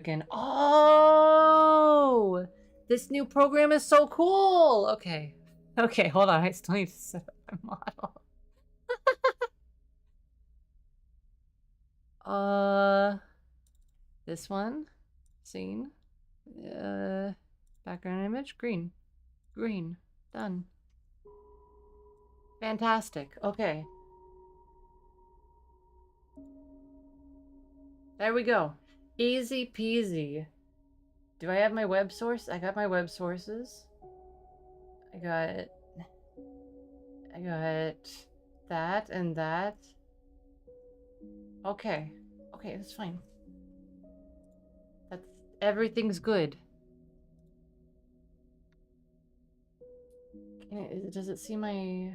Again. Oh! This new program is so cool! Okay. Okay, hold on. I still need to set up my model. This one. Scene. Background image. Green. Green. Done. Fantastic. Okay. There we go. Easy peasy. Do I have my web source? I got my web sources. I got that and that. Okay. Okay, that's fine. That's everything's good. Does it see my...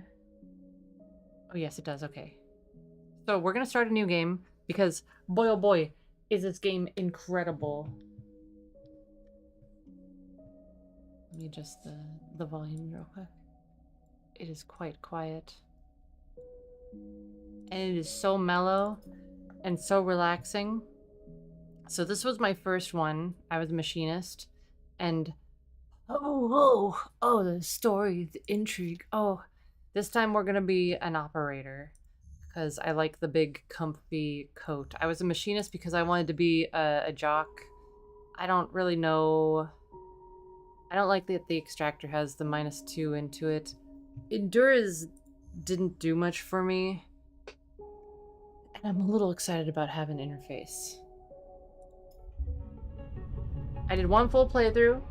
Oh yes, it does. Okay. So we're gonna start a new game because boy oh boy, is this game incredible. Let me adjust the volume real quick. It is quite quiet. And it is so mellow and so relaxing. So this was my first one. I was a machinist. And oh, the story, the intrigue. Oh, this time we're gonna be an operator. Because I like the big comfy coat. I was a machinist because I wanted to be a jock. I don't really know. I don't like that the extractor has the -2 into it. Endurance didn't do much for me. And I'm a little excited about having an interface. I did one full playthrough.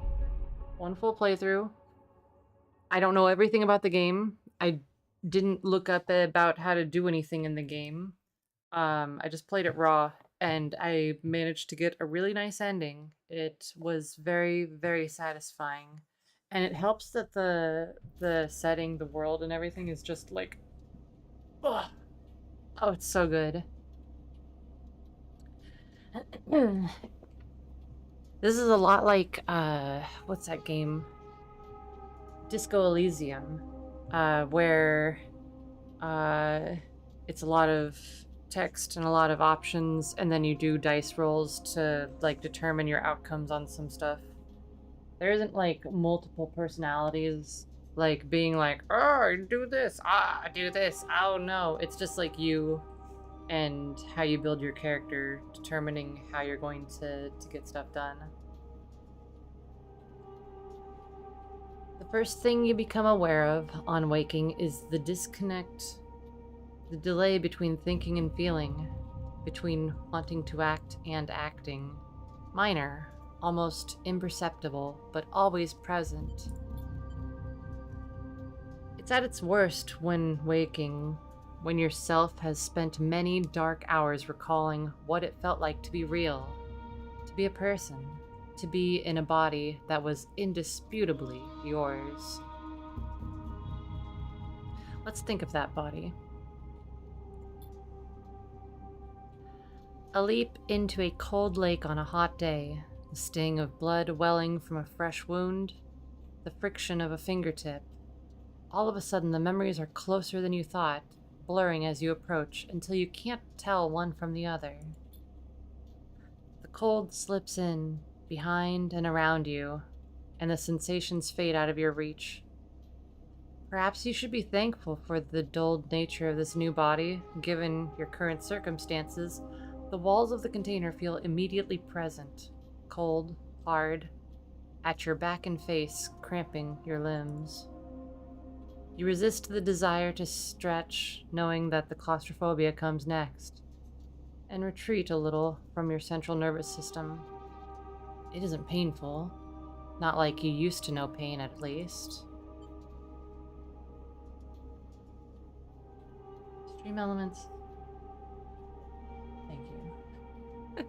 I don't know everything about the game. I didn't look up about how to do anything in the game. I just played it raw, and I managed to get a really nice ending. It was very, very satisfying. And it helps that the setting, the world, and everything is just like... Ugh. Oh, it's so good. This is a lot like, what's that game? Disco Elysium, where it's a lot of text and a lot of options, and then you do dice rolls to like determine your outcomes on some stuff. There isn't like multiple personalities, like being like, oh, do this, do this, oh no. It's just like you and how you build your character, determining how you're going to get stuff done. The first thing you become aware of on waking is the disconnect, the delay between thinking and feeling, between wanting to act and acting. Minor, almost imperceptible, but always present. It's at its worst when waking, when your self has spent many dark hours recalling what it felt like to be real, to be a person, to be in a body that was indisputably yours. Let's think of that body. A leap into a cold lake on a hot day, the sting of blood welling from a fresh wound, the friction of a fingertip. All of a sudden, the memories are closer than you thought, blurring as you approach until you can't tell one from the other. The cold slips in, behind and around you, and the sensations fade out of your reach. Perhaps you should be thankful for the dulled nature of this new body, given your current circumstances. The walls of the container feel immediately present, cold, hard, at your back and face, cramping your limbs. You resist the desire to stretch, knowing that the claustrophobia comes next, and retreat a little from your central nervous system. It isn't painful, not like you used to know pain at least. Stream elements. Thank you.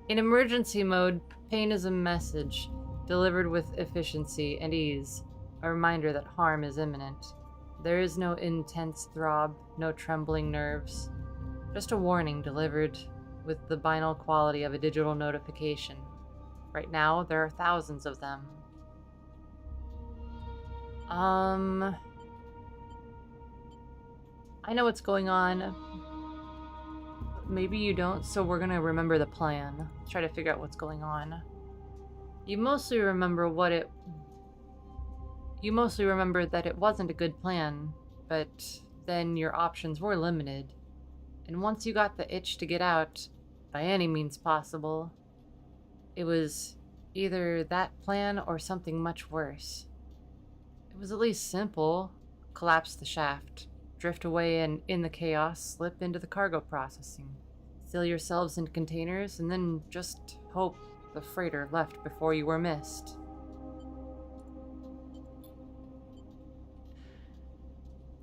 In emergency mode, pain is a message, delivered with efficiency and ease, a reminder that harm is imminent. There is no intense throb, no trembling nerves, just a warning delivered with the binaural quality of a digital notification. Right now, there are thousands of them. I know what's going on. maybe you don't, so we're gonna remember the plan. Try to figure out what's going on. You mostly remember that it wasn't a good plan, but then your options were limited. And once you got the itch to get out, by any means possible, it was either that plan or something much worse. It was at least simple. Collapse the shaft, drift away and in the chaos, slip into the cargo processing. Seal yourselves in containers and then just hope the freighter left before you were missed.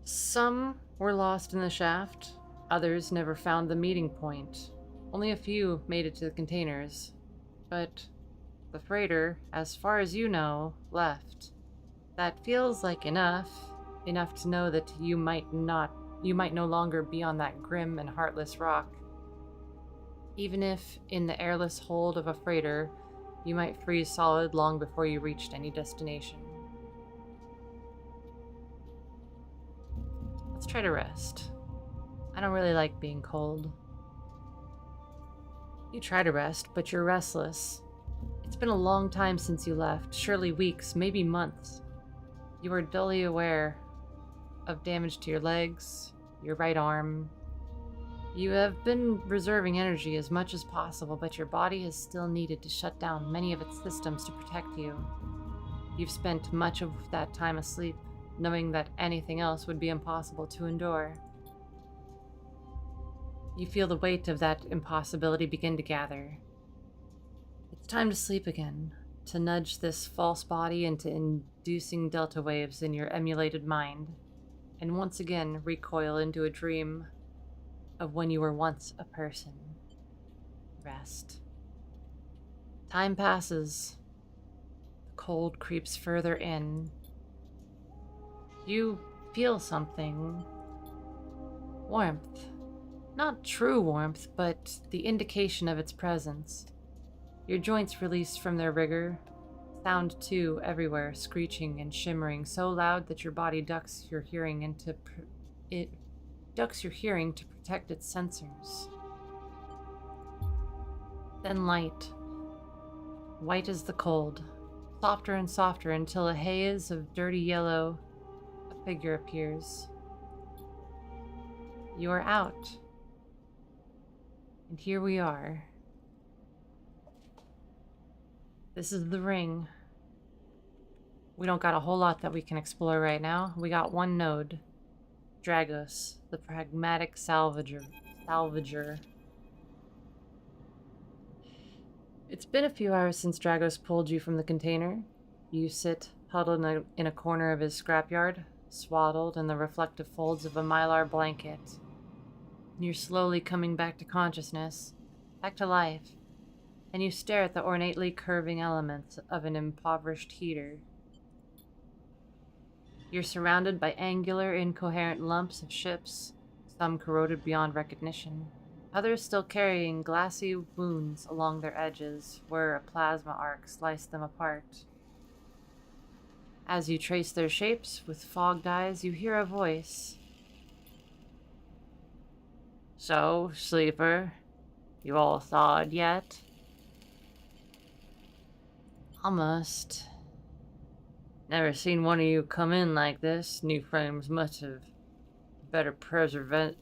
Some were lost in the shaft, others never found the meeting point. Only a few made it to the containers, but the freighter, as far as you know, left. That feels like enough to know that you might no longer be on that grim and heartless rock. Even if in the airless hold of a freighter, you might freeze solid long before you reached any destination. Let's try to rest. I don't really like being cold. You try to rest, but you're restless. It's been a long time since you left, surely weeks, maybe months. You are dully aware of damage to your legs, your right arm. You have been reserving energy as much as possible, but your body has still needed to shut down many of its systems to protect you. You've spent much of that time asleep, knowing that anything else would be impossible to endure. You feel the weight of that impossibility begin to gather. It's time to sleep again, to nudge this false body into inducing delta waves in your emulated mind, and once again recoil into a dream of when you were once a person. Rest. Time passes. The cold creeps further in. You feel something. Warmth. Not true warmth, but the indication of its presence. Your joints release from their rigor. Sound too everywhere, screeching and shimmering so loud that your body ducks your hearing to protect its sensors. Then light. White as the cold. Softer and softer until a haze of dirty yellow, a figure appears. You are out. And here we are. This is the ring. We don't got a whole lot that we can explore right now. We got one node. Dragos, the pragmatic salvager. It's been a few hours since Dragos pulled you from the container. You sit huddled in a corner of his scrapyard, swaddled in the reflective folds of a mylar blanket. You're slowly coming back to consciousness, back to life, and you stare at the ornately curving elements of an impoverished heater. You're surrounded by angular, incoherent lumps of ships, some corroded beyond recognition, others still carrying glassy wounds along their edges where a plasma arc sliced them apart. As you trace their shapes with fogged eyes, you hear a voice. So, sleeper, you all thawed yet? Almost. Never seen one of you come in like this. New frames must have better perseverance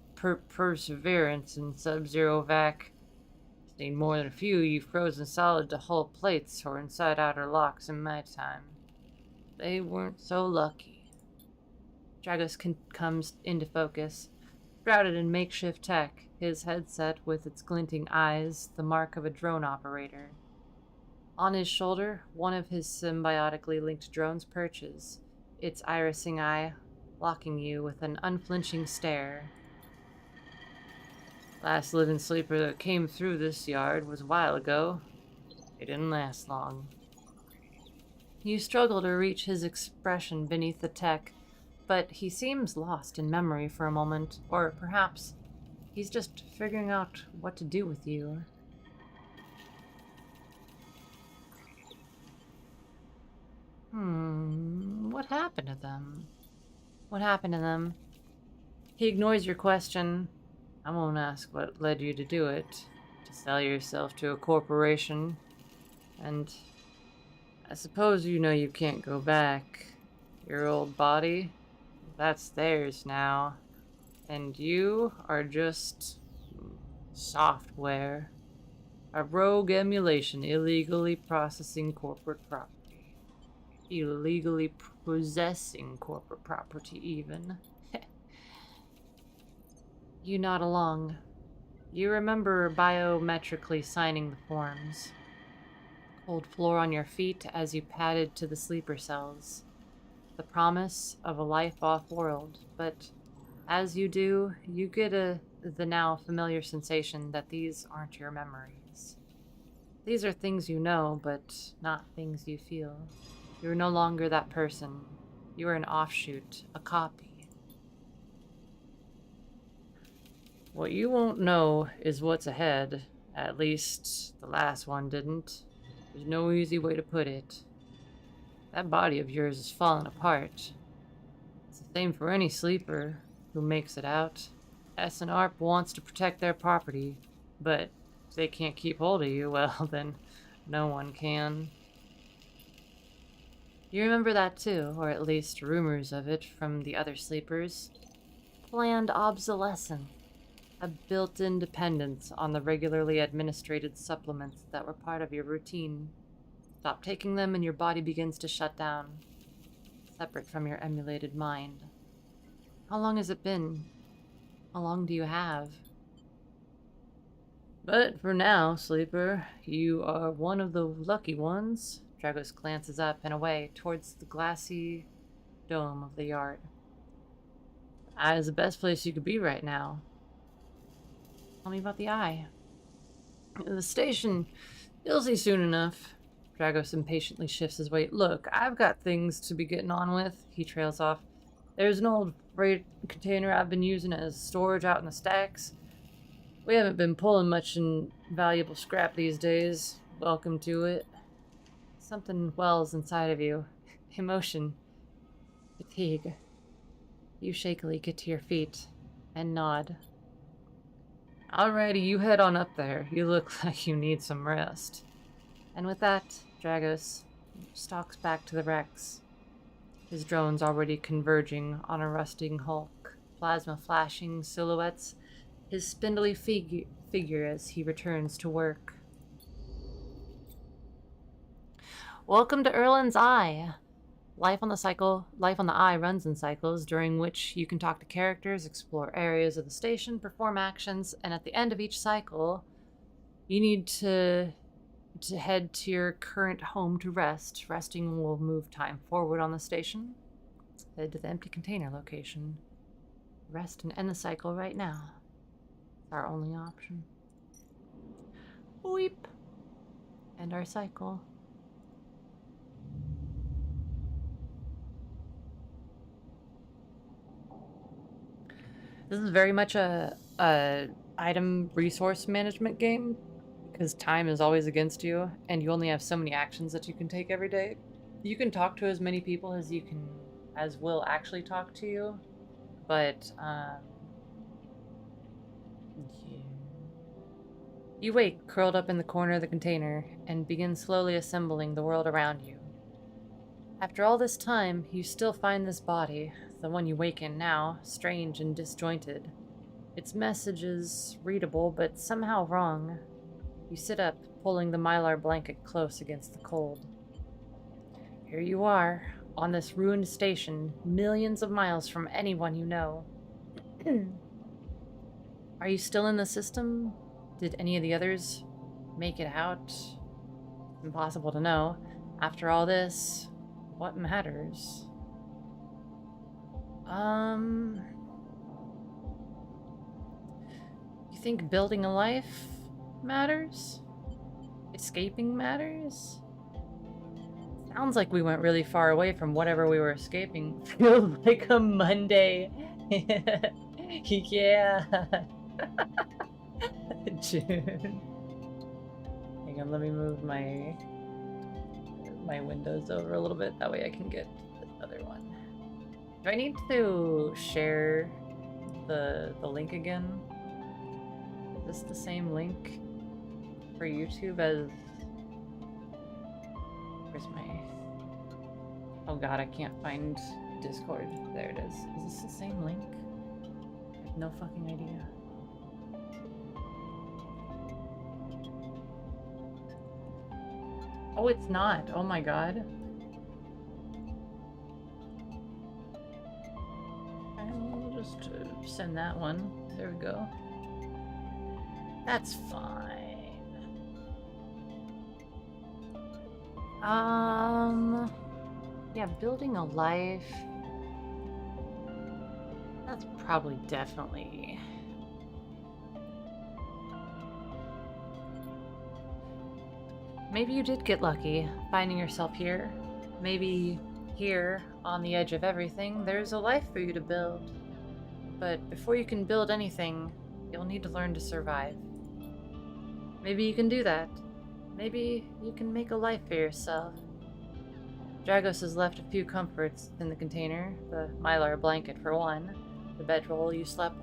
in Sub-Zero vac. Seen more than a few you frozen solid to hull plates or inside outer locks in my time. They weren't so lucky. Dragos comes into focus. Shrouded in makeshift tech, his headset with its glinting eyes, the mark of a drone operator. On his shoulder, one of his symbiotically linked drones perches, its irising eye locking you with an unflinching stare. Last living sleeper that came through this yard was a while ago. It didn't last long. You struggle to reach his expression beneath the tech, but he seems lost in memory for a moment, or perhaps he's just figuring out what to do with you. What happened to them? What happened to them? He ignores your question. I won't ask what led you to do it, to sell yourself to a corporation. And I suppose you know you can't go back. Your old body, that's theirs now. And you are just software. A rogue emulation illegally processing corporate property. Illegally possessing corporate property, even. You nod along. You remember biometrically signing the forms. Cold floor on your feet as you padded to the sleeper cells. The promise of a life off-world, but as you do, you get the now familiar sensation that these aren't your memories. These are things you know, but not things you feel. You're no longer that person. You are an offshoot, a copy. What you won't know is what's ahead. At least the last one didn't. There's no easy way to put it. That body of yours is falling apart. It's the same for any sleeper who makes it out. S&ARP wants to protect their property, but if they can't keep hold of you, well, then no one can. You remember that too, or at least rumors of it from the other sleepers. Planned obsolescence. A built-in dependence on the regularly administered supplements that were part of your routine. Stop taking them and your body begins to shut down, separate from your emulated mind. How long has it been? How long do you have? But for now, sleeper, you are one of the lucky ones. Dragos glances up and away towards the glassy dome of the yard. Eye is the best place you could be right now. Tell me about the eye. The station. You'll see soon enough. Dragos impatiently shifts his weight. Look, I've got things to be getting on with. He trails off. There's an old freight container I've been using as storage out in the stacks. We haven't been pulling much in valuable scrap these days. Welcome to it. Something wells inside of you. Emotion. Fatigue. You shakily get to your feet and nod. Alrighty, you head on up there. You look like you need some rest. And with that, Dragos stalks back to the wrecks. His drones already converging on a rusting hulk, plasma flashing silhouettes, his spindly figure as he returns to work. Welcome to Erlin's Eye. Life on the Eye runs in cycles, during which you can talk to characters, explore areas of the station, perform actions, and at the end of each cycle, you need to head to your current home to rest. Resting will move time forward on the station. Head to the empty container location. Rest and end the cycle right now. It's our only option. Weep. End our cycle. This is very much a item resource management game, because time is always against you, and you only have so many actions that you can take every day. You can talk to as many people as will actually talk to you, but you wake, curled up in the corner of the container, and begin slowly assembling the world around you. After all this time, you still find this body, the one you wake in now, strange and disjointed. Its message is readable, but somehow wrong. You sit up, pulling the mylar blanket close against the cold. Here you are, on this ruined station, millions of miles from anyone you know. Are you still in the system? Did any of the others make it out? Impossible to know. After all this, what matters? You think building a life matters? Escaping matters? Sounds like we went really far away from whatever we were escaping. Feels like a Monday. Yeah. June. Hang on, let me move my windows over a little bit. That way I can get the other one. Do I need to share the link again? Is this the same link for YouTube as... Where's my... Oh god, I can't find Discord. There it is. Is this the same link? I have no fucking idea. Oh, it's not. Oh my god. I'll just send that one. There we go. That's fine. Yeah, building a life. That's probably definitely... Maybe you did get lucky, finding yourself here. Maybe here, on the edge of everything, there's a life for you to build. But before you can build anything, you'll need to learn to survive. Maybe you can do that. Maybe you can make a life for yourself. Dragos has left a few comforts in the container. The mylar blanket for one, the bedroll you slept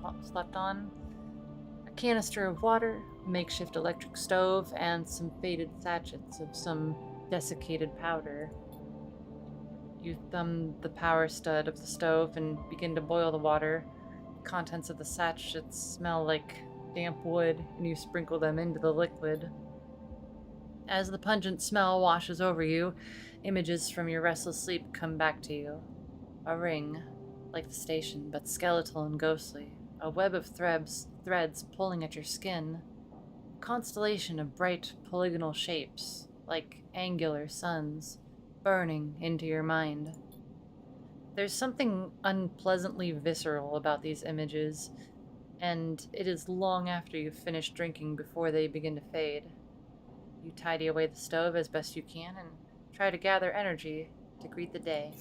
on, a canister of water, a makeshift electric stove, and some faded sachets of some desiccated powder. You thumb the power stud of the stove and begin to boil the water. The contents of the sachets smell like damp wood, and you sprinkle them into the liquid. As the pungent smell washes over you, images from your restless sleep come back to you. A ring, like the station, but skeletal and ghostly. A web of threads pulling at your skin. A constellation of bright polygonal shapes, like angular suns, burning into your mind. There's something unpleasantly visceral about these images, and it is long after you've finished drinking before they begin to fade. You tidy away the stove as best you can and try to gather energy to greet the day.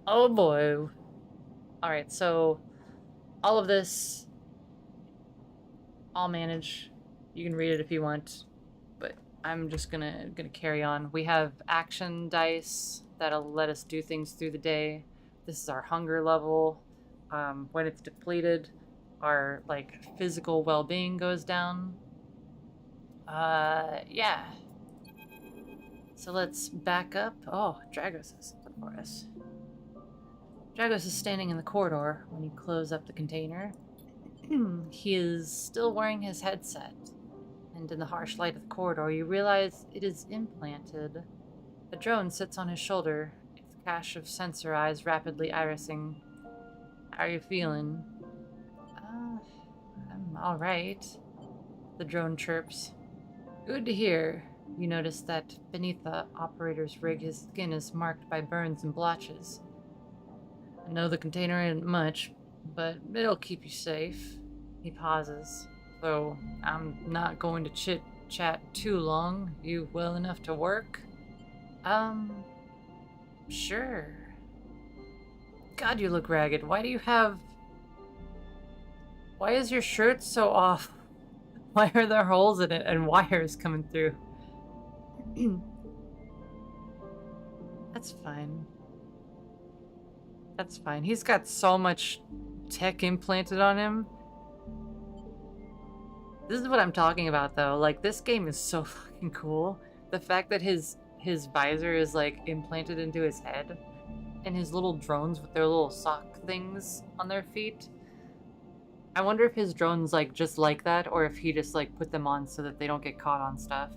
Oh boy. Alright, so all of this I'll manage. You can read it if you want, but I'm just gonna carry on. We have action dice that'll let us do things through the day. This is our hunger level. When it's depleted, our physical well-being goes down. Yeah. So let's back up. Oh, Dragos has something for us. Dragos is standing in the corridor when you close up the container. He is still wearing his headset, and in the harsh light of the corridor, you realize it is implanted. A drone sits on his shoulder, its cache of sensor eyes rapidly irising. How are you feeling? I'm alright. The drone chirps. Good to hear. You notice that beneath the operator's rig, his skin is marked by burns and blotches. I know the container ain't much, but it'll keep you safe. He pauses. So, I'm not going to chit-chat too long. You well enough to work? Sure. God, you look ragged. Why is your shirt so off? Why are there holes in it and wires coming through? That's fine. That's fine. He's got so much tech implanted on him. This is what I'm talking about, though. Like, this game is so fucking cool. The fact that his visor is, implanted into his head. And his little drones with their little sock things on their feet. I wonder if his drones, just like that, or if he just, put them on so that they don't get caught on stuff.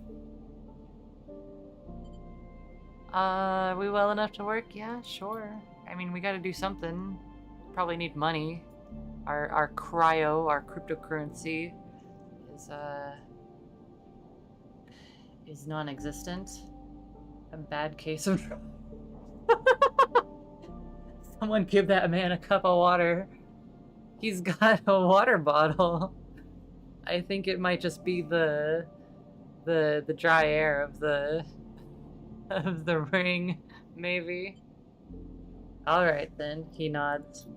Are we well enough to work? Yeah, sure. I mean, we gotta do something. Probably need money. Our Cryo, our cryptocurrency, is non-existent. A bad case of... Someone give that man a cup of water. He's got a water bottle. I think it might just be the dry air of the ring, maybe. Alright then, he nods.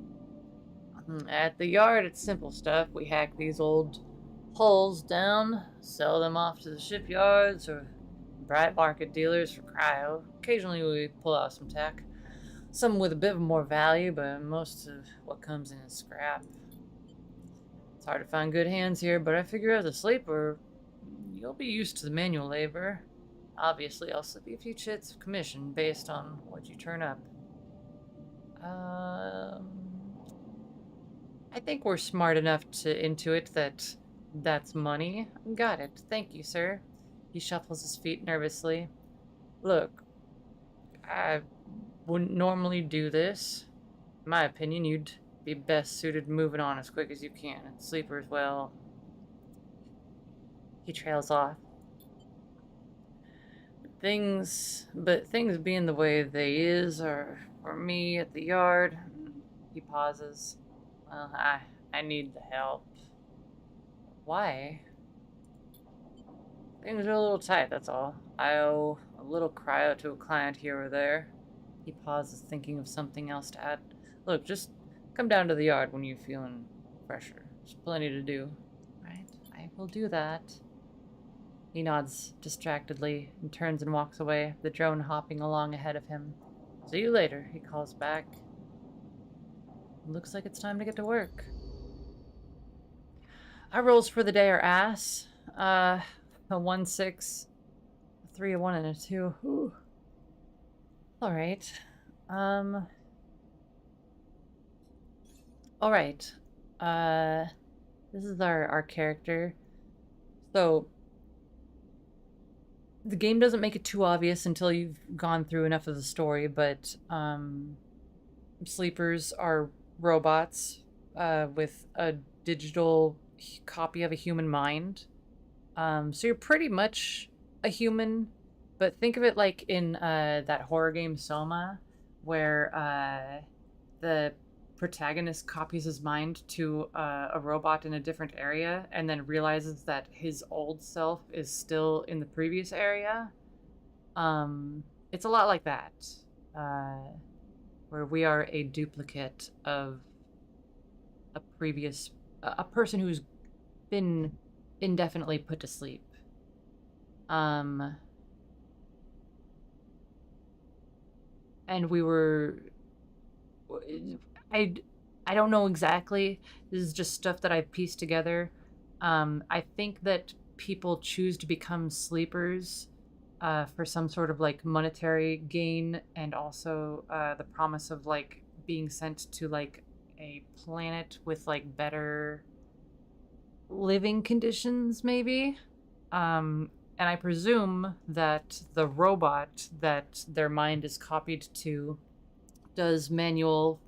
At the yard, it's simple stuff. We hack these old hulls down, sell them off to the shipyards or bright market dealers for cryo. Occasionally we pull out some tech. Some with a bit more value, but most of what comes in is scrap. It's hard to find good hands here, but I figure as a sleeper, you'll be used to the manual labor. Obviously, I'll slip you a few chits of commission based on what you turn up. I think we're smart enough to intuit that that's money. Got it. Thank you, sir. He shuffles his feet nervously. Look, I wouldn't normally do this. In my opinion, you'd be best suited moving on as quick as you can. And sleepers, well... He trails off. Things being the way they is, or for me at the yard... He pauses. Well, I need the help. Why? Things are a little tight, that's all. I owe a little cryo to a client here or there. He pauses, thinking of something else to add. Look, just come down to the yard when you're feeling fresher. There's plenty to do. Right, I will do that. He nods distractedly and turns and walks away, the drone hopping along ahead of him. See you later, he calls back. Looks like it's time to get to work. Our rolls for the day are ass. A 1-6, a 3, a 1, and a 2. Ooh. Alright. Alright. This is our character. So, the game doesn't make it too obvious until you've gone through enough of the story, but sleepers are robots with a digital copy of a human mind. So you're pretty much a human, but think of it like in that horror game Soma, where the protagonist copies his mind to a robot in a different area and then realizes that his old self is still in the previous area. It's a lot like that. Where we are a duplicate of a person who's been indefinitely put to sleep. And we were... I don't know exactly. This is just stuff that I've pieced together. I think that people choose to become sleepers for some sort of like monetary gain, and also the promise of like being sent to like a planet with like better living conditions, maybe. And I presume that the robot that their mind is copied to does manual,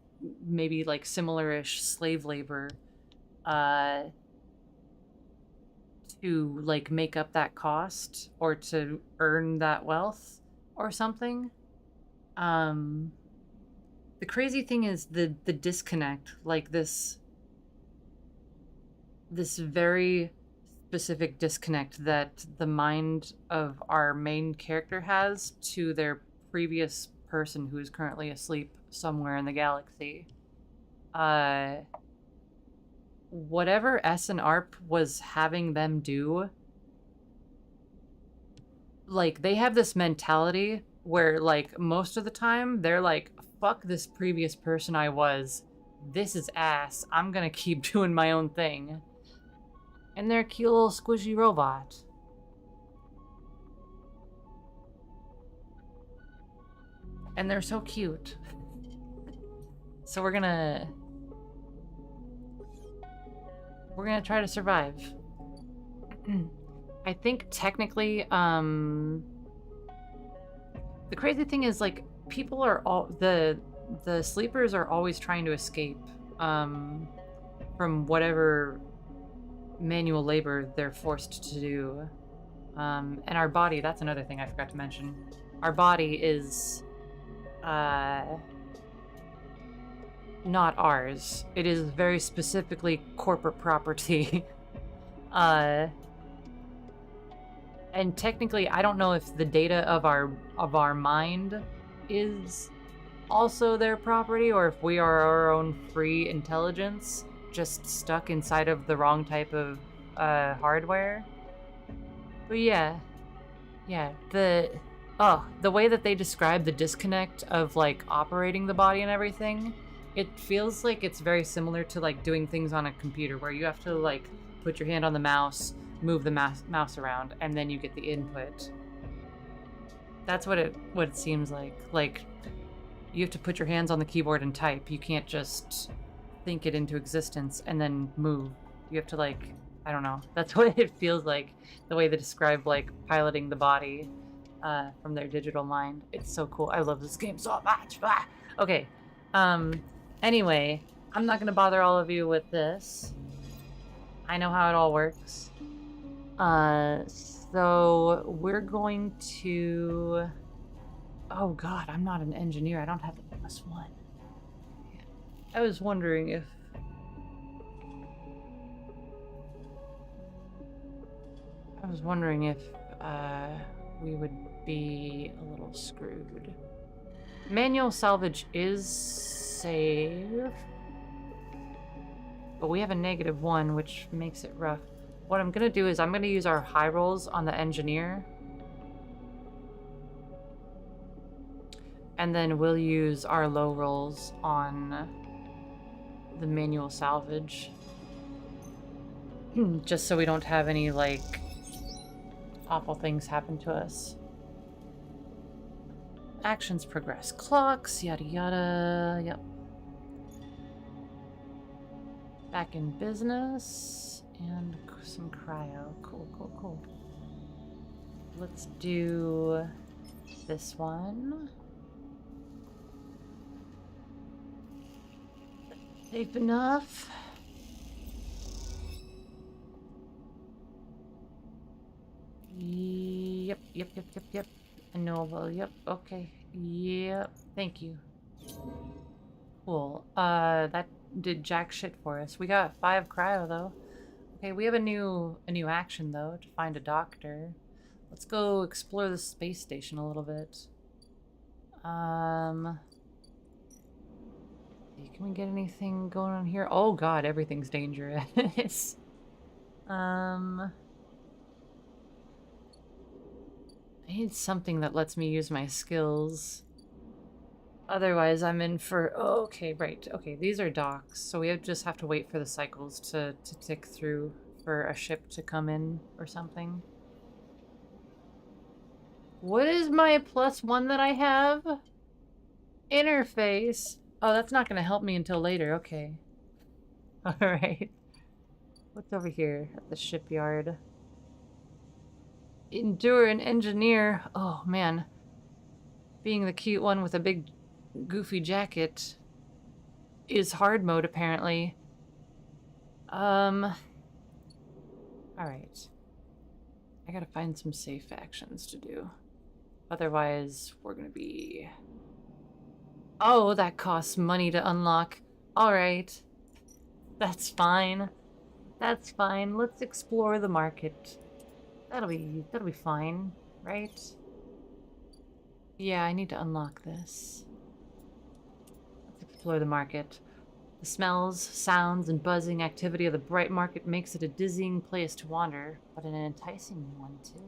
maybe like similar-ish slave labor to like make up that cost or to earn that wealth or something. The crazy thing is the disconnect, like this very specific disconnect that the mind of our main character has to their previous person who is currently asleep somewhere in the galaxy. Whatever S and ARP was having them do, like, they have this mentality where, like, most of the time, they're like, fuck this previous person I was. This is ass. I'm gonna keep doing my own thing. And they're a cute little squishy robot. And they're so cute. So we're gonna try to survive. I think technically, the crazy thing is, like, people are all, the sleepers are always trying to escape from whatever manual labor they're forced to do. And our body, that's another thing I forgot to mention. Our body is not ours. It is very specifically corporate property. And technically, I don't know if the data of our mind is also their property, or if we are our own free intelligence, just stuck inside of the wrong type of hardware. But yeah, the way that they describe the disconnect of like operating the body and everything It feels like it's very similar to like doing things on a computer where you have to like put your hand on the mouse, move the mouse around, and then you get the input. That's what it seems like. Like you have to put your hands on the keyboard and type. You can't just think it into existence and then move. You have to like, I don't know. That's what it feels like. The way they describe like piloting the body from their digital mind. It's so cool. I love this game so much. Okay. Anyway, I'm not gonna bother all of you with this. I know how it all works. So we're going to... Oh god, I'm not an engineer. I don't have a +1. I was wondering if... we would be a little screwed. Manual salvage is safe, but we have a -1, which makes it rough. What I'm gonna do is I'm gonna use our high rolls on the engineer, and then we'll use our low rolls on the manual salvage, just so we don't have any like awful things happen to us. Actions progress. Clocks, yada yada. Yep. Back in business. And some cryo. Cool, cool, cool. Let's do this one. Safe enough. Yep. Noble, yep, okay. Yep, thank you. Cool. That did jack shit for us. We got 5 cryo though. Okay, we have a new action though, to find a doctor. Let's go explore the space station a little bit. Can we get anything going on here? Oh god, everything's dangerous. I need something that lets me use my skills. Otherwise, I'm in for... Oh, okay, right. Okay, these are docks, so we just have to wait for the cycles to tick through for a ship to come in or something. What is my +1 that I have? Interface. Oh, that's not going to help me until later. Okay. Alright. What's over here at the shipyard? Endure and engineer. Oh man, being the cute one with a big goofy jacket is hard mode apparently. All right, I gotta find some safe actions to do, otherwise we're gonna be... Oh, that costs money to unlock. All right, that's fine. That's fine. Let's explore the market. That'll be fine, right? Yeah, I need to unlock this. Let's explore the market. The smells, sounds, and buzzing activity of the bright market makes it a dizzying place to wander, but an enticing one too.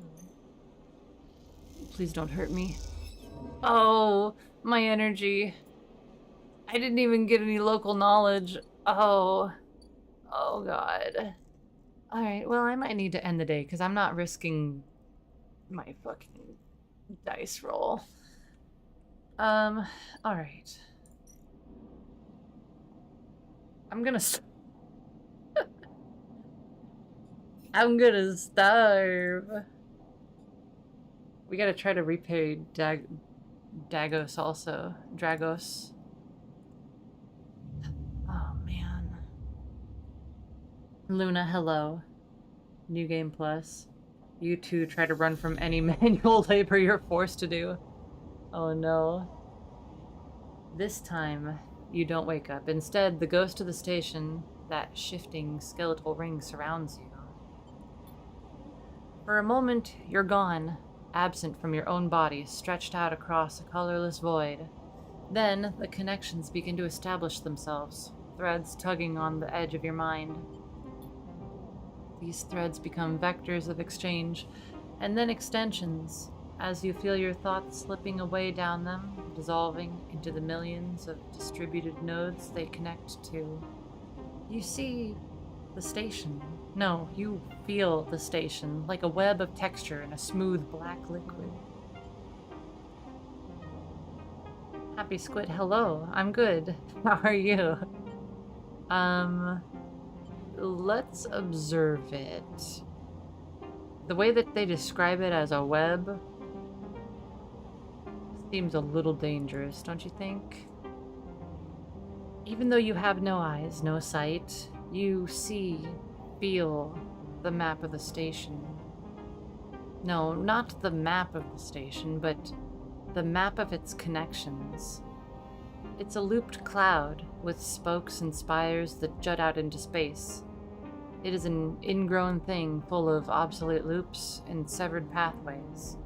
Please don't hurt me. Oh, my energy. I didn't even get any local knowledge. Oh god. Alright, well, I might need to end the day, because I'm not risking my fucking dice roll. Alright. I'm gonna I'm gonna starve. We gotta try to repay Dragos also. Dragos. Luna, hello. New Game Plus. You too try to run from any manual labor you're forced to do. Oh no. This time, you don't wake up. Instead, the ghost of the station, that shifting skeletal ring, surrounds you. For a moment, you're gone, absent from your own body, stretched out across a colorless void. Then, the connections begin to establish themselves, threads tugging on the edge of your mind. These threads become vectors of exchange, and then extensions, As you feel your thoughts slipping away down them, dissolving into the millions of distributed nodes they connect to, you see the station. No, you feel the station, like a web of texture in a smooth black liquid. Happy Squid, hello. I'm good. How are you? Let's observe it. The way that they describe it as a web seems a little dangerous, don't you think? Even though you have no eyes, no sight, you see, feel the map of the station. No, not the map of the station, but the map of its connections. It's a looped cloud with spokes and spires that jut out into space. It is an ingrown thing full of obsolete loops and severed pathways.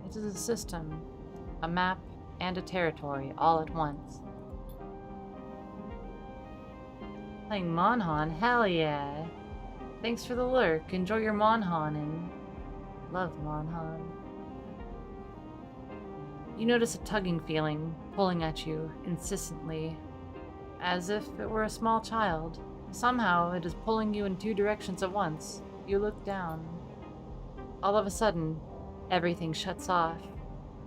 It is a system, a map, and a territory all at once. Playing Monhon? Hell yeah! Thanks for the lurk. Enjoy your Monhon and love Monhon. You notice a tugging feeling pulling at you insistently, as if it were a small child. Somehow it is pulling you in two directions at once. You look down. All of a sudden, everything shuts off.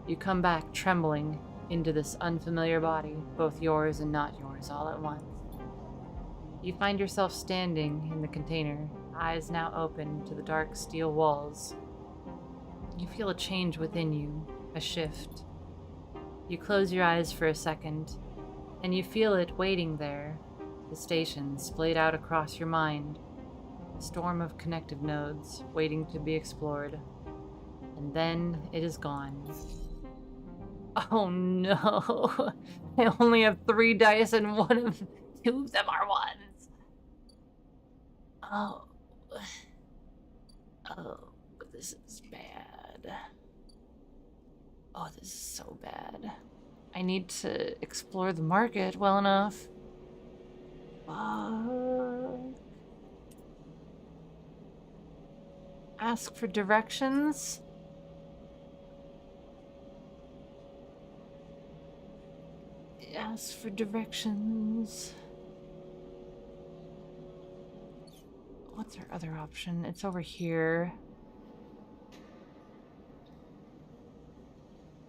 You come back trembling into this unfamiliar body, both yours and not yours, all at once. You find yourself standing in the container, eyes now open to the dark steel walls. You feel a change within you, a shift. You close your eyes for a second, and you feel it waiting there, the station splayed out across your mind, a storm of connective nodes waiting to be explored. And then it is gone. Oh no! I only have 3 dice and two of them are ones. Oh, this is bad. Oh, this is so bad. I need to explore the market well enough. Ask for directions? Ask for directions. What's our other option? It's over here.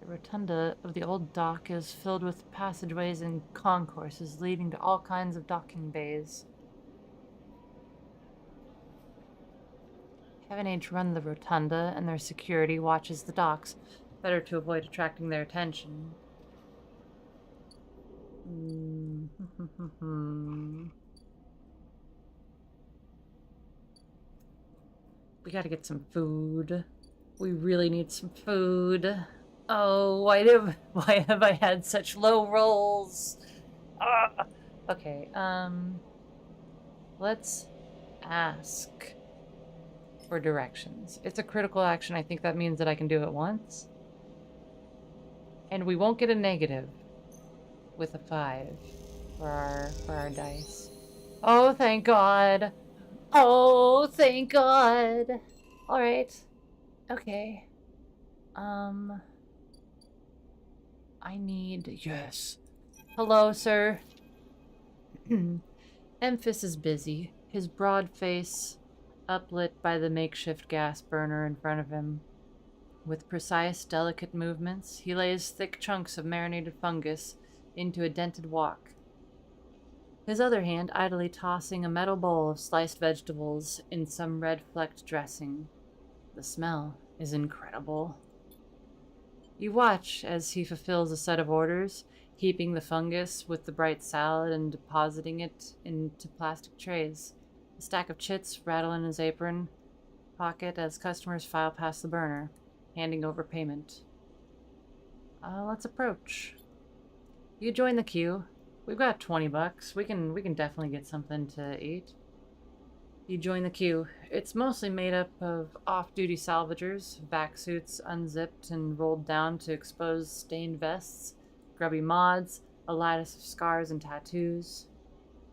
The rotunda of the old dock is filled with passageways and concourses leading to all kinds of docking bays. Heaven Age run the rotunda, and their security watches the docks. Better to avoid attracting their attention. We gotta get some food. We really need some food. Oh, why have I had such low rolls? Okay, let's ask for directions. It's a critical action. I think that means that I can do it once. And we won't get a negative with a 5 for our dice. Oh, thank God. Oh, thank God. All right. Okay. I need... Yes. Hello, sir. Empis is busy, his broad face uplit by the makeshift gas burner in front of him. With precise, delicate movements, he lays thick chunks of marinated fungus into a dented wok. His other hand idly tossing a metal bowl of sliced vegetables in some red-flecked dressing. The smell is incredible. You watch as he fulfills a set of orders, heaping the fungus with the bright salad and depositing it into plastic trays. A stack of chits rattle in his apron pocket as customers file past the burner, handing over payment. Let's approach. You join the queue. We've got $20. We can definitely get something to eat. You join the queue. It's mostly made up of off-duty salvagers, vac suits unzipped and rolled down to expose stained vests, grubby mods, a lattice of scars and tattoos.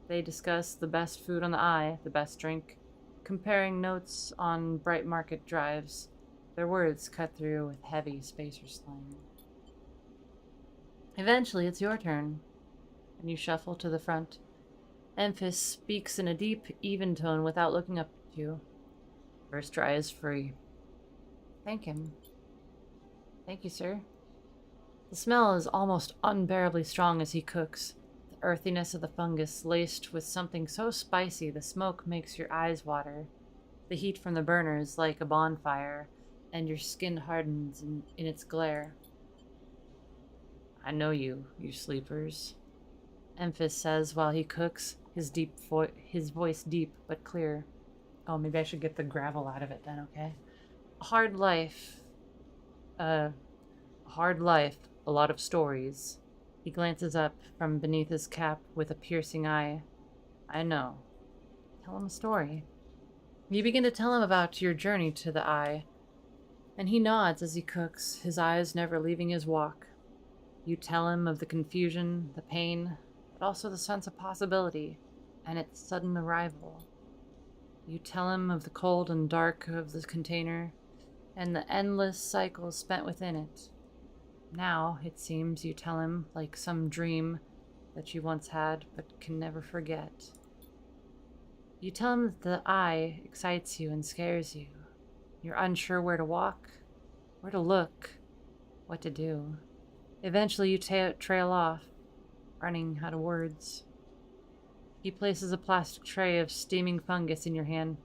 They discuss the best food on the eye, the best drink, comparing notes on bright market drives, their words cut through with heavy spacer slang. Eventually, it's your turn, and you shuffle to the front. Empis speaks in a deep, even tone without looking up at you. First try is free. Thank him. Thank you, sir. The smell is almost unbearably strong as he cooks. The earthiness of the fungus laced with something so spicy the smoke makes your eyes water. The heat from the burner is like a bonfire, and your skin hardens in its glare. I know you sleepers, Empis says while he cooks, his voice deep but clear. Oh, maybe I should get the gravel out of it then, okay? Hard life. A lot of stories. He glances up from beneath his cap with a piercing eye. I know. Tell him a story. You begin to tell him about your journey to the eye, and he nods as he cooks, his eyes never leaving his wok. You tell him of the confusion, the pain, but also the sense of possibility, and its sudden arrival. You tell him of the cold and dark of the container, and the endless cycles spent within it. Now, it seems, you tell him like some dream that you once had but can never forget. You tell him that the eye excites you and scares you. You're unsure where to walk, where to look, what to do. Eventually you trail off, running out of words. He places a plastic tray of steaming fungus in your hand.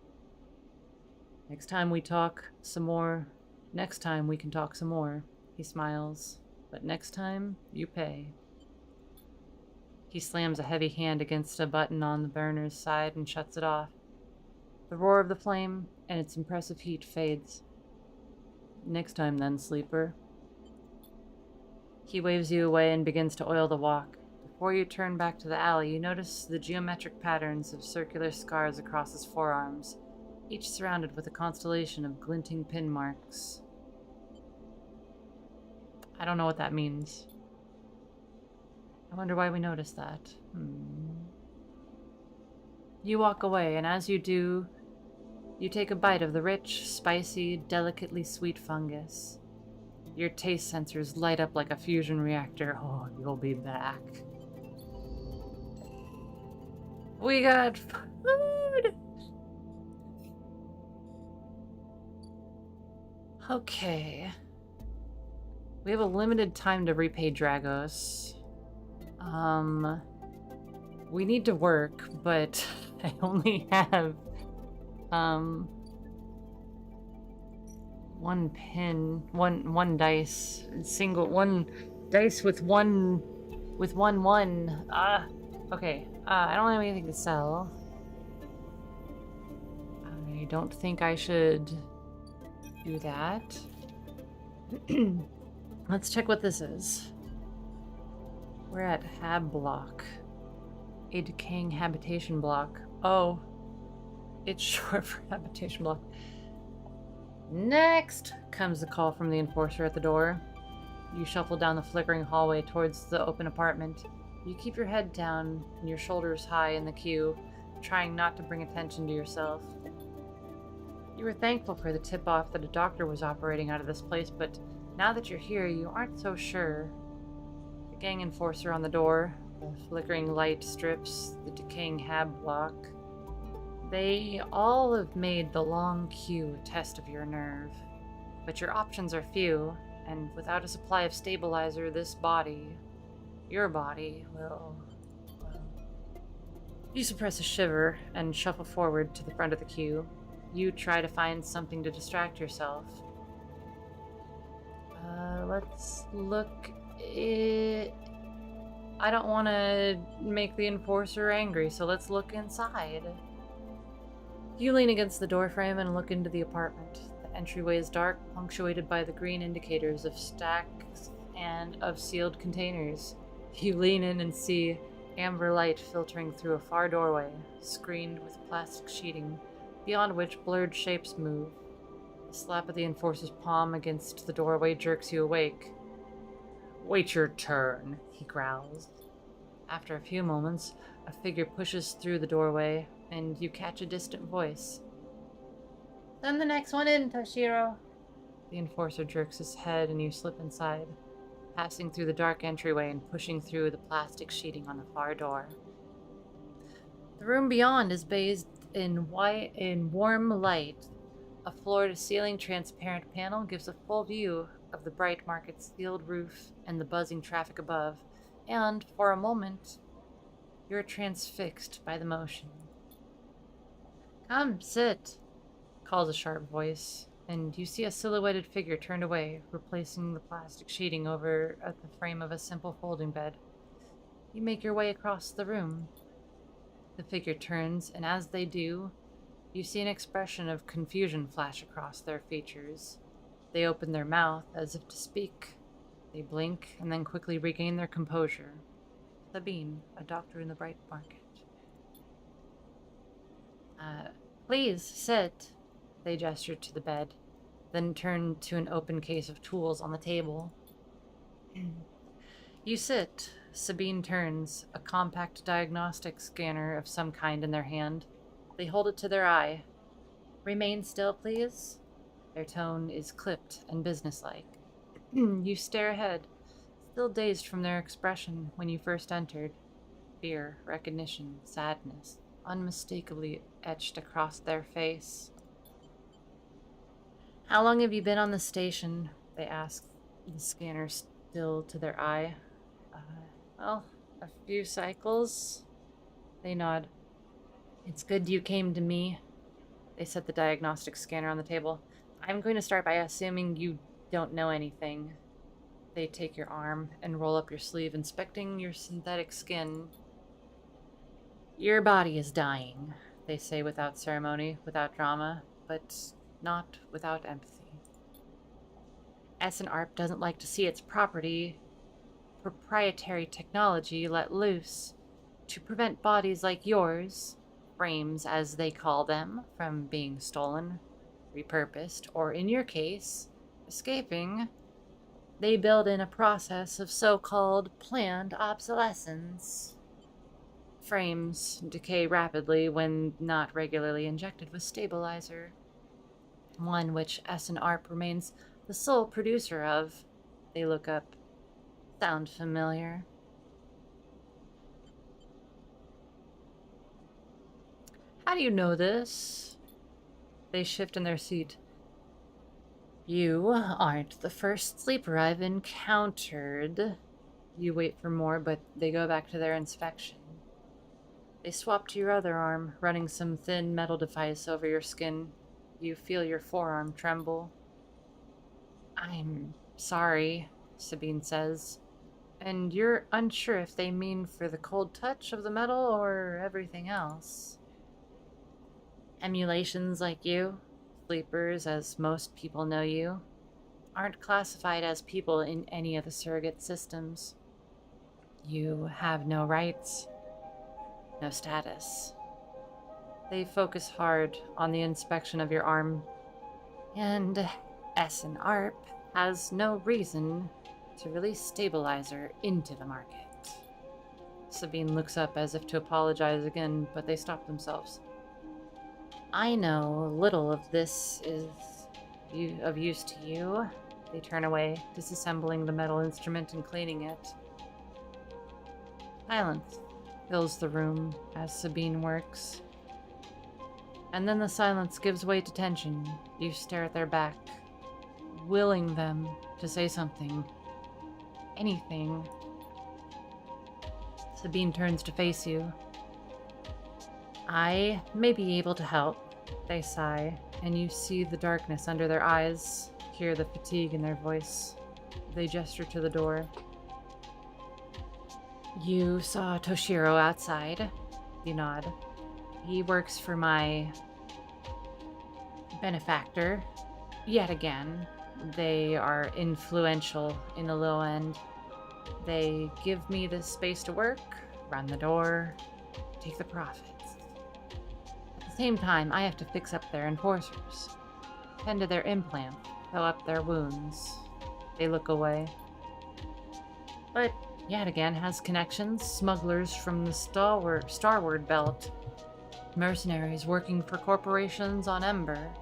Next time we talk some more. Next time we can talk some more. He smiles. But next time, you pay. He slams a heavy hand against a button on the burner's side and shuts it off. The roar of the flame and its impressive heat fades. Next time then, sleeper. He waves you away and begins to oil the wok. Before you turn back to the alley, you notice the geometric patterns of circular scars across his forearms, each surrounded with a constellation of glinting pin marks. I don't know what that means. I wonder why we noticed that. You walk away, and as you do, you take a bite of the rich, spicy, delicately sweet fungus. Your taste sensors light up like a fusion reactor. Oh, you'll be back. We got food! Okay. We have a limited time to repay Dragos. We need to work, but I only have, one pin, one dice, one dice with one. Okay. I don't have anything to sell. I don't think I should do that. Let's check what this is. We're at Hab Block. A decaying habitation block. Oh. It's short for habitation block. Next! Comes the call from the enforcer at the door. You shuffle down the flickering hallway towards the open apartment. You keep your head down and your shoulders high in the queue, trying not to bring attention to yourself. You were thankful for the tip-off that a doctor was operating out of this place, but now that you're here, you aren't so sure. The gang enforcer on the door, the flickering light strips, the decaying Hab Block. They all have made the long queue a test of your nerve. But your options are few, and without a supply of stabilizer, this body, your body, will... You suppress a shiver and shuffle forward to the front of the queue. You try to find something to distract yourself. Let's look. I don't want to make the enforcer angry, so let's look inside. You lean against the doorframe and look into the apartment. The entryway is dark, punctuated by the green indicators of stacks and of sealed containers. You lean in and see amber light filtering through a far doorway, screened with plastic sheeting, beyond which blurred shapes move. The slap of the enforcer's palm against the doorway jerks you awake. "Wait your turn," he growls. After a few moments, a figure pushes through the doorway, and you catch a distant voice. "Send the next one in, Toshiro." The enforcer jerks his head and you slip inside, passing through the dark entryway and pushing through the plastic sheeting on the far door. The room beyond is bathed in warm light. A floor-to-ceiling transparent panel gives a full view of the bright market's sealed roof and the buzzing traffic above, and, for a moment, you're transfixed by the motion. "Come, sit," calls a sharp voice, and you see a silhouetted figure turned away, replacing the plastic sheeting over at the frame of a simple folding bed. You make your way across the room. The figure turns, and as they do, you see an expression of confusion flash across their features. They open their mouth as if to speak. They blink and then quickly regain their composure. Sabine, a doctor in the bright market. Please, sit. They gestured to the bed, then turned to an open case of tools on the table. You sit. Sabine turns, a compact diagnostic scanner of some kind in their hand. They hold it to their eye. "Remain still, please." Their tone is clipped and businesslike. You stare ahead, still dazed from their expression when you first entered. Fear, recognition, sadness, unmistakably etched across their face. "How long have you been on the station?" they ask, the scanner still to their eye. Well, a few cycles." They nod. "It's good you came to me." They set the diagnostic scanner on the table. "I'm going to start by assuming you don't know anything." They take your arm and roll up your sleeve, inspecting your synthetic skin. "Your body is dying," they say without ceremony, without drama, but not without empathy. S&ARP doesn't like to see its proprietary technology let loose to prevent bodies like yours, frames as they call them, from being stolen, repurposed, or in your case, escaping. They build in a process of so-called planned obsolescence. Frames decay rapidly when not regularly injected with stabilizer, one which S&ARP remains the sole producer of. They look up. Sound familiar? "How do you know this?" They shift in their seat. "You aren't the first sleeper I've encountered." You wait for more, but they go back to their inspection. They swap to your other arm, running some thin metal device over your skin. You feel your forearm tremble. "I'm sorry," Sabine says. And you're unsure if they mean for the cold touch of the metal or everything else. "Emulations like you, sleepers as most people know you, aren't classified as people in any of the surrogate systems. You have no rights, no status." They focus hard on the inspection of your arm. "And S&ARP has no reason to release stabilizer into the market." Sabine looks up as if to apologize again, but they stop themselves. "I know little of this is of use to you." They turn away, disassembling the metal instrument and cleaning it. Silence fills the room as Sabine works. And then the silence gives way to tension. You stare at their back, willing them to say something. Anything. Sabine turns to face you. "I may be able to help," they sigh, and you see the darkness under their eyes, hear the fatigue in their voice. They gesture to the door. "You saw Toshiro outside?" You nod. "He works for my benefactor. Yet again, they are influential in the low end. They give me the space to work, run the door, take the profits. At the same time, I have to fix up their enforcers, tend to their implant, sew up their wounds." They look away. "But Yadigan has connections, smugglers from the Starward Belt, mercenaries working for corporations on Ember."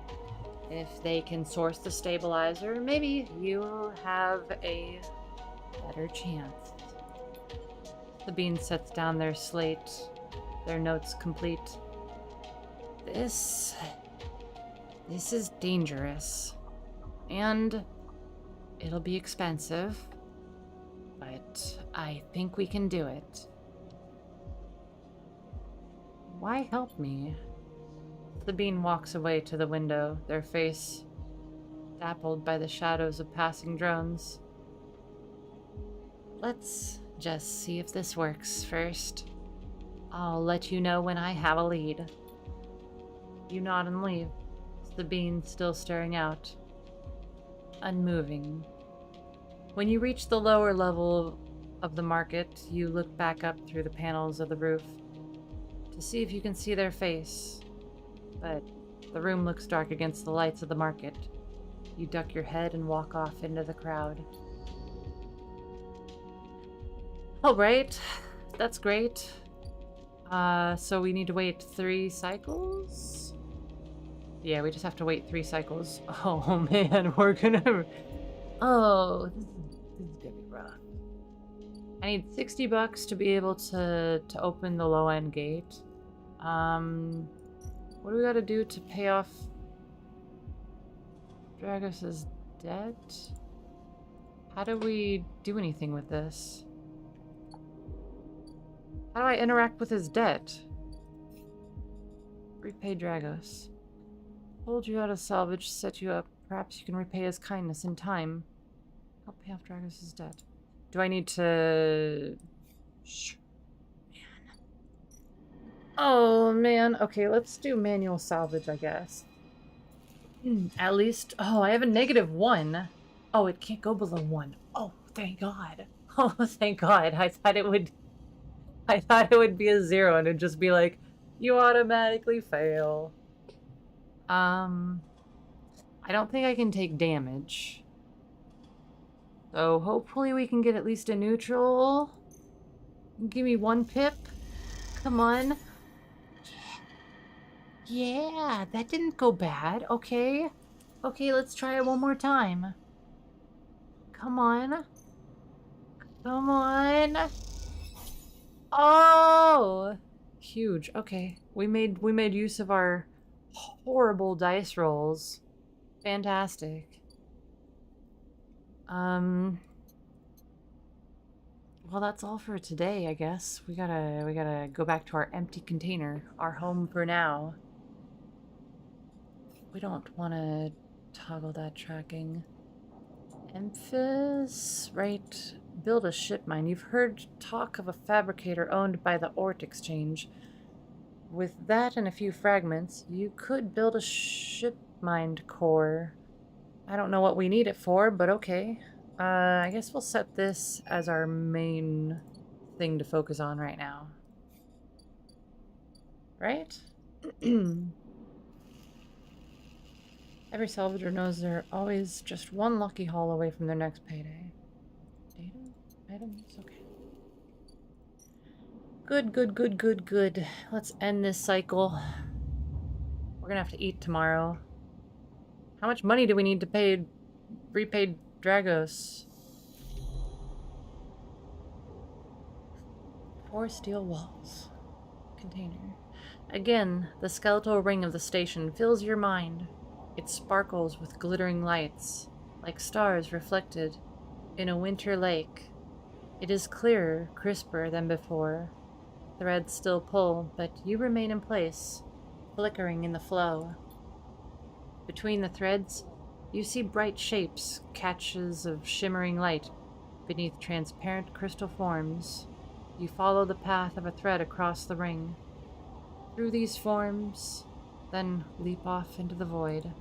If they can source the stabilizer, maybe you'll have a better chance. The bean sets down their slate, their notes complete. This is dangerous. And it'll be expensive, but I think we can do it. Why help me? The bean walks away to the window, their face dappled by the shadows of passing drones. Let's just see if this works first. I'll let you know when I have a lead. You nod and leave, the bean still staring out, unmoving. When you reach the lower level of the market, you look back up through the panels of the roof to see if you can see their face. But the room looks dark against the lights of the market. You duck your head and walk off into the crowd. Alright, that's great. So we need to wait 3 cycles? Yeah, we just have to wait 3 cycles. Oh man, we're gonna... Oh, this is gonna be rough. I need $60 to be able to open the low-end gate. What do we gotta do to pay off Dragos' debt? How do we do anything with this? How do I interact with his debt? Repay Dragos. Hold you out of Salvage, set you up. Perhaps you can repay his kindness in time. Help pay off Dragos' debt. Do I need to... Oh, man. Okay, let's do manual salvage, I guess. At least... Oh, I have a -1. Oh, it can't go below 1. Oh, thank God. Oh, thank God. I thought it would be a 0 and it'd just be like, you automatically fail. I don't think I can take damage. So hopefully we can get at least a neutral. Give me 1 pip. Come on. Yeah, that didn't go bad. Okay. Okay, let's try it one more time. Come on. Come on. Oh! Huge. Okay. We made use of our horrible dice rolls. Fantastic. Well, that's all for today, I guess. We gotta go back to our empty container, our home for now. We don't want to toggle that tracking. Empis, right? Build a ship mine. You've heard talk of a fabricator owned by the Ort Exchange. With that and a few fragments, you could build a ship mined core. I don't know what we need it for, but okay. I guess we'll set this as our main thing to focus on right now. Right? Every salvager knows they're always just one lucky haul away from their next payday. Data? Items? Okay. Good. Let's end this cycle. We're gonna have to eat tomorrow. How much money do we need to repay Dragos? 4 steel walls. Container. Again, the skeletal ring of the station fills your mind. It sparkles with glittering lights, like stars reflected in a winter lake. It is clearer, crisper than before. Threads still pull, but you remain in place, flickering in the flow. Between the threads, you see bright shapes, catches of shimmering light beneath transparent crystal forms. You follow the path of a thread across the ring. Through these forms, then leap off into the void.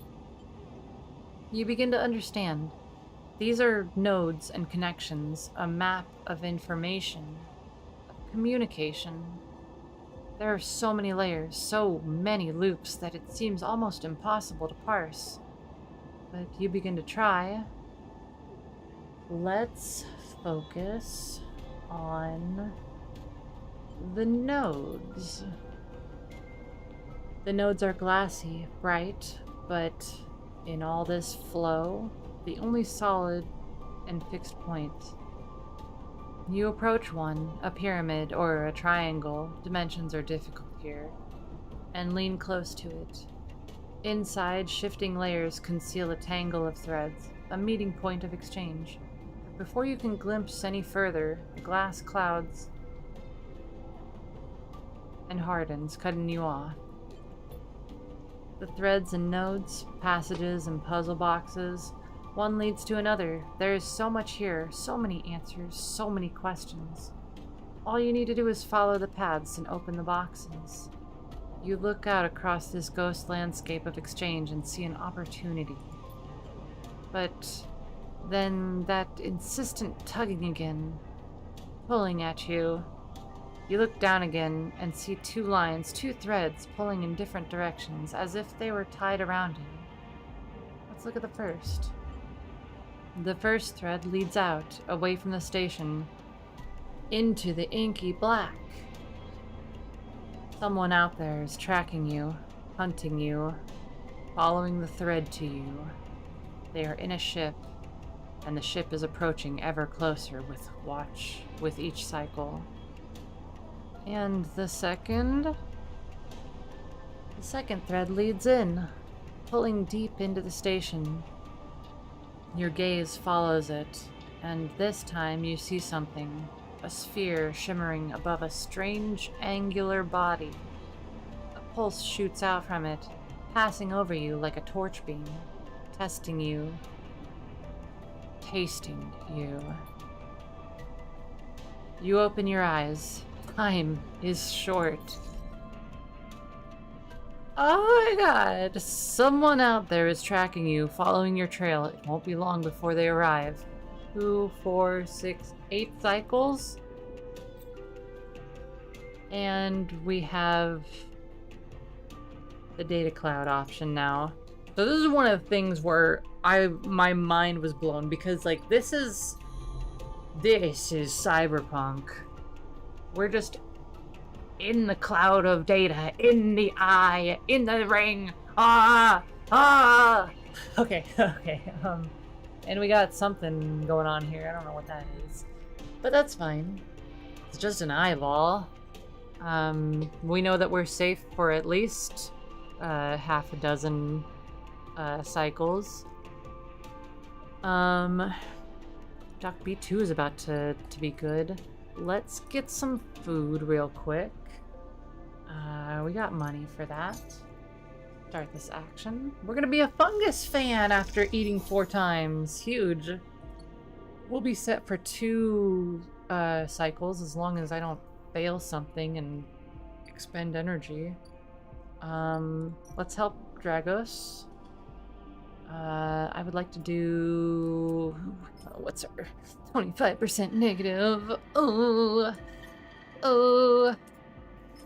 You begin to understand. These are nodes and connections, a map of information, of communication. There are so many layers, so many loops that it seems almost impossible to parse. But you begin to try. Let's focus on the nodes. The nodes are glassy, bright, but In all this flow, the only solid and fixed point. You approach one, a pyramid or a triangle, dimensions are difficult here, and lean close to it. Inside, shifting layers conceal a tangle of threads, a meeting point of exchange. Before you can glimpse any further, the glass clouds and hardens, cutting you off. The threads and nodes, passages and puzzle boxes, one leads to another. There is so much here, so many answers, so many questions. All you need to do is follow the paths and open the boxes. You look out across this ghost landscape of exchange and see an opportunity. But then that insistent tugging again, pulling at you. You look down again and see two lines, two threads pulling in different directions, as if they were tied around you. Let's look at the first. The first thread leads out, away from the station, into the inky black. Someone out there is tracking you, hunting you, following the thread to you. They are in a ship, and the ship is approaching ever closer with each cycle. And the second thread leads in, pulling deep into the station. Your gaze follows it, and this time you see something, a sphere shimmering above a strange angular body. A pulse shoots out from it, passing over you like a torch beam, testing you, tasting you. You open your eyes. Time is short. Oh my god, someone out there is tracking you, following your trail. It won't be long before they arrive. 2, 4, 6, 8 cycles. And we have the data cloud option now. So this is one of the things where my mind was blown, because like this is cyberpunk. We're just in the cloud of data, in the eye, in the ring. Okay. And we got something going on here. I don't know what that is, but that's fine. It's just an eyeball. We know that we're safe for at least half a dozen cycles. Doc B2 is about to be good. Let's get some food real quick. We got money for that. Start this action. We're gonna be a fungus fan after eating 4 times. Huge. We'll be set for 2 cycles as long as I don't fail something and expend energy. Let's help Dragos. I would like to do... what's her? 25% negative. Oh.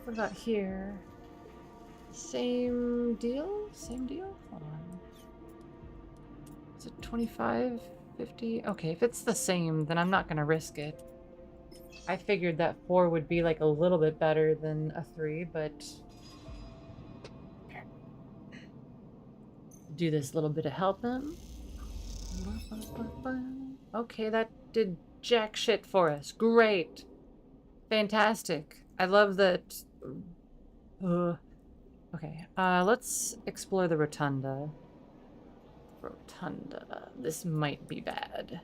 What about here? Same deal? Same deal? Hold on. Is it 25? 50? Okay, if it's the same, then I'm not gonna risk it. I figured that 4 would be like a little bit better than a 3, but... do this little bit of helping. Okay, that did jack shit for us. Great. Fantastic. I love that. Okay, let's explore the rotunda. This might be bad.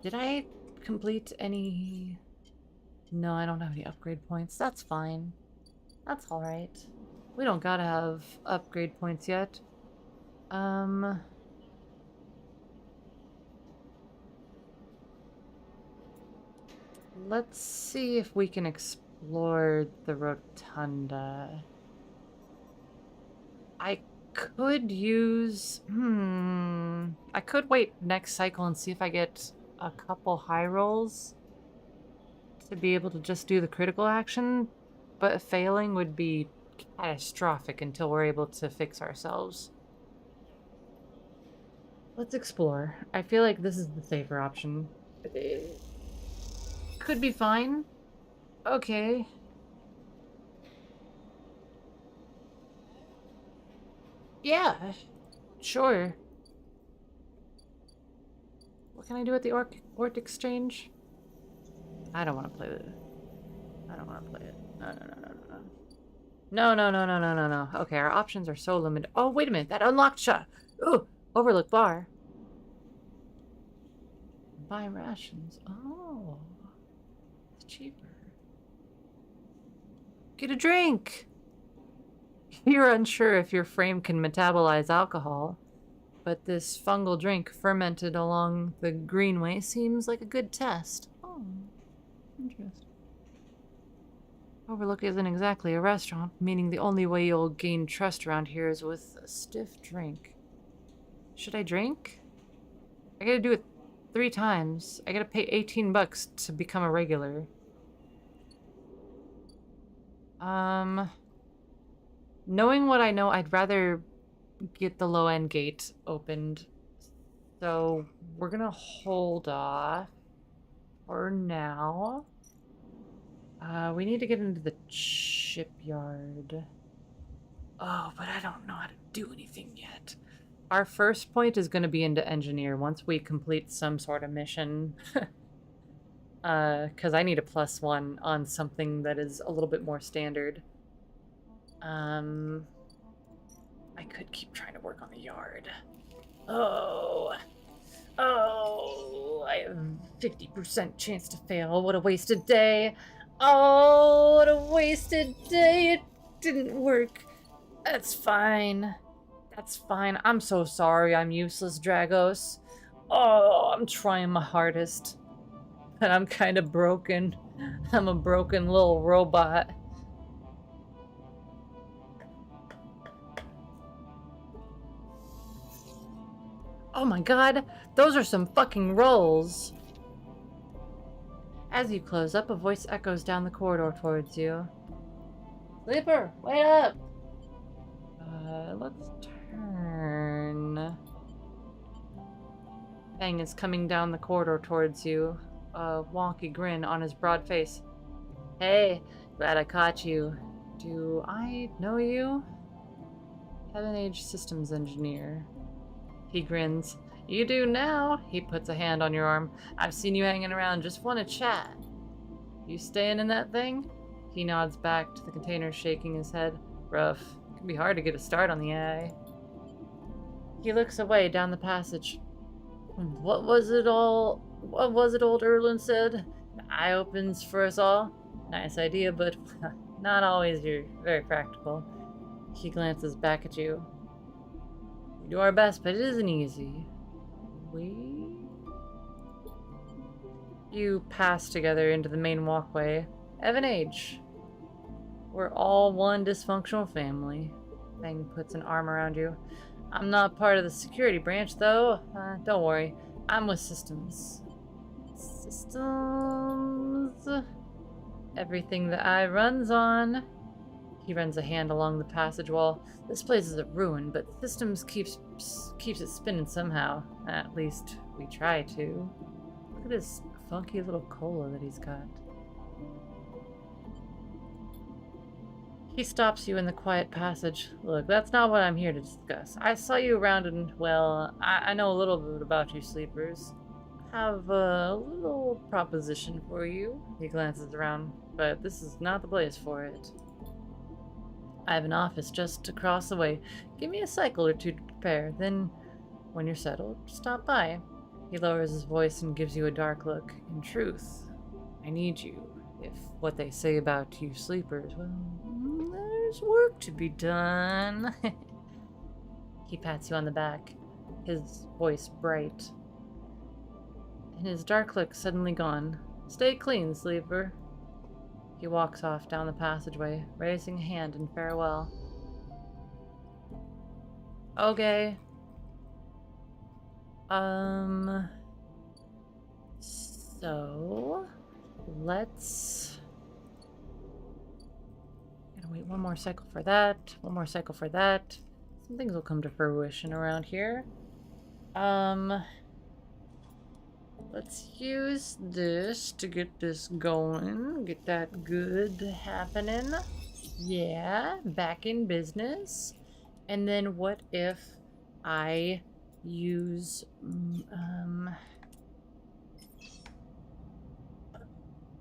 Did I complete any... No, I don't have any upgrade points. That's fine. That's alright. We don't gotta have upgrade points yet. Let's see if we can explore the rotunda. I could use... I could wait next cycle and see if I get a couple high rolls to be able to just do the critical action, but failing would be catastrophic until we're able to fix ourselves. Let's explore. I feel like this is the safer option. Could be fine. Okay. Yeah. Sure. What can I do at the Ort Exchange? I don't want to play it. I don't want to play it. No, no, no, no, no. No, no, no, no, no, no, no. Okay, our options are so limited. Oh, wait a minute. That unlocked shop. Ooh, Overlook Bar. Buy rations. Oh. It's cheaper. Get a drink. You're unsure if your frame can metabolize alcohol, but this fungal drink fermented along the greenway seems like a good test. Oh, interesting. Overlook isn't exactly a restaurant, meaning the only way you'll gain trust around here is with a stiff drink. Should I drink? I gotta do it 3 times. I gotta pay 18 bucks to become a regular. Knowing what I know, I'd rather get the low-end gate opened. So we're gonna hold off for now. We need to get into the shipyard. Oh, but I don't know how to do anything yet. Our first point is going to be into engineer once we complete some sort of mission. Because I need a +1 on something that is a little bit more standard. I could keep trying to work on the yard. Oh, I have 50% chance to fail. What a wasted day. Oh, what a wasted day. It didn't work. That's fine. That's fine. I'm so sorry I'm useless, Dragos. Oh, I'm trying my hardest. But I'm kind of broken. I'm a broken little robot. Oh my god, those are some fucking rolls. As you close up, a voice echoes down the corridor towards you. Sleeper, wait up! Let's turn. Fang is coming down the corridor towards you, a wonky grin on his broad face. Hey, glad I caught you. Do I know you? Heaven Age Systems Engineer. He grins. You do now. He puts a hand on your arm. I've seen you hanging around. Just want to chat. You staying in that thing? He nods back to the container, shaking his head. Rough. It can be hard to get a start on the AI. He looks away down the passage. What was it old Erlen said? The eye opens for us all? Nice idea, but not always very practical. He glances back at you. We do our best, but it isn't easy. You pass together into the main walkway. Evan Age. We're all one dysfunctional family. Fang puts an arm around you. I'm not part of the security branch, though. Don't worry. I'm with systems. Systems? Everything that I runs on. He runs a hand along the passage wall. This place is a ruin, but systems keeps it spinning somehow. At least we try to. Look at this funky little cola that he's got. He stops you in the quiet passage. Look, that's not what I'm here to discuss. I saw you around and, well, I know a little bit about you sleepers. Have a little proposition for you. He glances around, but this is not the place for it. I have an office just across the way. Give me a cycle or two to prepare. Then, when you're settled, stop by. He lowers his voice and gives you a dark look. In truth, I need you. If what they say about you sleepers, well, there's work to be done. He pats you on the back, his voice bright. And his dark look suddenly gone. Stay clean, sleeper. He walks off down the passageway, raising a hand in farewell. Okay. So let's gotta wait one more cycle for that, one more cycle for that. Some things will come to fruition around here. Let's use this to get this going, get that good happening. Yeah, back in business. And then what if I use...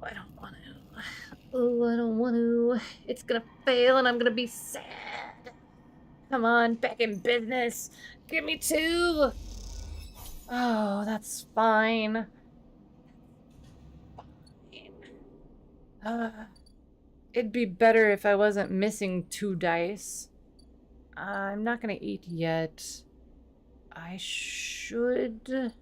I don't want to. Oh, I don't want to. It's gonna fail and I'm gonna be sad. Come on, back in business. Give me 2. Oh, that's fine. It'd be better if I wasn't missing 2 dice. I'm not gonna eat yet. I should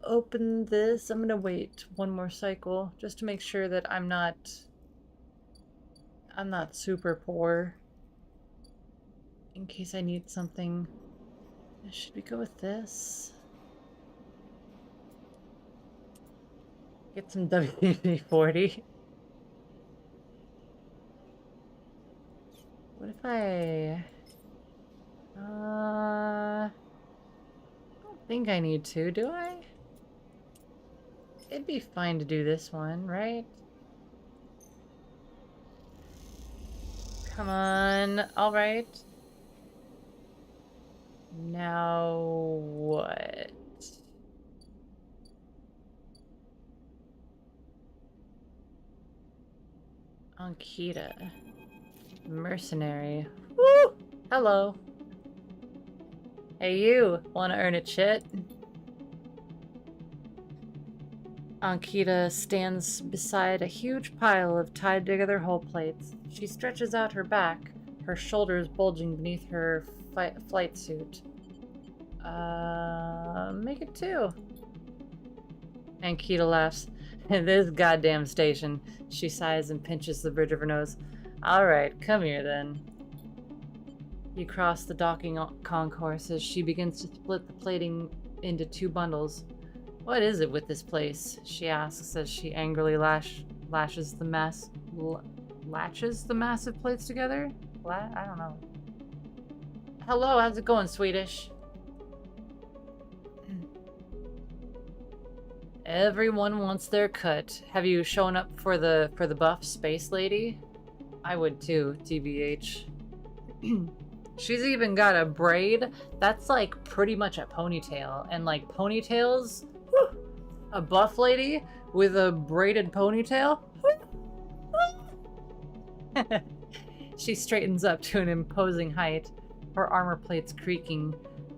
open this. I'm gonna wait 1 more cycle just to make sure that I'm not super poor in case I need something. Should we go with this? Get some WD-40. What if I... I don't think I need to, do I? It'd be fine to do this one, right? Come on. All right. Now what? Ankita. Mercenary. Woo! Hello. Hey you, wanna earn a chit? Ankita stands beside a huge pile of tied together hull plates. She stretches out her back, her shoulders bulging beneath her flight suit. Make it 2. Ankita laughs. This goddamn station. She sighs and pinches the bridge of her nose. Alright, come here then. You cross the docking concourse as she begins to split the plating into 2 bundles. What is it with this place? She asks as she angrily latches the massive plates together? I don't know. Hello, how's it going, Swedish? Everyone wants their cut. Have you shown up for the buff space lady? I would too, TBH. She's even got a braid that's like pretty much a ponytail, and like ponytails, whew, a buff lady with a braided ponytail. She straightens up to an imposing height, her armor plates creaking,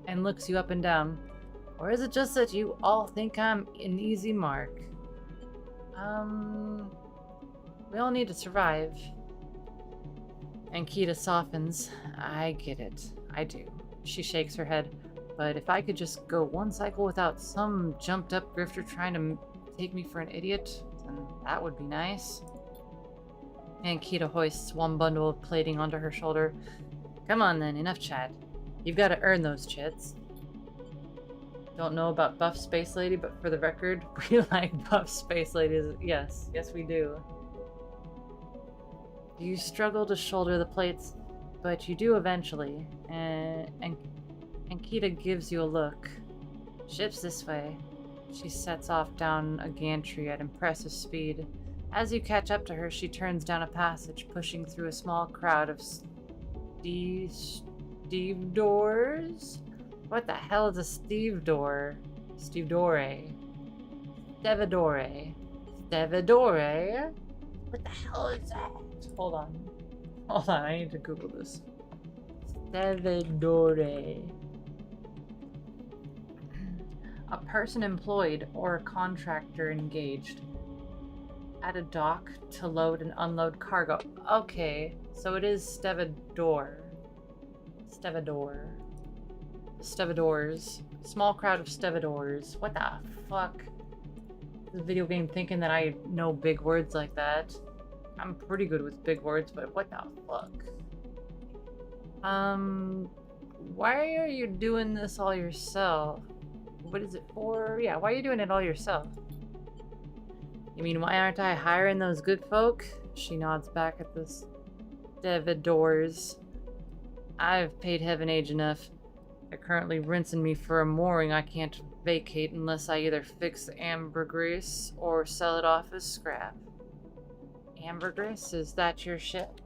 and looks you up and down. Or is it just that you all think I'm an easy mark? We all need to survive. Ankita softens. I get it. I do. She shakes her head. But if I could just go 1 cycle without some jumped up grifter trying to take me for an idiot, then that would be nice. Ankita hoists 1 bundle of plating onto her shoulder. Come on then, enough chat. You've got to earn those chits. Don't know about buff space lady, but for the record, we like buff space ladies. Yes, we do. You struggle to shoulder the plates, but you do eventually. And Ankita gives you a look. Ship's this way. She sets off down a gantry at impressive speed. As you catch up to her, she turns down a passage, pushing through a small crowd of stevedores? What the hell is a stevedore? Stevedore. Stevedore. Stevedore? What the hell is that? Hold on, I need to Google this. Stevedore. A person employed or a contractor engaged at a dock to load and unload cargo. Okay, so it is stevedore. Stevedore. Stevedores. Small crowd of stevedores. What the fuck? This video game thinking that I know big words like that. I'm pretty good with big words, but what the fuck? Why are you doing this all yourself? What is it for? Yeah, why are you doing it all yourself? You mean, why aren't I hiring those good folk? She nods back at the stevedores. I've paid heaven age enough. They're currently rinsing me for a mooring I can't vacate unless I either fix the ambergris or sell it off as scrap. Ambergris, is that your ship?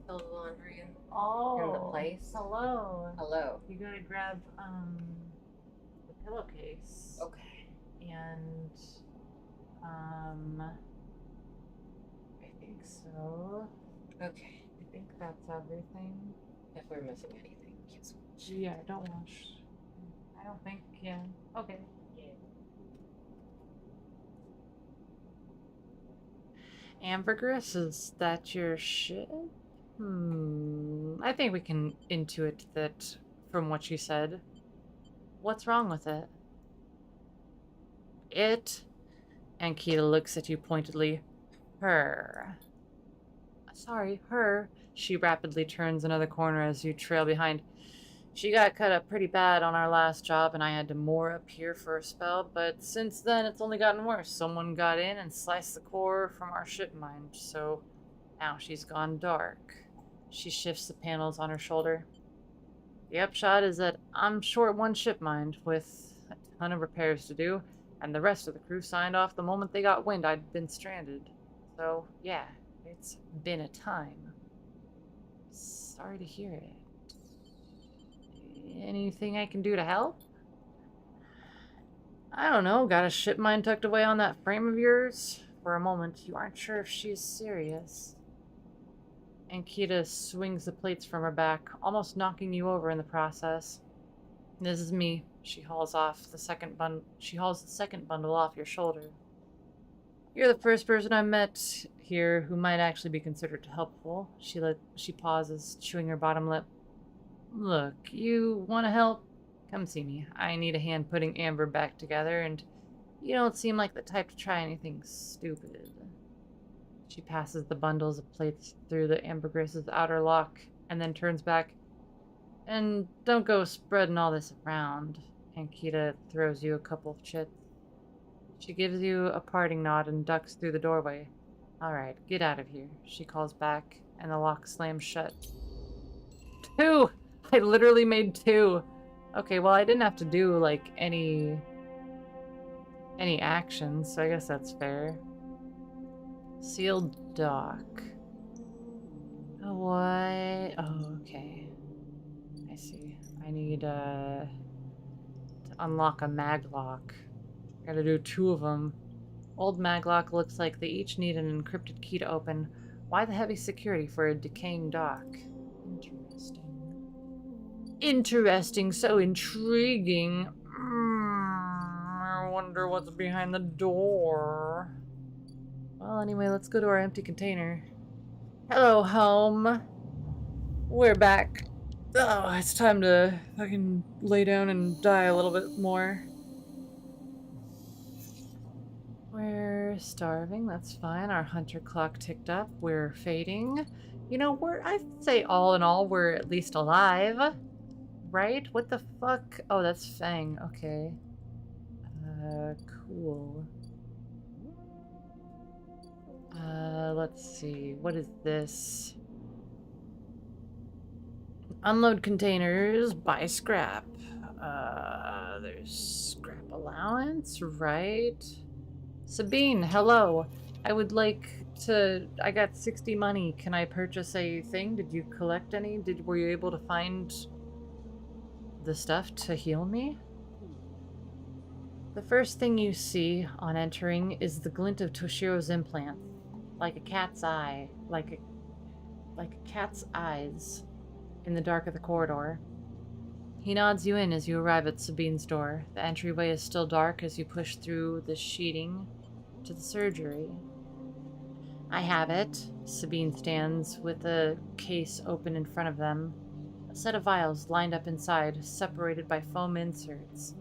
Fill the laundry in Oh, the place. hello. Hello. You gotta grab the pillowcase. Okay. And I think so. Okay. I think that's everything. If we're missing anything, yes. Yeah, don't wash. I don't think. Yeah. Okay. Yeah. Ambergris, is that your ship? I think we can intuit that from what you said. What's wrong with it? It? And Keita looks at you pointedly. Her. Sorry, her. She rapidly turns another corner as you trail behind. She got cut up pretty bad on our last job, and I had to moor up here for a spell, but since then it's only gotten worse. Someone got in and sliced the core from our ship mind, so now she's gone dark. She shifts the panels on her shoulder. The upshot is that I'm short one ship mind, with a ton of repairs to do, and the rest of the crew signed off the moment they got wind I'd been stranded. So, yeah, it's been a time. Sorry to hear it. Anything I can do to help? I don't know, got a ship mine tucked away on that frame of yours? For a moment, you aren't sure if she's serious. And Kita swings the plates from her back, almost knocking you over in the process. This is me. She hauls the second bundle off your shoulder. You're the first person I met here who might actually be considered helpful. She pauses, chewing her bottom lip. Look, you want to help? Come see me. I need a hand putting Amber back together, and you don't seem like the type to try anything stupid. She passes the bundles of plates through the Ambergris's outer lock, and then turns back. And don't go spreading all this around. And Kita throws you a couple of chits. She gives you a parting nod and ducks through the doorway. Alright, get out of here, she calls back, and the lock slams shut. 2! I literally made 2. Okay, well, I didn't have to do, like, any actions, so I guess that's fair. Sealed dock. Oh, what? Oh, okay. I see. I need, to unlock a maglock. Gotta do 2 of them. Old maglock looks like they each need an encrypted key to open. Why the heavy security for a decaying dock? Interesting. Interesting, so intriguing. I wonder what's behind the door. Well, anyway, let's go to our empty container. Hello, home. We're back. Oh, it's time to fucking lay down and die a little bit more. We're starving, that's fine. Our hunter clock ticked up. We're fading. You know, I'd say all in all, we're at least alive. Right? What the fuck? Oh, that's Fang. Okay. Cool. Let's see. What is this? Unload containers, buy scrap. There's scrap allowance, right? Sabine, hello. I would like to... I got 60 money. Can I purchase a thing? Did you collect any? Were you able to find the stuff to heal me? The first thing you see on entering is the glint of Toshiro's implant. Like a cat's eye. Like a cat's eyes in the dark of the corridor. He nods you in as you arrive at Sabine's door. The entryway is still dark as you push through the sheeting to the surgery. I have it. Sabine stands with a case open in front of them. A set of vials lined up inside, separated by foam inserts.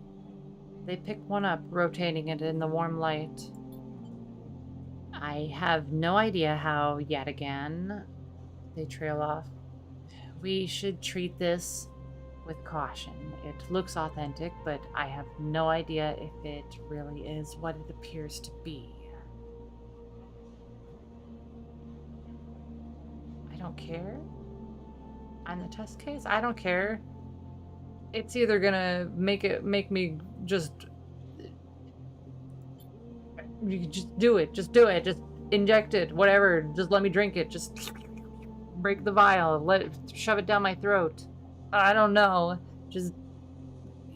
They pick one up, rotating it in the warm light. I have no idea how, yet again. They trail off. We should treat this with caution. It looks authentic, but I have no idea if it really is what it appears to be. I don't care. On the test case, I don't care. It's either gonna make me just... You just do it. Just do it. Just inject it, whatever. Just let me drink it. Just break the vial. Shove it down my throat. I don't know. Just,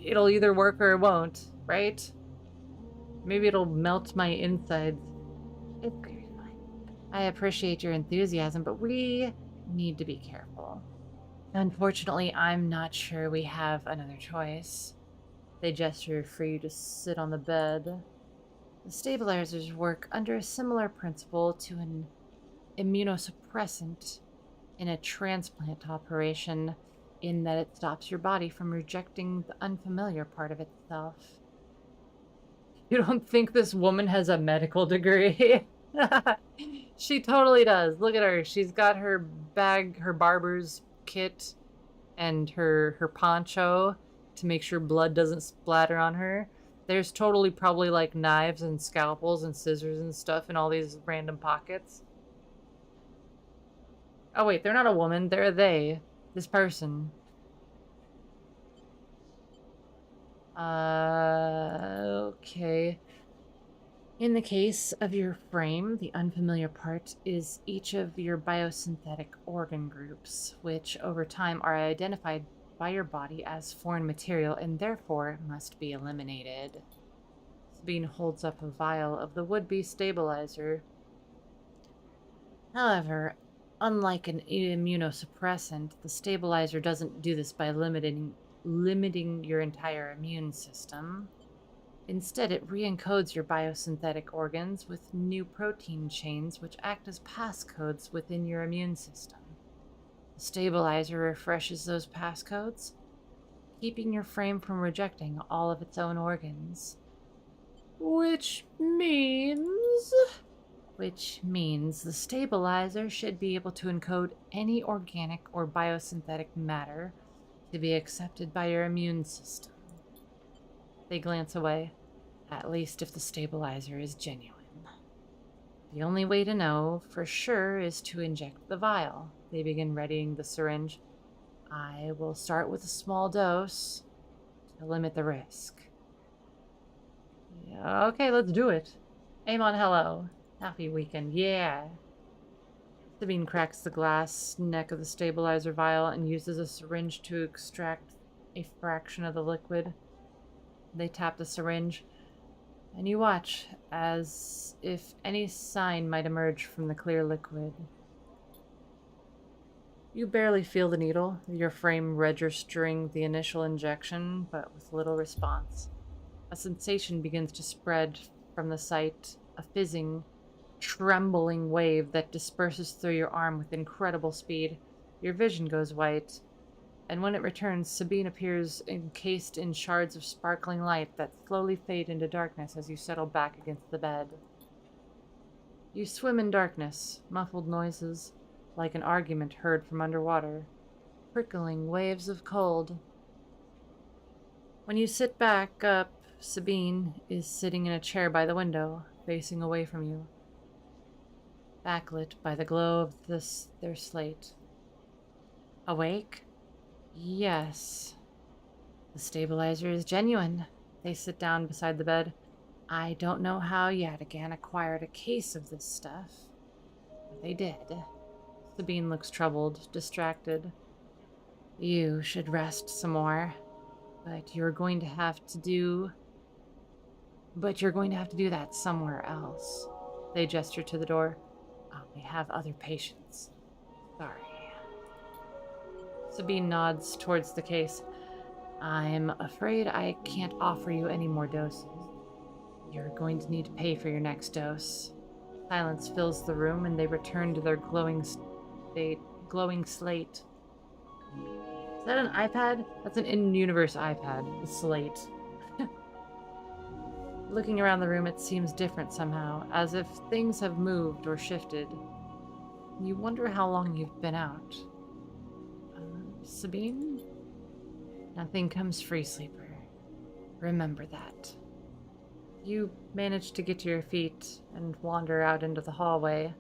it'll either work or it won't, right? Maybe it'll melt my insides. It's gonna be fine. I appreciate your enthusiasm, but we need to be careful. Unfortunately, I'm not sure we have another choice. They gesture for you to sit on the bed. The stabilizers work under a similar principle to an immunosuppressant in a transplant operation, in that it stops your body from rejecting the unfamiliar part of itself. You don't think this woman has a medical degree? She totally does. Look at her. She's got her bag, her barber's kit, and her poncho to make sure blood doesn't splatter on her. There's totally probably like knives and scalpels and scissors and stuff in all these random pockets. Oh wait, they're not a woman. They're a they. This person. Okay. In the case of your frame, the unfamiliar part is each of your biosynthetic organ groups, which over time are identified by your body as foreign material and therefore must be eliminated. Sabine holds up a vial of the would-be stabilizer. However, unlike an immunosuppressant, the stabilizer doesn't do this by limiting your entire immune system. Instead, it re-encodes your biosynthetic organs with new protein chains which act as passcodes within your immune system. The stabilizer refreshes those passcodes, keeping your frame from rejecting all of its own organs. Which means the stabilizer should be able to encode any organic or biosynthetic matter to be accepted by your immune system. They glance away, at least if the stabilizer is genuine. The only way to know for sure is to inject the vial. They begin readying the syringe. I will start with a small dose to limit the risk. Yeah, okay, let's do it. Aim on hello. Happy weekend, yeah. Sabine cracks the glass neck of the stabilizer vial and uses a syringe to extract a fraction of the liquid. They tap the syringe, and you watch as if any sign might emerge from the clear liquid. You barely feel the needle, your frame registering the initial injection, but with little response. A sensation begins to spread from the site, a fizzing, trembling wave that disperses through your arm with incredible speed. Your vision goes white, and when it returns, Sabine appears encased in shards of sparkling light that slowly fade into darkness as you settle back against the bed. You swim in darkness, muffled noises, like an argument heard from underwater, prickling waves of cold. When you sit back up, Sabine is sitting in a chair by the window, facing away from you, backlit by the glow of their slate. Awake? Yes. The stabilizer is genuine. They sit down beside the bed. I don't know how Yadigan acquired a case of this stuff, but they did. Sabine looks troubled, distracted. You should rest some more, but you're going to have to do that somewhere else. They gesture to the door. We have other patients. Sorry. Sabine nods towards the case. I'm afraid I can't offer you any more doses. You're going to need to pay for your next dose. Silence fills the room and they return to their glowing slate. Is that an iPad? That's an in-universe iPad. The slate. Looking around the room, it seems different somehow, as if things have moved or shifted. You wonder how long you've been out. Sabine? Nothing comes free, sleeper. Remember that. You manage to get to your feet and wander out into the hallway.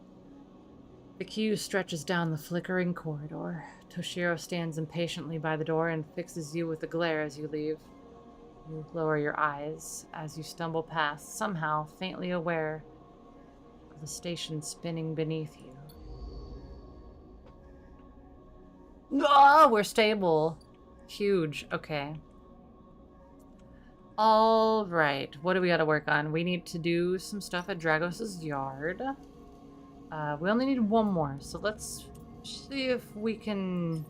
The queue stretches down the flickering corridor. Toshiro stands impatiently by the door and fixes you with a glare as you leave. You lower your eyes as you stumble past, somehow faintly aware of the station spinning beneath you. Oh, we're stable. Huge. Okay. All right. What do we got to work on? We need to do some stuff at Dragos' yard. We only need one more, so let's see if we can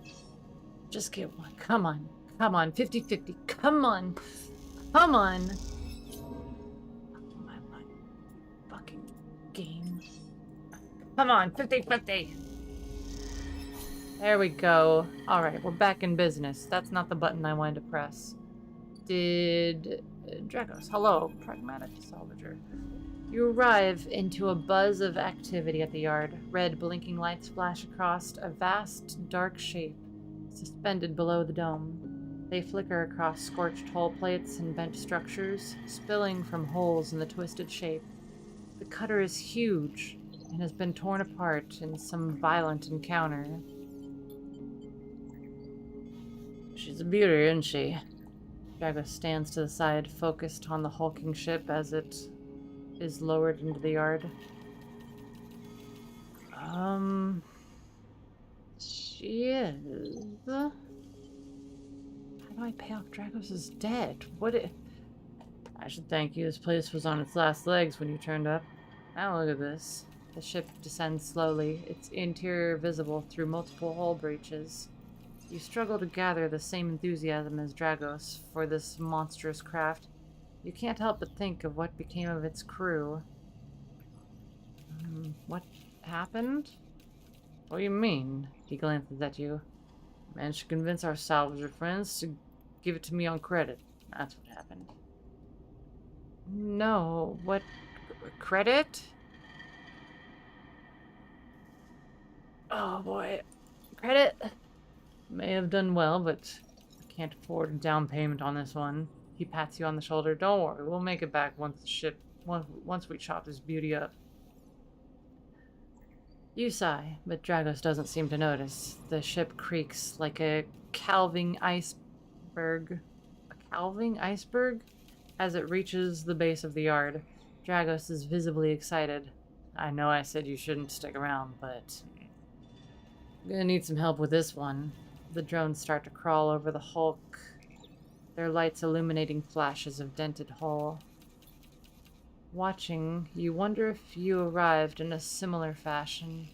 just get one. Come on. Come on. 50-50. Come on. Come on. My fucking game. Come on. 50-50. There we go. Alright, we're back in business. That's not the button I wanted to press. Dragos, hello, pragmatic salvager. You arrive into a buzz of activity at the yard. Red blinking lights flash across a vast, dark shape suspended below the dome. They flicker across scorched hull plates and bent structures, spilling from holes in the twisted shape. The cutter is huge and has been torn apart in some violent encounter. She's a beauty, isn't she? Dragos stands to the side, focused on the hulking ship as it is lowered into the yard. She is. How do I pay off Dragos' debt? I should thank you. This place was on its last legs when you turned up. Now look at this. The ship descends slowly, its interior visible through multiple hull breaches. You struggle to gather the same enthusiasm as Dragos for this monstrous craft. You can't help but think of what became of its crew. What happened? What do you mean? He glances at you. Managed to convince our salvager friends to give it to me on credit. That's what happened. No, what? Credit? Oh boy. Credit? May have done well, but I can't afford a down payment on this one. He pats you on the shoulder. Don't worry, we'll make it back once we chop this beauty up. You sigh, but Dragos doesn't seem to notice. The ship creaks like a calving iceberg. A calving iceberg? As it reaches the base of the yard. Dragos is visibly excited. I know I said you shouldn't stick around, but I'm gonna need some help with this one. The drones start to crawl over the hulk, their lights illuminating flashes of dented hull. Watching, you wonder if you arrived in a similar fashion,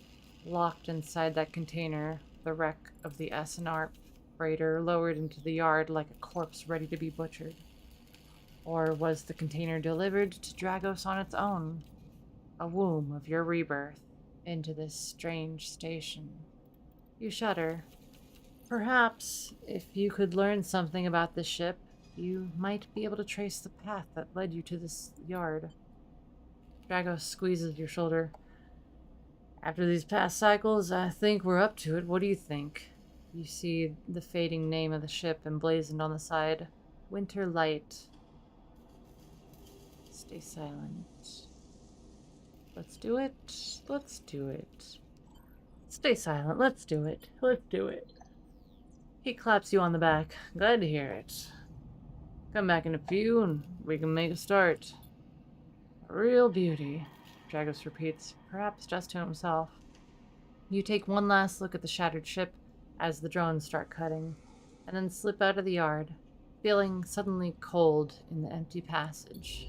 locked inside that container, the wreck of the S&R freighter lowered into the yard like a corpse ready to be butchered. Or was the container delivered to Dragos on its own, a womb of your rebirth, into this strange station? You shudder. Perhaps, if you could learn something about the ship, you might be able to trace the path that led you to this yard. Dragos squeezes your shoulder. After these past cycles, I think we're up to it. What do you think? You see the fading name of the ship emblazoned on the side. Winter Light. Stay silent. Let's do it. Let's do it. Stay silent. Let's do it. Let's do it. He claps you on the back. Glad to hear it. Come back in a few and we can make a start. A real beauty, Dragos repeats, perhaps just to himself. You take one last look at the shattered ship as the drones start cutting, and then slip out of the yard, feeling suddenly cold in the empty passage.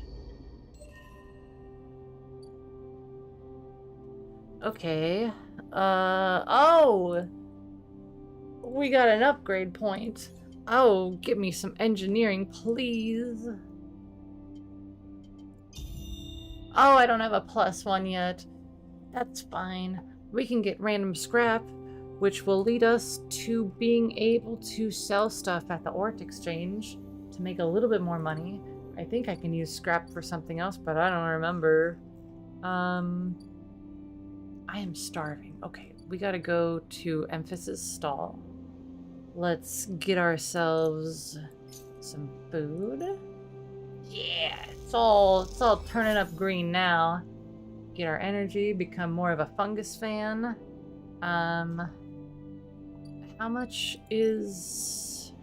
Okay. Oh! We got an upgrade point. Oh, give me some engineering, please. Oh, I don't have a +1 yet. That's fine. We can get random scrap, which will lead us to being able to sell stuff at the Ort Exchange to make a little bit more money. I think I can use scrap for something else, but I don't remember. I am starving. Okay, we gotta go to Empis' stall. Let's get ourselves some food. Yeah, it's all turning up green now. Get our energy, become more of a fungus fan. How much is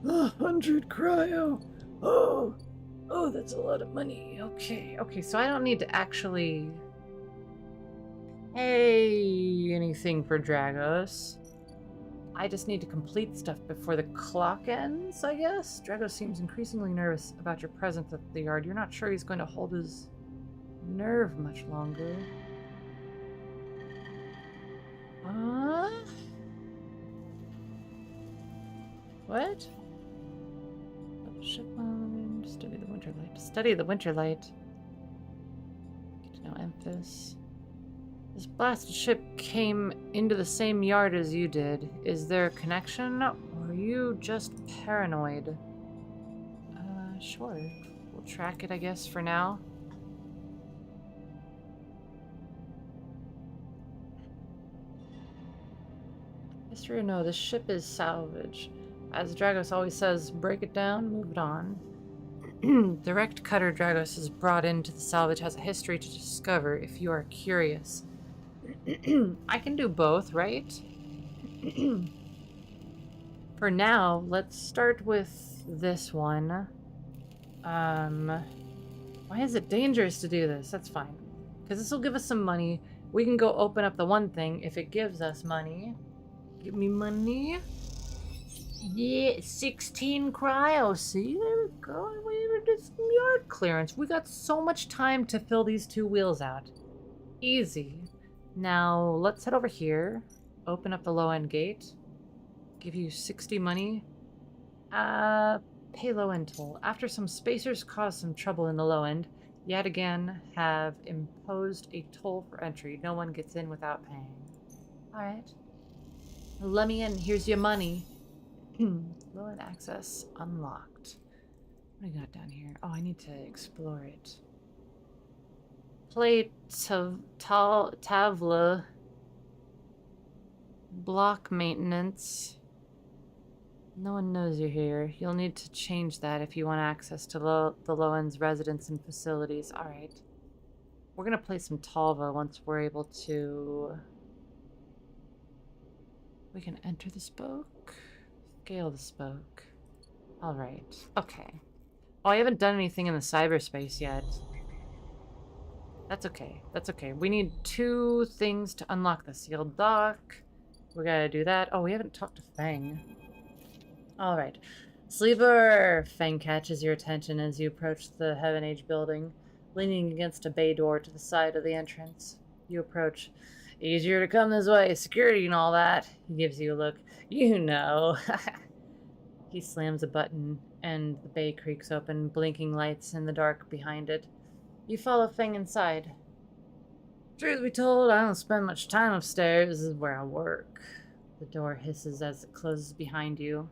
100 cryo? Oh, that's a lot of money. Okay, so I don't need to actually Hey, anything for Dragos? I just need to complete stuff before the clock ends, I guess? Dragos seems increasingly nervous about your presence at the yard. You're not sure he's going to hold his nerve much longer. What? Ship on, study the winter light. Study the winter light. Get to know Empis. This blasted ship came into the same yard as you did. Is there a connection, or are you just paranoid? Sure. We'll track it, I guess, for now. History or no, this ship is Salvage. As Dragos always says, break it down, move it on. Direct cutter Dragos is brought into the Salvage has a history to discover if you are curious. I can do both, right? For now, let's start with this one. Why is it dangerous to do this? That's fine. Because this will give us some money. We can go open up the one thing if it gives us money. Give me money. Yeah, 16 cryo. See, there we go. We did some yard clearance. We got so much time to fill these two wheels out. Easy. Now, let's head over here. Open up the low-end gate. Give you 60 money. Pay low-end toll. After some spacers caused some trouble in the low-end, yet again have imposed a toll for entry. No one gets in without paying. Alright. Let me in. Here's your money. Low-end access unlocked. What do I got down here? Oh, I need to explore it. Plate of Tavla. Block maintenance. No one knows you're here. You'll need to change that if you want access to the low-end's residents and facilities. Alright. We're gonna play some Talva once we're able to... We can enter the spoke. Scale the spoke. Alright. Okay. Oh, I haven't done anything in the cyberspace yet. That's okay. That's okay. We need 2 things to unlock the sealed dock. We gotta do that. Oh, we haven't talked to Fang. Alright. Sleeper! Fang catches your attention as you approach the Heaven Age building, leaning against a bay door to the side of the entrance. You approach. Easier to come this way. Security and all that. He gives you a look. You know. He slams a button, and the bay creaks open, blinking lights in the dark behind it. You follow Feng inside. Truth be told, I don't spend much time upstairs. This is where I work. The door hisses as it closes behind you.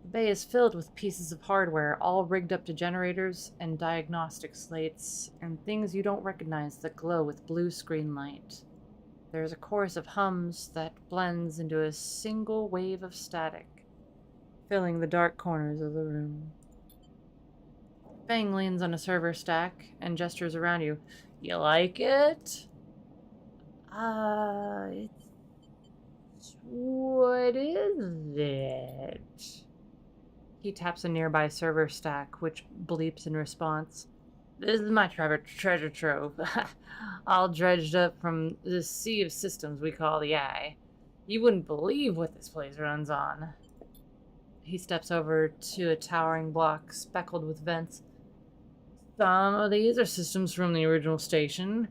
The bay is filled with pieces of hardware, all rigged up to generators and diagnostic slates, and things you don't recognize that glow with blue screen light. There's a chorus of hums that blends into a single wave of static, filling the dark corners of the room. Fang leans on a server stack and gestures around you. You like it? What is it? He taps a nearby server stack, which bleeps in response. This is my treasure trove. All dredged up from the sea of systems we call the Eye. You wouldn't believe what this place runs on. He steps over to a towering block speckled with vents. Some of these are systems from the original station.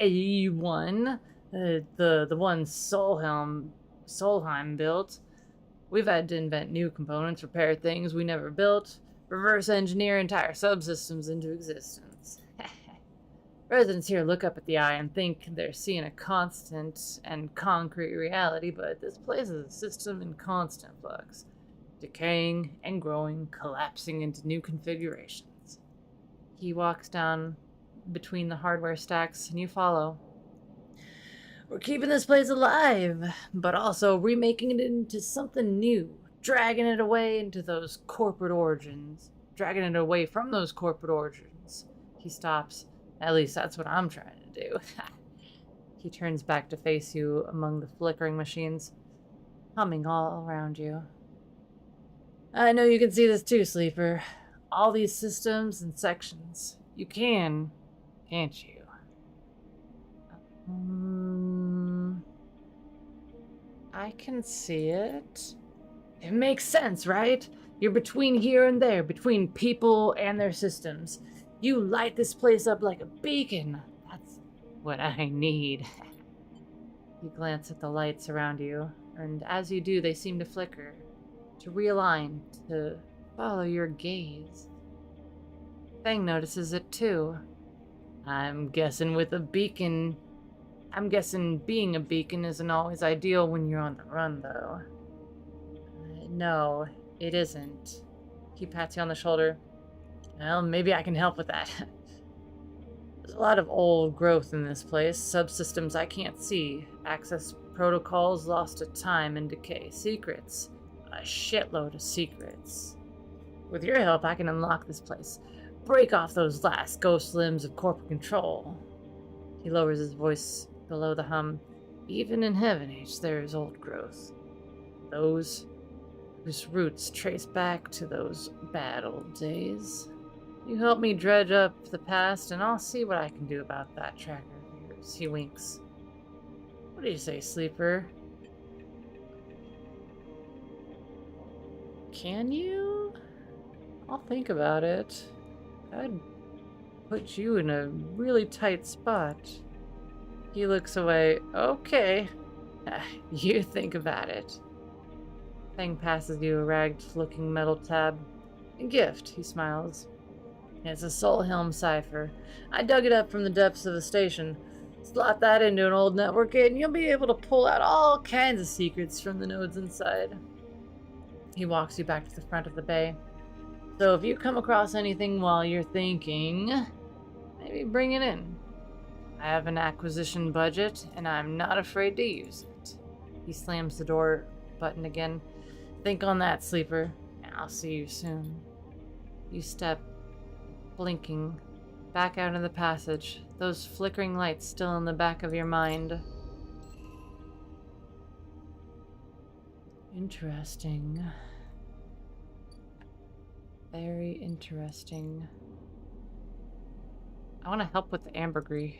A1, the one Solheim built. We've had to invent new components, repair things we never built, reverse engineer entire subsystems into existence. Residents here look up at the Eye and think they're seeing a constant and concrete reality, but this place is a system in constant flux, decaying and growing, collapsing into new configurations. He walks down between the hardware stacks, and you follow. We're keeping this place alive, but also remaking it into something new, dragging it away into those corporate origins, dragging it away from those corporate origins. He stops. At least that's what I'm trying to do. He turns back to face you among the flickering machines, humming all around you. I know you can see this too, Sleeper. All these systems and sections. You can, can't you? I can see it. It makes sense, right? You're between here and there, between people and their systems. You light this place up like a beacon. That's what I need. You glance at the lights around you, and as you do, they seem to flicker, to realign, to follow your gaze. Fang notices it too. I'm guessing being a beacon isn't always ideal when you're on the run, though. No, it isn't. He pats you on the shoulder. Well, maybe I can help with that. There's a lot of old growth in this place, subsystems I can't see, access protocols lost to time and decay, secrets. A shitload of secrets. With your help, I can unlock this place. Break off those last ghost limbs of corporate control. He lowers his voice below the hum. Even in Heaven Age, there is old growth. Those whose roots trace back to those bad old days. You help me dredge up the past, and I'll see what I can do about that tracker of yours. He winks. What do you say, Sleeper? Can you? I'll think about it. I'd put you in a really tight spot. He looks away. Okay. You think about it. Fang passes you a ragged-looking metal tab. A gift, he smiles. It's a Solhelm cipher. I dug it up from the depths of the station. Slot that into an old network gate and you'll be able to pull out all kinds of secrets from the nodes inside. He walks you back to the front of the bay. So if you come across anything while you're thinking, maybe bring it in. I have an acquisition budget, and I'm not afraid to use it. He slams the door button again. Think on that, Sleeper, and I'll see you soon. You step, blinking, back out of the passage, those flickering lights still in the back of your mind. Interesting. Very interesting. I want to help with the ambergris.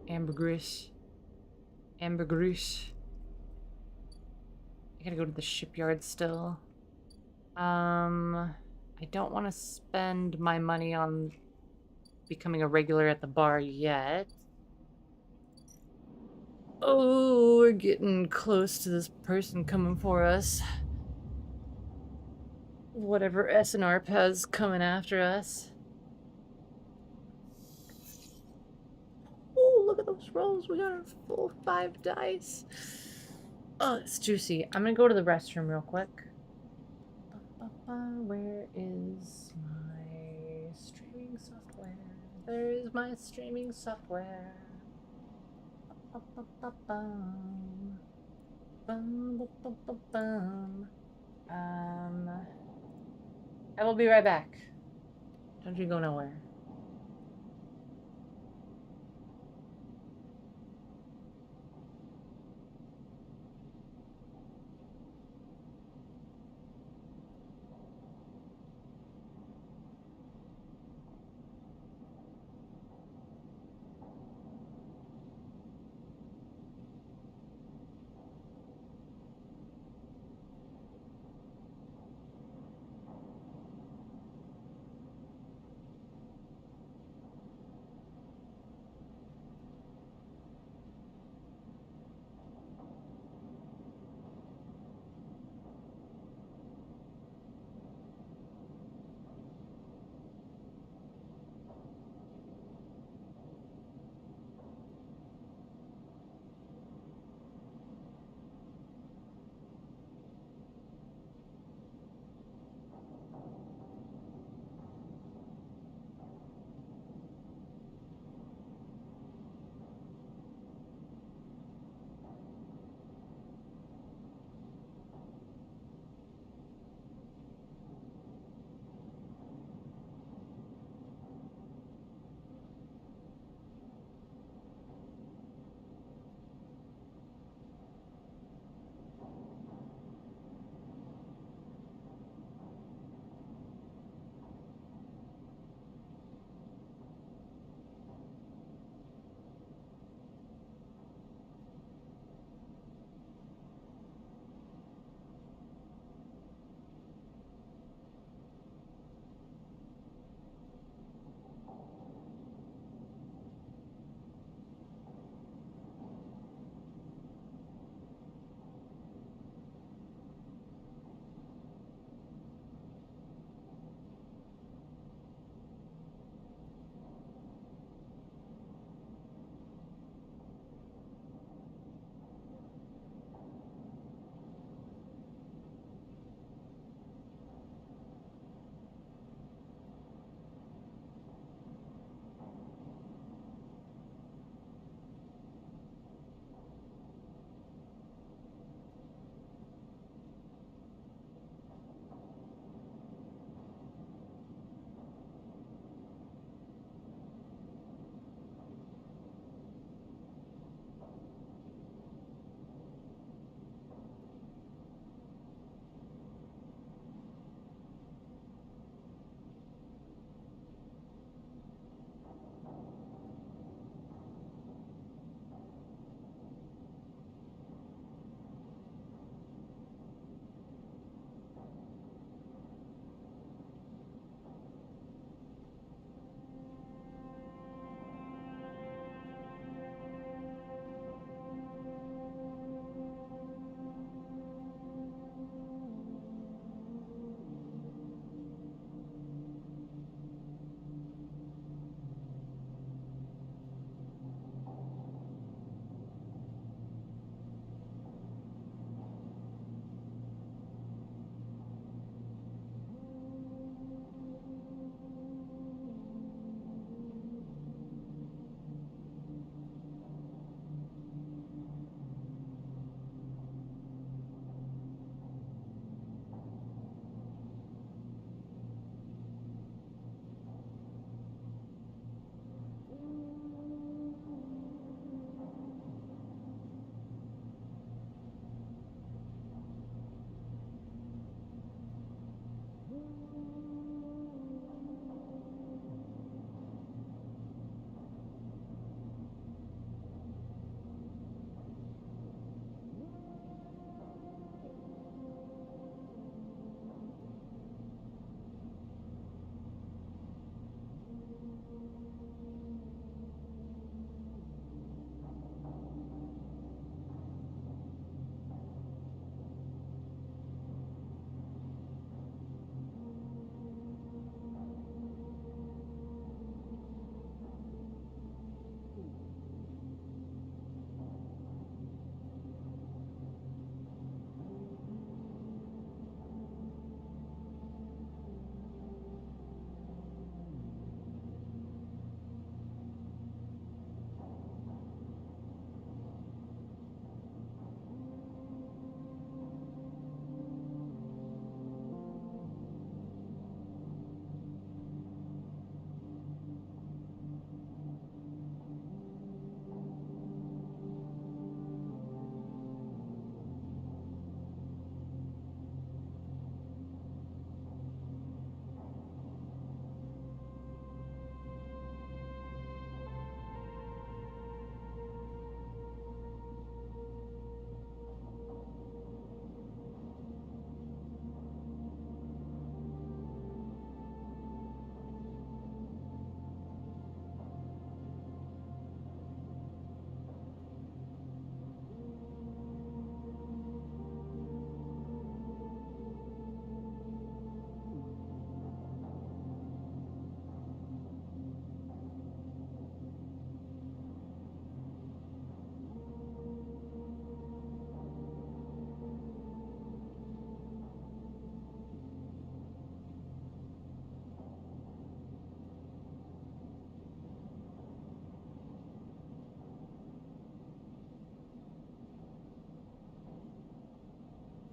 Ambergris. I gotta go to the shipyard still. I don't want to spend my money on becoming a regular at the bar yet. Oh, we're getting close to this person coming for us. Whatever SNRP has coming after us. Oh, look at those rolls. We got our full 5 dice. Oh, it's juicy. I'm gonna go to the restroom real quick. Where is my streaming software? There is my streaming software. I will be right back. Don't you go nowhere.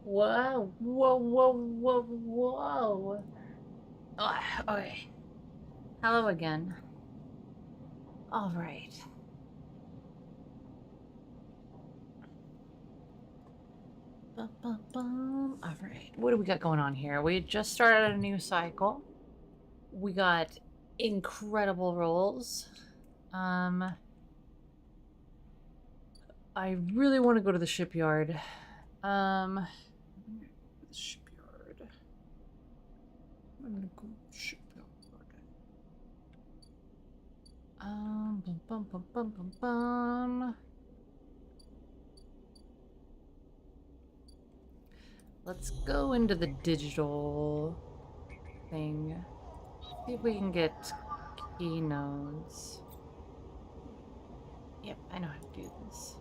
Whoa, whoa, whoa, whoa, whoa. Okay. Hello again. All right. All right. What do we got going on here? We just started a new cycle. We got incredible rolls. I really want to go to the shipyard. Shipyard. I'm gonna go to the shipyard. Bum, bum, bum, bum, bum, bum. Let's go into the digital thing. See if we can get key nodes. Yep, I know how to do this.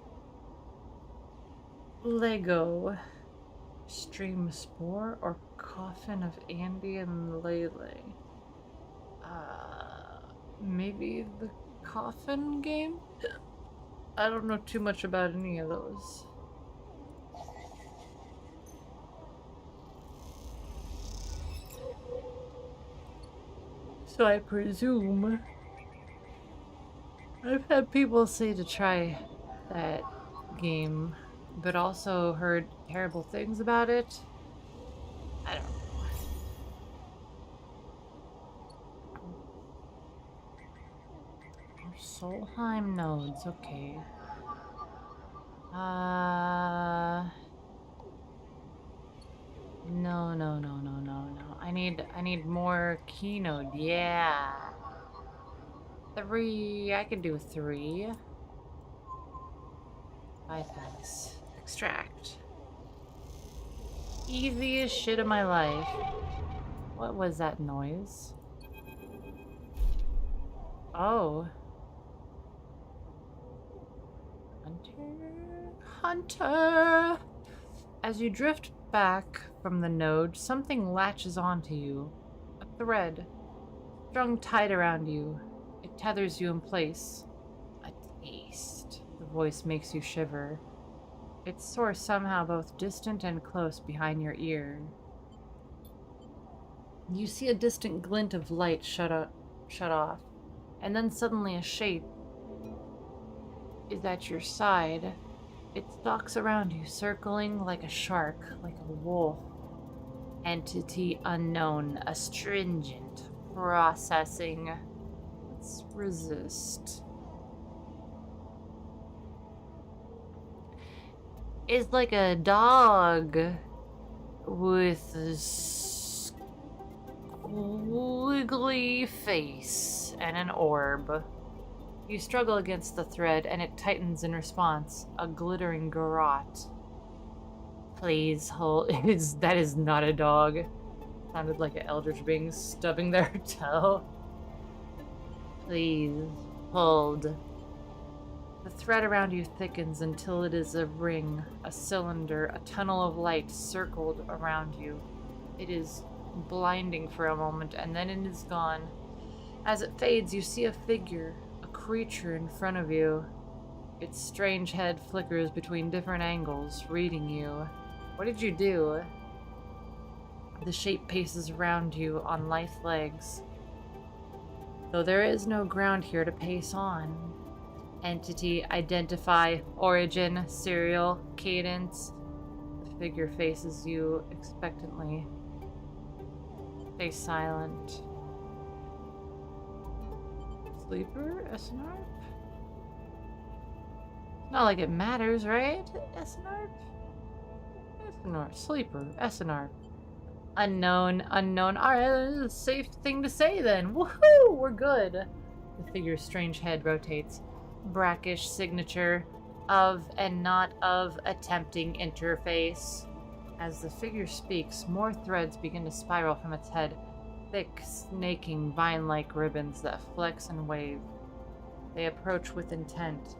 Lego. Stream Spore or Coffin of Andy and Lele. Maybe the Coffin game? I don't know too much about any of those. So I presume I've had people say to try that game, but also heard terrible things about it. I don't know. Solheim nodes, okay. No. I need more keynode. Yeah. 3. I can do 3. Bypass. Extract. Easiest shit of my life. What was that noise? Oh. Hunter! As you drift back from the node, something latches onto you. A thread. Strung tight around you. It tethers you in place. A taste. The voice makes you shiver. Its source somehow both distant and close behind your ear. You see a distant glint of light shut off, and then suddenly a shape is at your side. It stalks around you, circling like a shark, like a wolf. Entity unknown, astringent, processing. Let's resist. It's like a dog with a squiggly face and an orb. You struggle against the thread, and it tightens in response, a glittering garrote. Please hold. That is not a dog. Sounded like an eldritch being stubbing their toe. Please hold. The thread around you thickens until it is a ring, a cylinder, a tunnel of light circled around you. It is blinding for a moment, and then it is gone. As it fades, you see a figure. Creature in front of you. Its strange head flickers between different angles, reading you. What did you do? The shape paces around you on lithe legs. Though there is no ground here to pace on. Entity, identify, origin, serial, cadence. The figure faces you expectantly. Stay silent. Sleeper? SNARP? Not like it matters, right? SNARP? SNARP. Sleeper. SNARP. Unknown. Alright, safe thing to say then. Woohoo! We're good. The figure's strange head rotates. Brackish signature of and not of attempting interface. As the figure speaks, more threads begin to spiral from its head. Thick, snaking, vine-like ribbons that flex and wave. They approach with intent.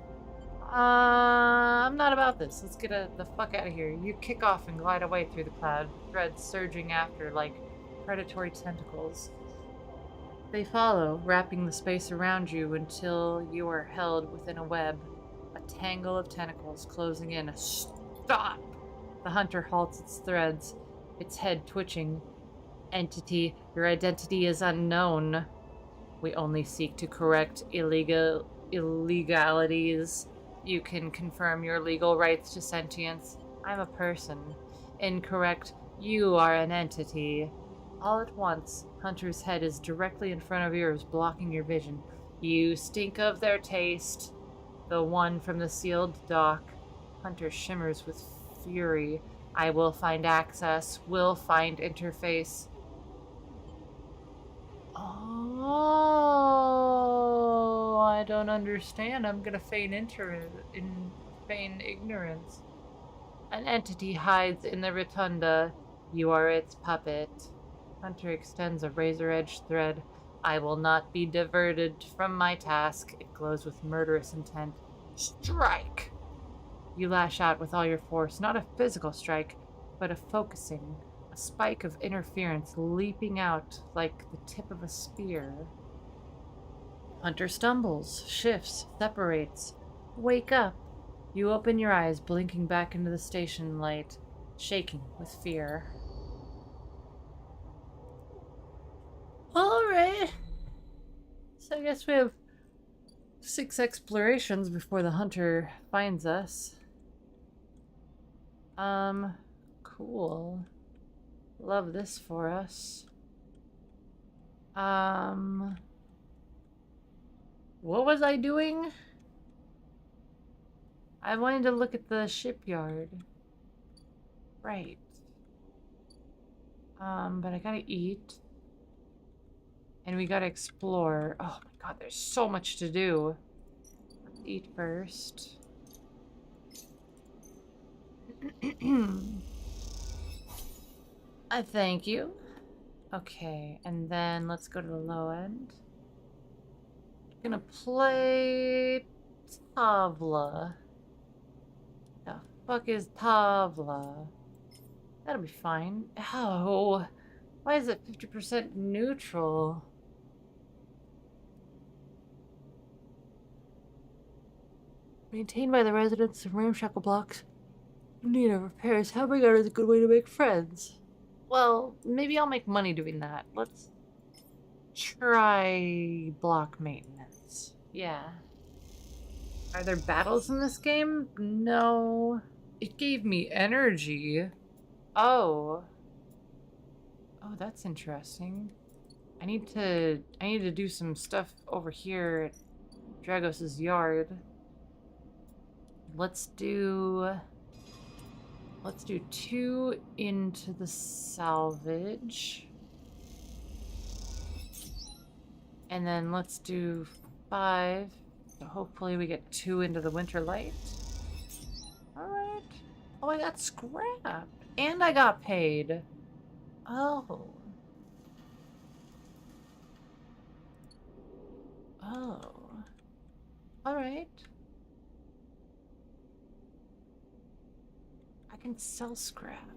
I'm not about this. Let's get the fuck out of here. You kick off and glide away through the cloud, threads surging after like predatory tentacles. They follow, wrapping the space around you until you are held within a web, a tangle of tentacles closing in. Stop! The hunter halts its threads, its head twitching. Entity, your identity is unknown. We only seek to correct illegalities. You can confirm your legal rights to sentience. I'm a person. Incorrect. You are an entity. All at once, Hunter's head is directly in front of yours, blocking your vision. You stink of their taste. The one from the sealed dock. Hunter shimmers with fury. I will find access. Will find interface. Oh, I don't understand. I'm gonna feign ignorance. An entity hides in the rotunda. You are its puppet. Hunter extends a razor-edged thread. I will not be diverted from my task. It glows with murderous intent. Strike! You lash out with all your force, not a physical strike, but a focusing, a spike of interference leaping out like the tip of a spear. Hunter stumbles, shifts, separates. Wake up! You open your eyes, blinking back into the station light, shaking with fear. Alright. So I guess we have 6 explorations before the hunter finds us. Cool. Love this for us. What was I doing? I wanted to look at the shipyard. Right. But I gotta eat. And we gotta explore. Oh my god, there's so much to do. Let's eat first. I thank you. Okay, and then let's go to the low end. Gonna play Tavla. The fuck is Tavla? That'll be fine. Oh, why is it 50% neutral? Maintained by the residents of ramshackle blocks. Need of repairs. Helping out is a good way to make friends. Well, maybe I'll make money doing that. Let's try block maintenance. Yeah. Are there battles in this game? No. It gave me energy. Oh. Oh, that's interesting. I need to do some stuff over here at Dragos' yard. Let's do 2 into the salvage. And then let's do 5. So hopefully we get 2 into the winter light. Alright. Oh, I got scrap. And I got paid. Oh. Oh. Alright. I can sell scrap.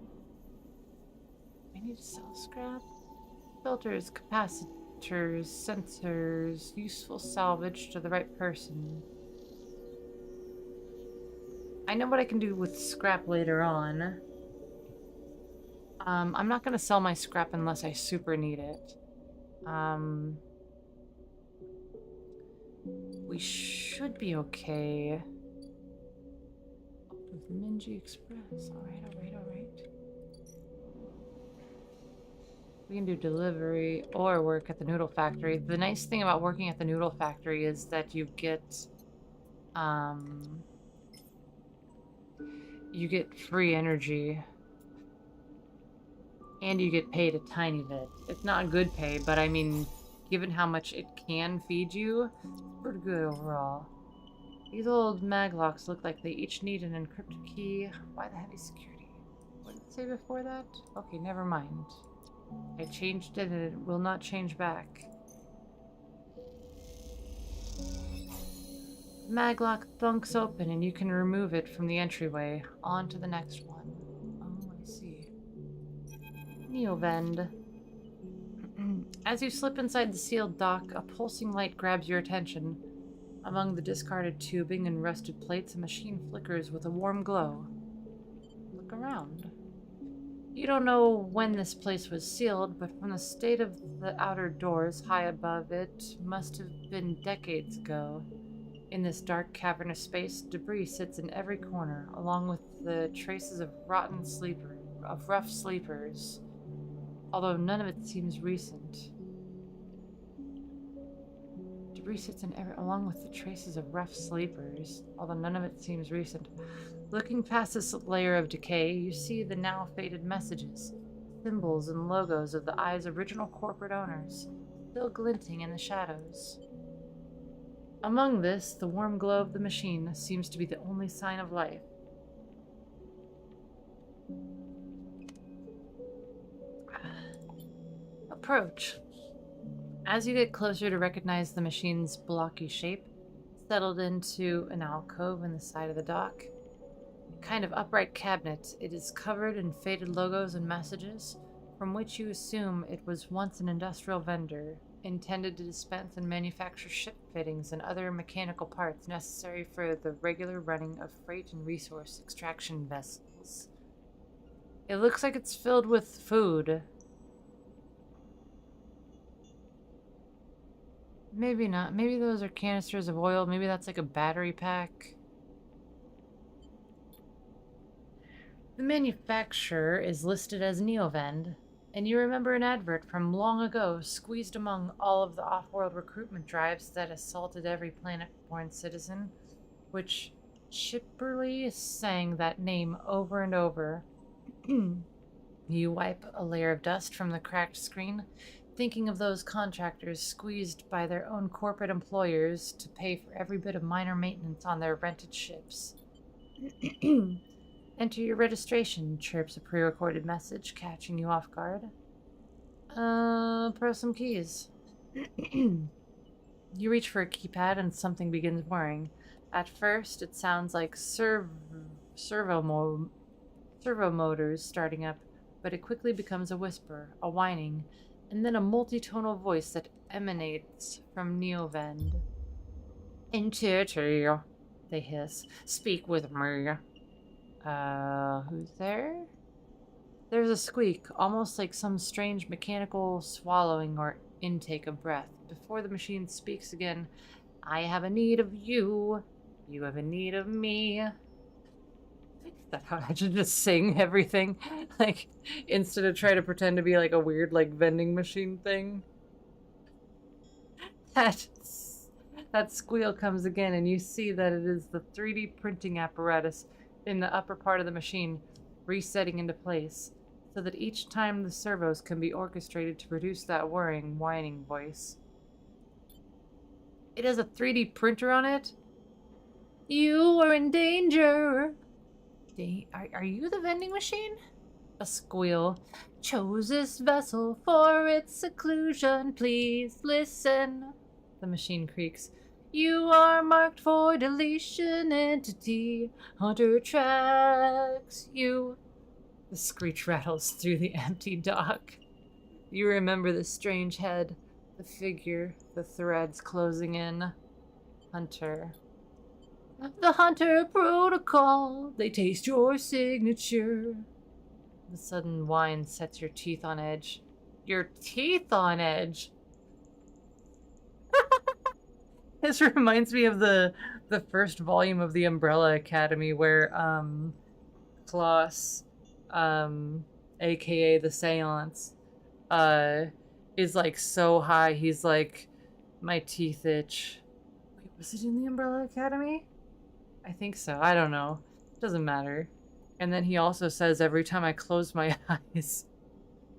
I need to sell scrap. Filters, capacitors, sensors, useful salvage to the right person. I know what I can do with scrap later on. I'm not gonna sell my scrap unless I super need it. We should be okay. With Minji Express. Alright. We can do delivery or work at the noodle factory. The nice thing about working at the noodle factory is that you get free energy. And you get paid a tiny bit. It's not good pay, but I mean, given how much it can feed you, it's pretty good overall. These old maglocks look like they each need an encrypted key. Why the heavy security? What did it say before that? Okay, never mind. I changed it and it will not change back. Maglock thunks open and you can remove it from the entryway. On to the next one. Oh, I see. Neovend. As you slip inside the sealed dock, a pulsing light grabs your attention. Among the discarded tubing and rusted plates, a machine flickers with a warm glow. Look look around. You don't know when this place was sealed, but from the state of the outer doors high above it must have been decades ago. In this dark, cavernous space, debris sits in every corner, along with the traces of rough sleepers, although none of it seems recent. Debris sits along with the traces of rough sleepers, although none of it seems recent. Looking past this layer of decay, you see the now faded messages, symbols and logos of the Eye's original corporate owners, still glinting in the shadows. Among this, the warm glow of the machine seems to be the only sign of life. Approach. As you get closer to recognize the machine's blocky shape, settled into an alcove in the side of the dock. A kind of upright cabinet, it is covered in faded logos and messages, from which you assume it was once an industrial vendor, intended to dispense and manufacture ship fittings and other mechanical parts necessary for the regular running of freight and resource extraction vessels. It looks like it's filled with food. Maybe not. Maybe those are canisters of oil. Maybe that's like a battery pack. The manufacturer is listed as Neovend, and you remember an advert from long ago squeezed among all of the off-world recruitment drives that assaulted every planet-born citizen, which chipperly sang that name over and over. You wipe a layer of dust from the cracked screen, thinking of those contractors squeezed by their own corporate employers to pay for every bit of minor maintenance on their rented ships. Enter your registration, chirps a pre-recorded message, catching you off guard. Press some keys. You reach for a keypad and something begins whirring. At first, it sounds like servo motors starting up, but it quickly becomes a whisper, a whining, and then a multi-tonal voice that emanates from Neovend. Interior, they hiss. Speak with me. Who's there? There's a squeak, almost like some strange mechanical swallowing or intake of breath. Before the machine speaks again, I have a need of you. You have a need of me. Is that how I should just sing everything? Like, instead of try to pretend to be like a weird, like, vending machine thing? That squeal comes again, and you see that it is the 3D printing apparatus in the upper part of the machine, resetting into place, so that each time the servos can be orchestrated to produce that whirring, whining voice. It has a 3D printer on it? You are in danger! Are you the vending machine? A squeal. Chose this vessel for its seclusion, please listen. The machine creaks. You are marked for deletion entity. Hunter tracks you. The screech rattles through the empty dock. You remember the strange head, the figure, the threads closing in. Hunter. The Hunter protocol. They taste your signature. The sudden whine sets your teeth on edge. Your teeth on edge? This reminds me of the first volume of the Umbrella Academy where Klaus, aka the Seance, is like so high he's like, my teeth itch. Wait, was it in the Umbrella Academy? I think so. I don't know. Doesn't matter. And then he also says every time I close my eyes,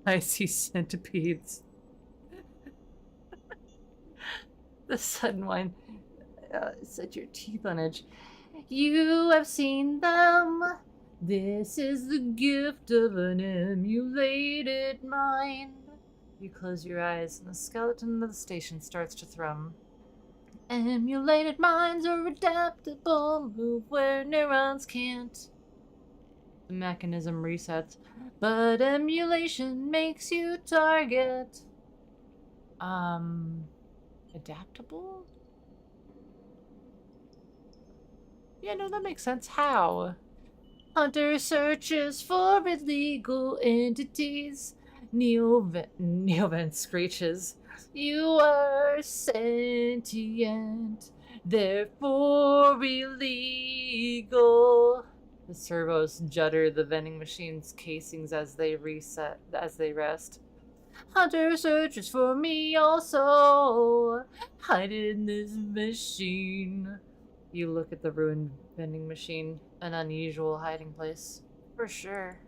I see centipedes. The sudden whine set your teeth on edge. You have seen them. This is the gift of an emulated mind. You close your eyes and the skeleton of the station starts to thrum. Emulated minds are adaptable, move where neurons can't. The mechanism resets, but emulation makes you target. Adaptable? Yeah, no, that makes sense. How? Hunter searches for illegal entities. Neovan screeches. You are sentient, therefore illegal. The servos judder the vending machine's casings as they rest. Hunter searches for me also. Hide in this machine. You look at the ruined vending machine, an unusual hiding place. For sure.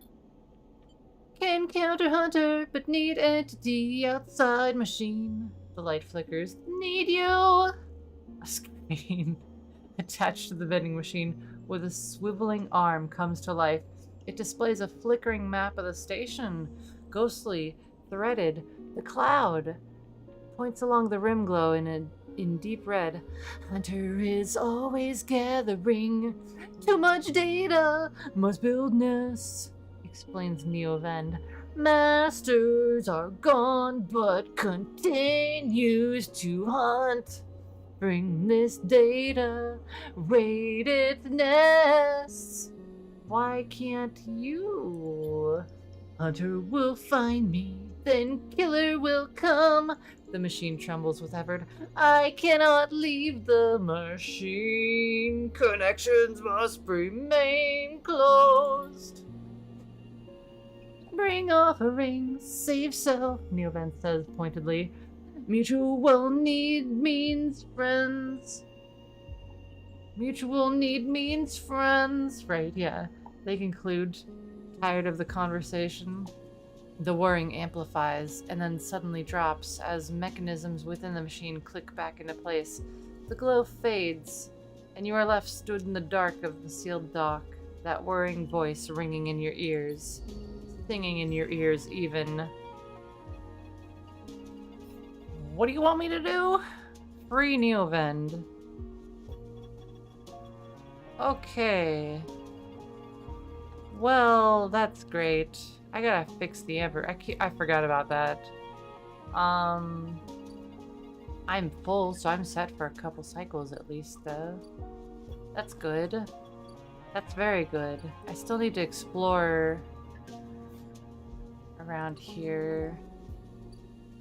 Can counter Hunter, but need entity outside machine. The light flickers. Need you! A screen attached to the vending machine with a swiveling arm comes to life. It displays a flickering map of the station. Ghostly, threaded. The cloud points along the rim glow in deep red. Hunter is always gathering. Too much data. Must build nests, explains Neovend. Masters are gone, but continues to hunt. Bring this data, raid its nests. Why can't you? Hunter will find me, then killer will come. The machine trembles with effort. I cannot leave the machine. Connections must remain closed. Bring offerings, save self, Neovan says pointedly. Mutual need means friends. Mutual need means friends. Right, yeah. They conclude, tired of the conversation. The whirring amplifies and then suddenly drops as mechanisms within the machine click back into place. The glow fades, and you are left stood in the dark of the sealed dock, that whirring voice ringing in your ears, singing in your ears even. What do you want me to do? Free Neovend. Okay. Well, that's great. I gotta fix the Emperor. I forgot about that. I'm full, so I'm set for a couple cycles at least, though. That's good. That's very good. I still need to explore around here.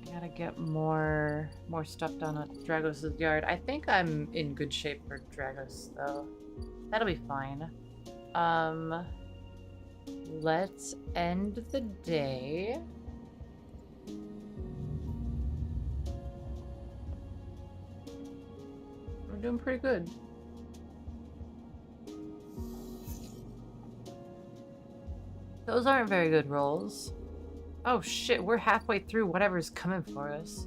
I gotta get more stuff done at Dragos' yard. I think I'm in good shape for Dragos, though. That'll be fine. Let's end the day. We're doing pretty good. Those aren't very good rolls. Oh shit, we're halfway through whatever's coming for us.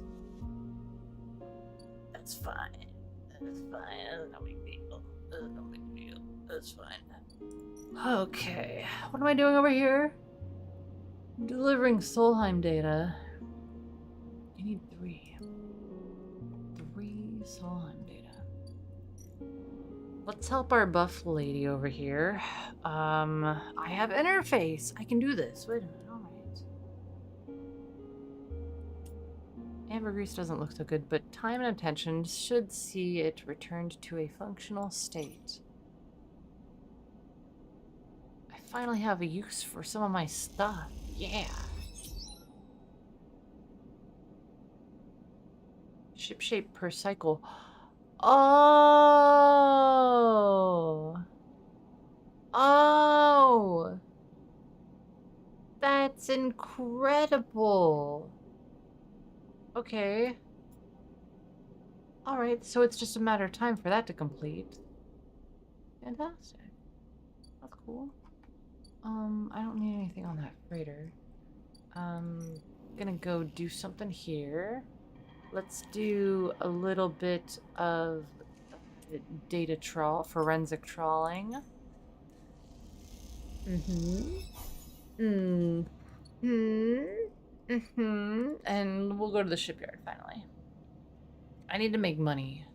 That's fine. That's fine. That's no big deal. That's no big deal. That's fine. Okay. What am I doing over here? Delivering Solheim data. You need 3. 3 Solheim data. Let's help our buff lady over here. I have interface. I can do this. Wait a minute. Ambergris doesn't look so good, but time and attention should see it returned to a functional state. I finally have a use for some of my stuff. Yeah. Ship shape per cycle. Oh. Oh. That's incredible. Okay. Alright, so it's just a matter of time for that to complete. Fantastic. That's cool. I don't need anything on that freighter. Gonna go do something here. Let's do a little bit of data forensic trawling. And we'll go to the shipyard finally. I need to make money.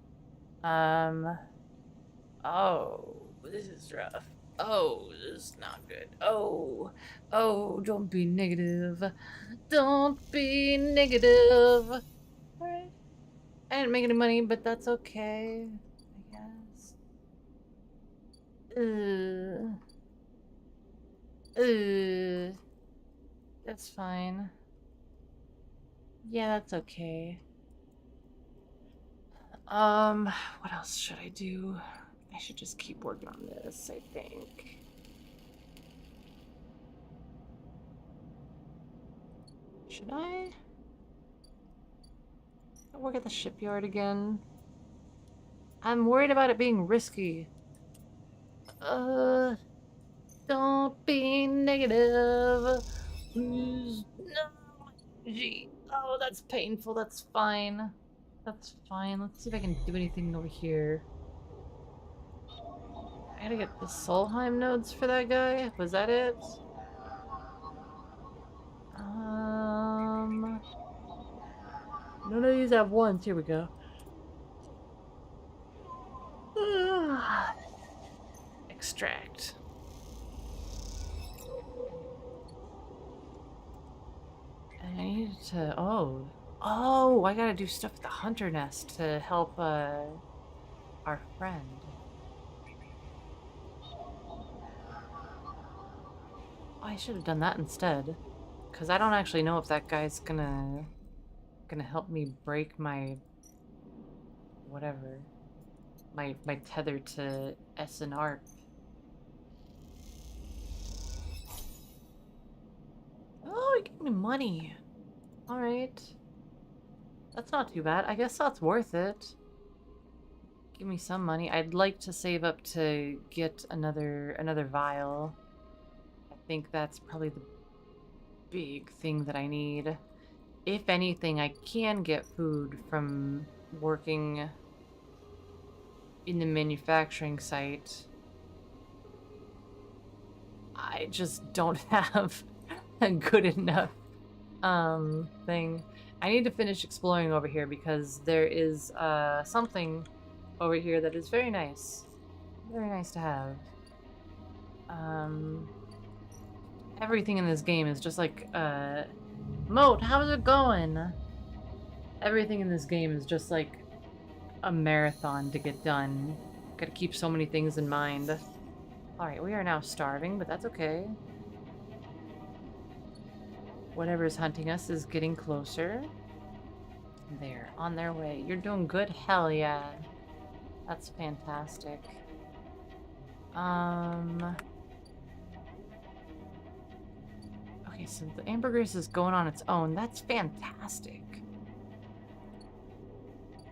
Oh, this is rough. Oh, this is not good. Oh, don't be negative. Don't be negative. Alright. I didn't make any money, but that's okay, I guess. That's fine. Yeah, that's okay. What else should I do? I should just keep working on this, I think. Should I? Work at the shipyard again? I'm worried about it being risky. Uh, don't be negative. Please, no. Gee. Oh, that's painful. That's fine. That's fine. Let's see if I can do anything over here. I gotta get the Solheim nodes for that guy. Was that it? None of these have ones. Here we go. Extract. I need to. Oh, I gotta do stuff at the hunter nest to help our friend. Oh, I should have done that instead, because I don't actually know if that guy's gonna help me break my whatever, my tether to S and ARP. Oh, he gave me money. All right, that's not too bad. I guess that's worth it. Give me some money. I'd like to save up to get another vial. I think that's probably the big thing that I need. If anything, I can get food from working in the manufacturing site. I just don't have a good enough thing. I need to finish exploring over here because there is something over here that is very nice. Very nice to have. Everything in this game is just like Moat, how's it going? Everything in this game is just like a marathon to get done. Gotta keep so many things in mind. Alright, we are now starving, but that's okay. Whatever is hunting us is getting closer. They're on their way. You're doing good? Hell yeah. That's fantastic. Okay, so the ambergris is going on its own. That's fantastic.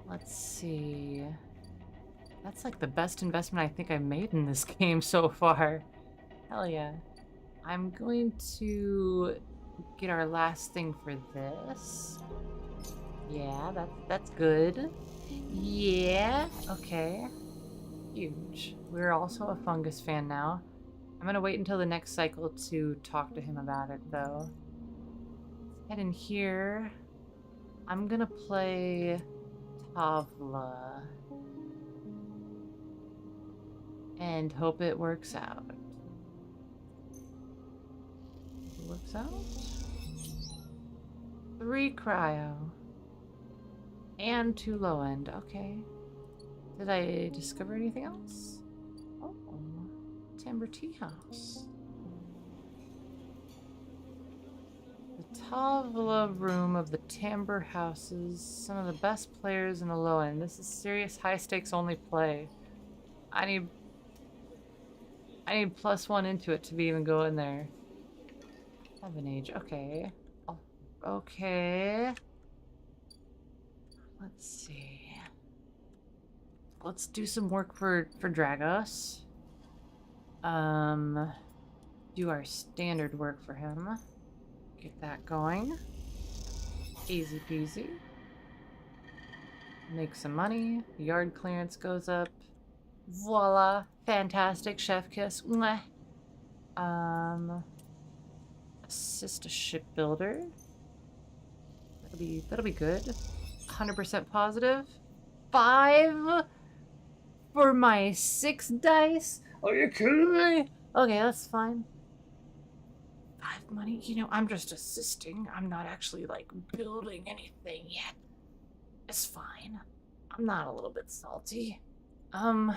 Let's see. That's like the best investment I think I made in this game so far. Hell yeah. I'm going to get our last thing for this. Yeah, that's good. Yeah, okay. Huge. We're also a fungus fan now. I'm gonna wait until the next cycle to talk to him about it, though. Let's head in here. I'm gonna play Tavla. And hope it works out. It works out? 3 cryo. And 2 low end. Okay. Did I discover anything else? Oh. Timber Tea House. The Tavla room of the Timber Houses. Some of the best players in the low end. This is serious high stakes only play. I need +1 into it to be even go in there. Heaven Age. Okay. Oh, okay. Let's see. Let's do some work for Dragos. Do our standard work for him. Get that going. Easy peasy. Make some money. Yard clearance goes up. Voila. Fantastic. Chef kiss. Mwah. Assist a shipbuilder. That'll be good. 100% positive. 5 for my 6 dice? Are you kidding me? Okay, that's fine. 5 money? You know, I'm just assisting. I'm not actually, like, building anything yet. It's fine. I'm not a little bit salty. Alright.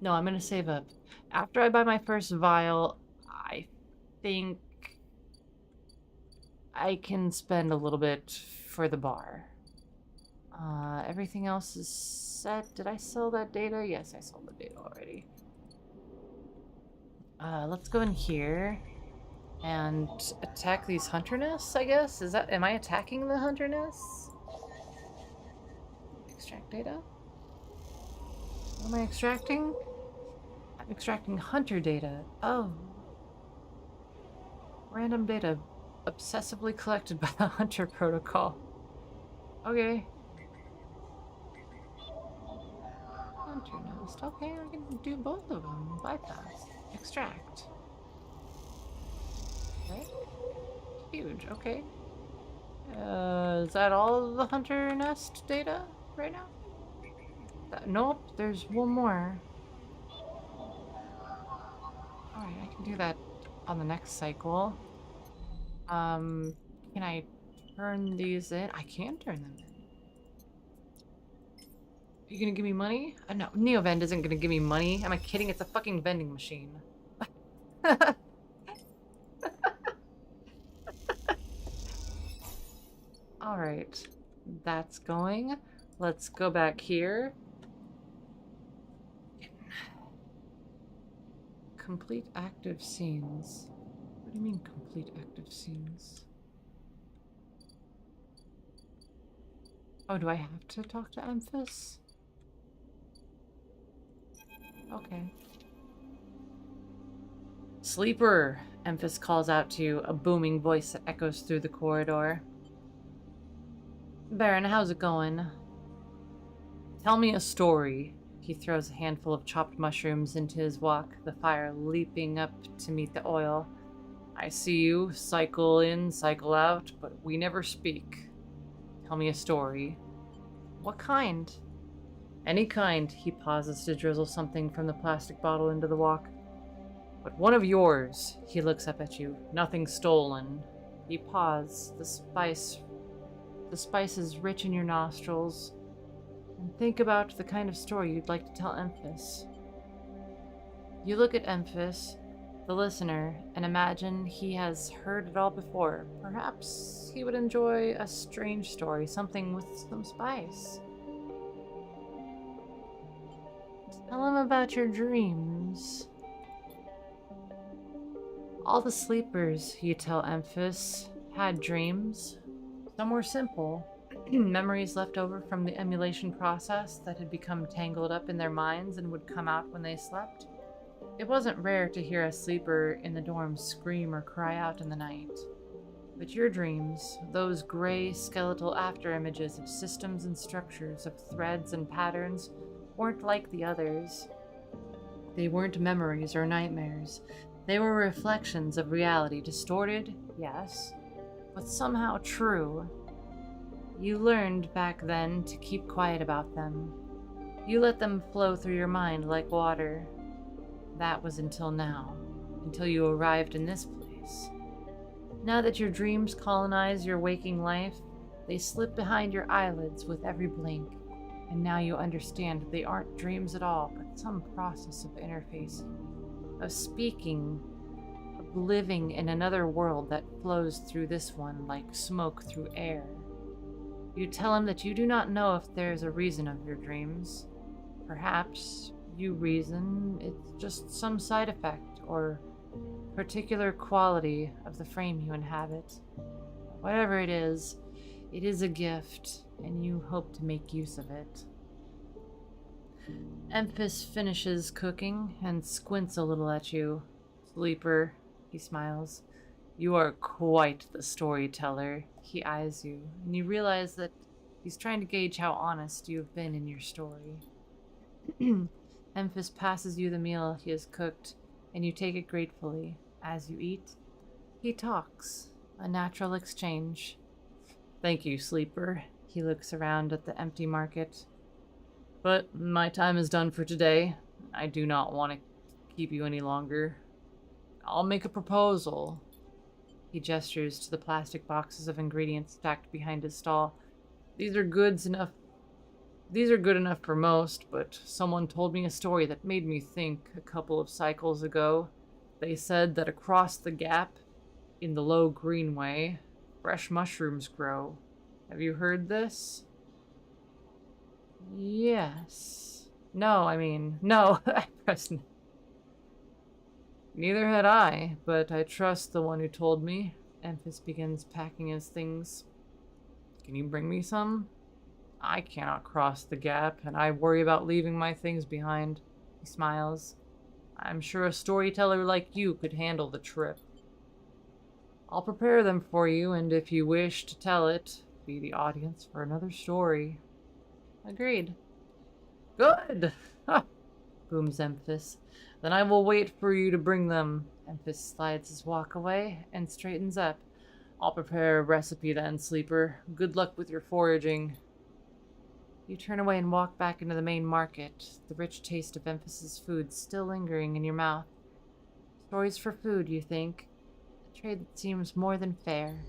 No, I'm gonna save up. After I buy my first vial, I think I can spend a little bit for the bar. Everything else is set. Did I sell that data? Yes, I sold the data already. Let's go in here and attack these hunter nests, I guess? Am I attacking the hunter nests? Extract data? What am I extracting? I'm extracting hunter data. Oh. Random data obsessively collected by the hunter protocol. Okay. Hunter nest. Okay, I can do both of them. Bypass. Extract. Okay. Huge. Okay. Is that all of the hunter nest data right now? Nope, there's one more. Alright, I can do that on the next cycle. Can I turn these in? I can turn them in. Are you gonna give me money? No, Neovend isn't gonna give me money. Am I kidding? It's a fucking vending machine. Alright. That's going. Let's go back here. Complete active scenes. What do you mean complete active scenes? Oh, do I have to talk to Empis? Okay. Sleeper! Empis calls out to you, a booming voice that echoes through the corridor. Baron, how's it going? Tell me a story. He throws a handful of chopped mushrooms into his wok, the fire leaping up to meet the oil. I see you, cycle in, cycle out, but we never speak. Tell me a story. What kind? Any kind. He pauses to drizzle something from the plastic bottle into the wok. But one of yours. He looks up at you. Nothing stolen. You pause. The spice is rich in your nostrils. And think about the kind of story you'd like to tell Empis. You look at Empis, the listener, and imagine he has heard it all before. Perhaps he would enjoy a strange story, something with some spice. Tell him about your dreams. All the sleepers, you tell Empis, had dreams. Some were simple. Memories left over from the emulation process that had become tangled up in their minds and would come out when they slept. It wasn't rare to hear a sleeper in the dorm scream or cry out in the night. But your dreams, those gray skeletal afterimages of systems and structures, of threads and patterns, weren't like the others. They weren't memories or nightmares. They were reflections of reality, distorted, yes, but somehow true. You learned back then to keep quiet about them. You let them flow through your mind like water. That was until now, until you arrived in this place. Now that your dreams colonize your waking life, they slip behind your eyelids with every blink, and now you understand they aren't dreams at all, but some process of interfacing, of speaking, of living in another world that flows through this one like smoke through air. You tell him that you do not know if there is a reason of your dreams. Perhaps you reason it's just some side effect or particular quality of the frame you inhabit. Whatever it is a gift, and you hope to make use of it. Empis finishes cooking and squints a little at you. Sleeper, he smiles. You are quite the storyteller. He eyes you, and you realize that he's trying to gauge how honest you have been in your story. Empis passes you the meal he has cooked, and you take it gratefully. As you eat, he talks, a natural exchange. Thank you, Sleeper. He looks around at the empty market. But my time is done for today. I do not want to keep you any longer. I'll make a proposal. He gestures to the plastic boxes of ingredients stacked behind his stall. These are goods enough These are good enough for most, but someone told me a story that made me think a couple of cycles ago. They said that across the gap, in the low greenway, fresh mushrooms grow. Have you heard this? Yes. No, I mean, no. I pressed no. Neither had I, but I trust the one who told me. Empis begins packing his things. Can you bring me some? I cannot cross the gap, and I worry about leaving my things behind. He smiles. I'm sure a storyteller like you could handle the trip. I'll prepare them for you, and if you wish to tell it, be the audience for another story. Agreed. Good! Ha! Booms Empis. Then I will wait for you to bring them. Empis slides his walk away and straightens up. I'll prepare a recipe then, sleeper. Good luck with your foraging. You turn away and walk back into the main market, the rich taste of Emphis's food still lingering in your mouth. Stories for food, you think? A trade that seems more than fair.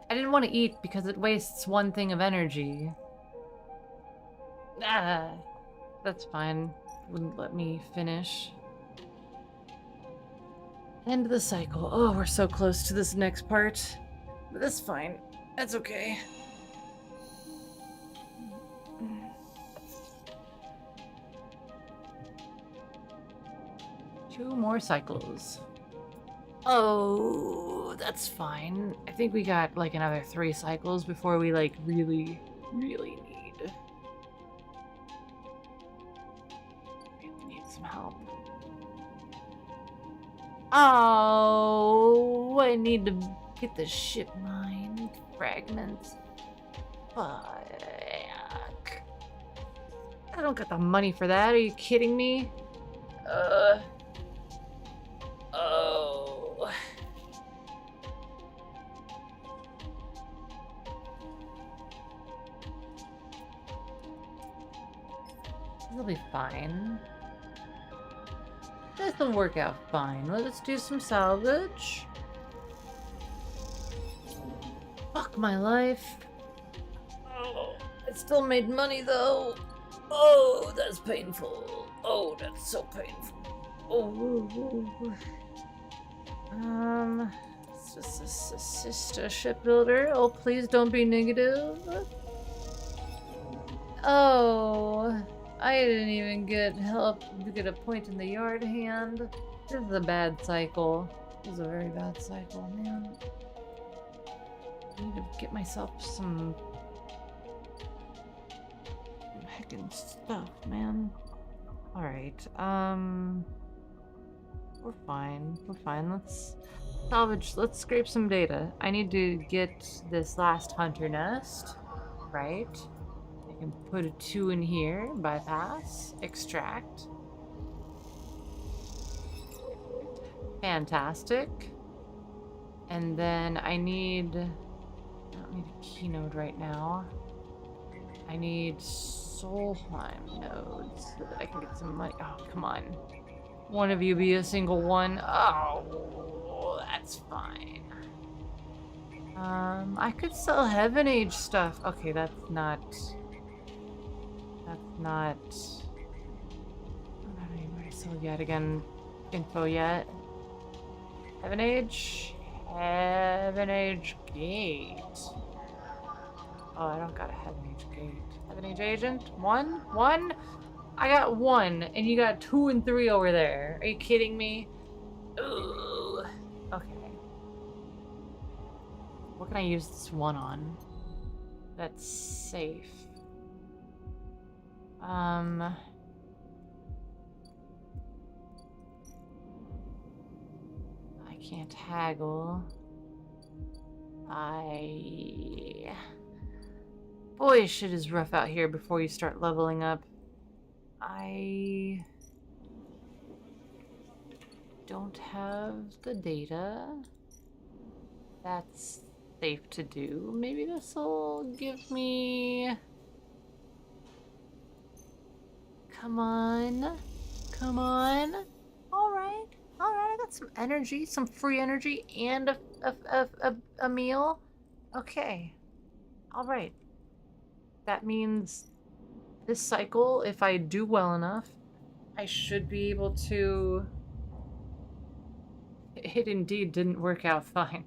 I didn't want to eat because it wastes one thing of energy. Ah, that's fine. Wouldn't let me finish. End of the cycle. Oh, we're so close to this next part. But that's fine. That's okay. Two more cycles. Oh, that's fine. I think we got like another 3 cycles before we like really need some help. Oh, I need to get the ship mine fragments. Fuck. I don't got the money for that. Are you kidding me? Oh. It'll be fine. This'll work out fine. Let's do some salvage. Fuck my life. Oh, I still made money though. Oh, that's painful. Oh, that's so painful. Oh. It's just a sister shipbuilder. Oh, please don't be negative. Oh, I didn't even get help to get a point in the yard hand. This is a bad cycle. This is a very bad cycle, man. I need to get myself some heckin' stuff, man. Alright, we're fine. We're fine. Let's salvage. Let's scrape some data. I need to get this last hunter nest, right? I can put a 2 in here. Bypass. Extract. Fantastic. And then I don't need a keynode right now. I need Solheim nodes so that I can get some money. Oh, come on. One of you be a single one. Oh, that's fine. I could sell Heaven Age stuff. Okay, that's not... I don't have anywhere to sell yet again. Info yet. Heaven Age Gate. Oh, I don't got a Heaven Age Gate. Heaven Age Agent? One? I got 1, and you got 2 and 3 over there. Are you kidding me? Ooh. Okay. What can I use this 1 on? That's safe. I can't haggle. Boy, shit is rough out here before you start leveling up. I don't have the data. That's safe to do. Maybe this will give me... Come on. Come on. Alright. Alright, I got some energy. Some free energy and a meal. Okay. Alright. That means this cycle, if I do well enough, I should be able to... It indeed didn't work out fine.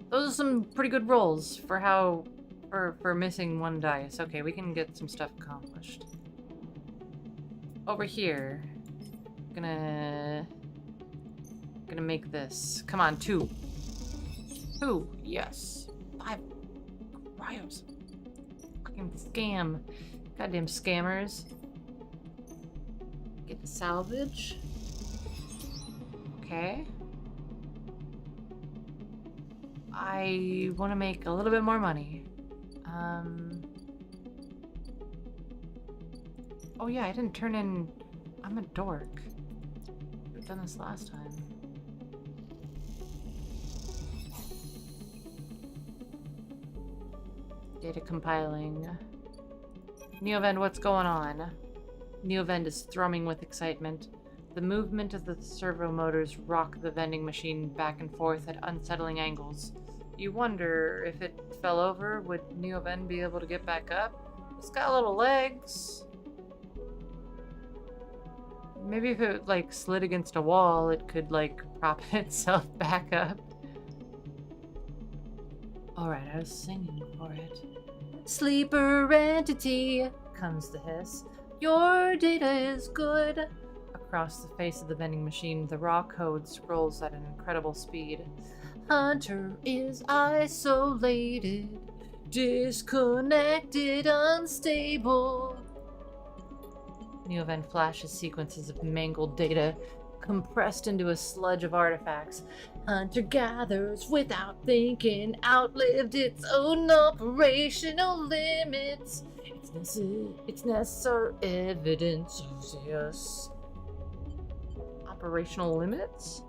Those are some pretty good rolls for how... For missing one dice. Okay, we can get some stuff accomplished. Over here. Gonna make this. Come on, 2. 2, yes. 5 cryos. Fucking scam. Goddamn scammers. Get the salvage. Okay. I want to make a little bit more money. Oh yeah, I didn't turn in... I'm a dork. I've done this last time. Data compiling. Neovend, what's going on? Neovend is thrumming with excitement. The movement of the servo motors rock the vending machine back and forth at unsettling angles. You wonder if it fell over, would Neovend be able to get back up? It's got little legs. Maybe if it, like, slid against a wall, it could, like, prop itself back up. Alright, I was singing for it. Sleeper entity, comes the hiss. Your data is good. Across the face of the vending machine, the raw code scrolls at an incredible speed. Hunter is isolated, disconnected, unstable. Neovend flashes sequences of mangled data, compressed into a sludge of artifacts. Hunter gathers without thinking, outlived its own operational limits. It's necessary evidence of this. Operational limits?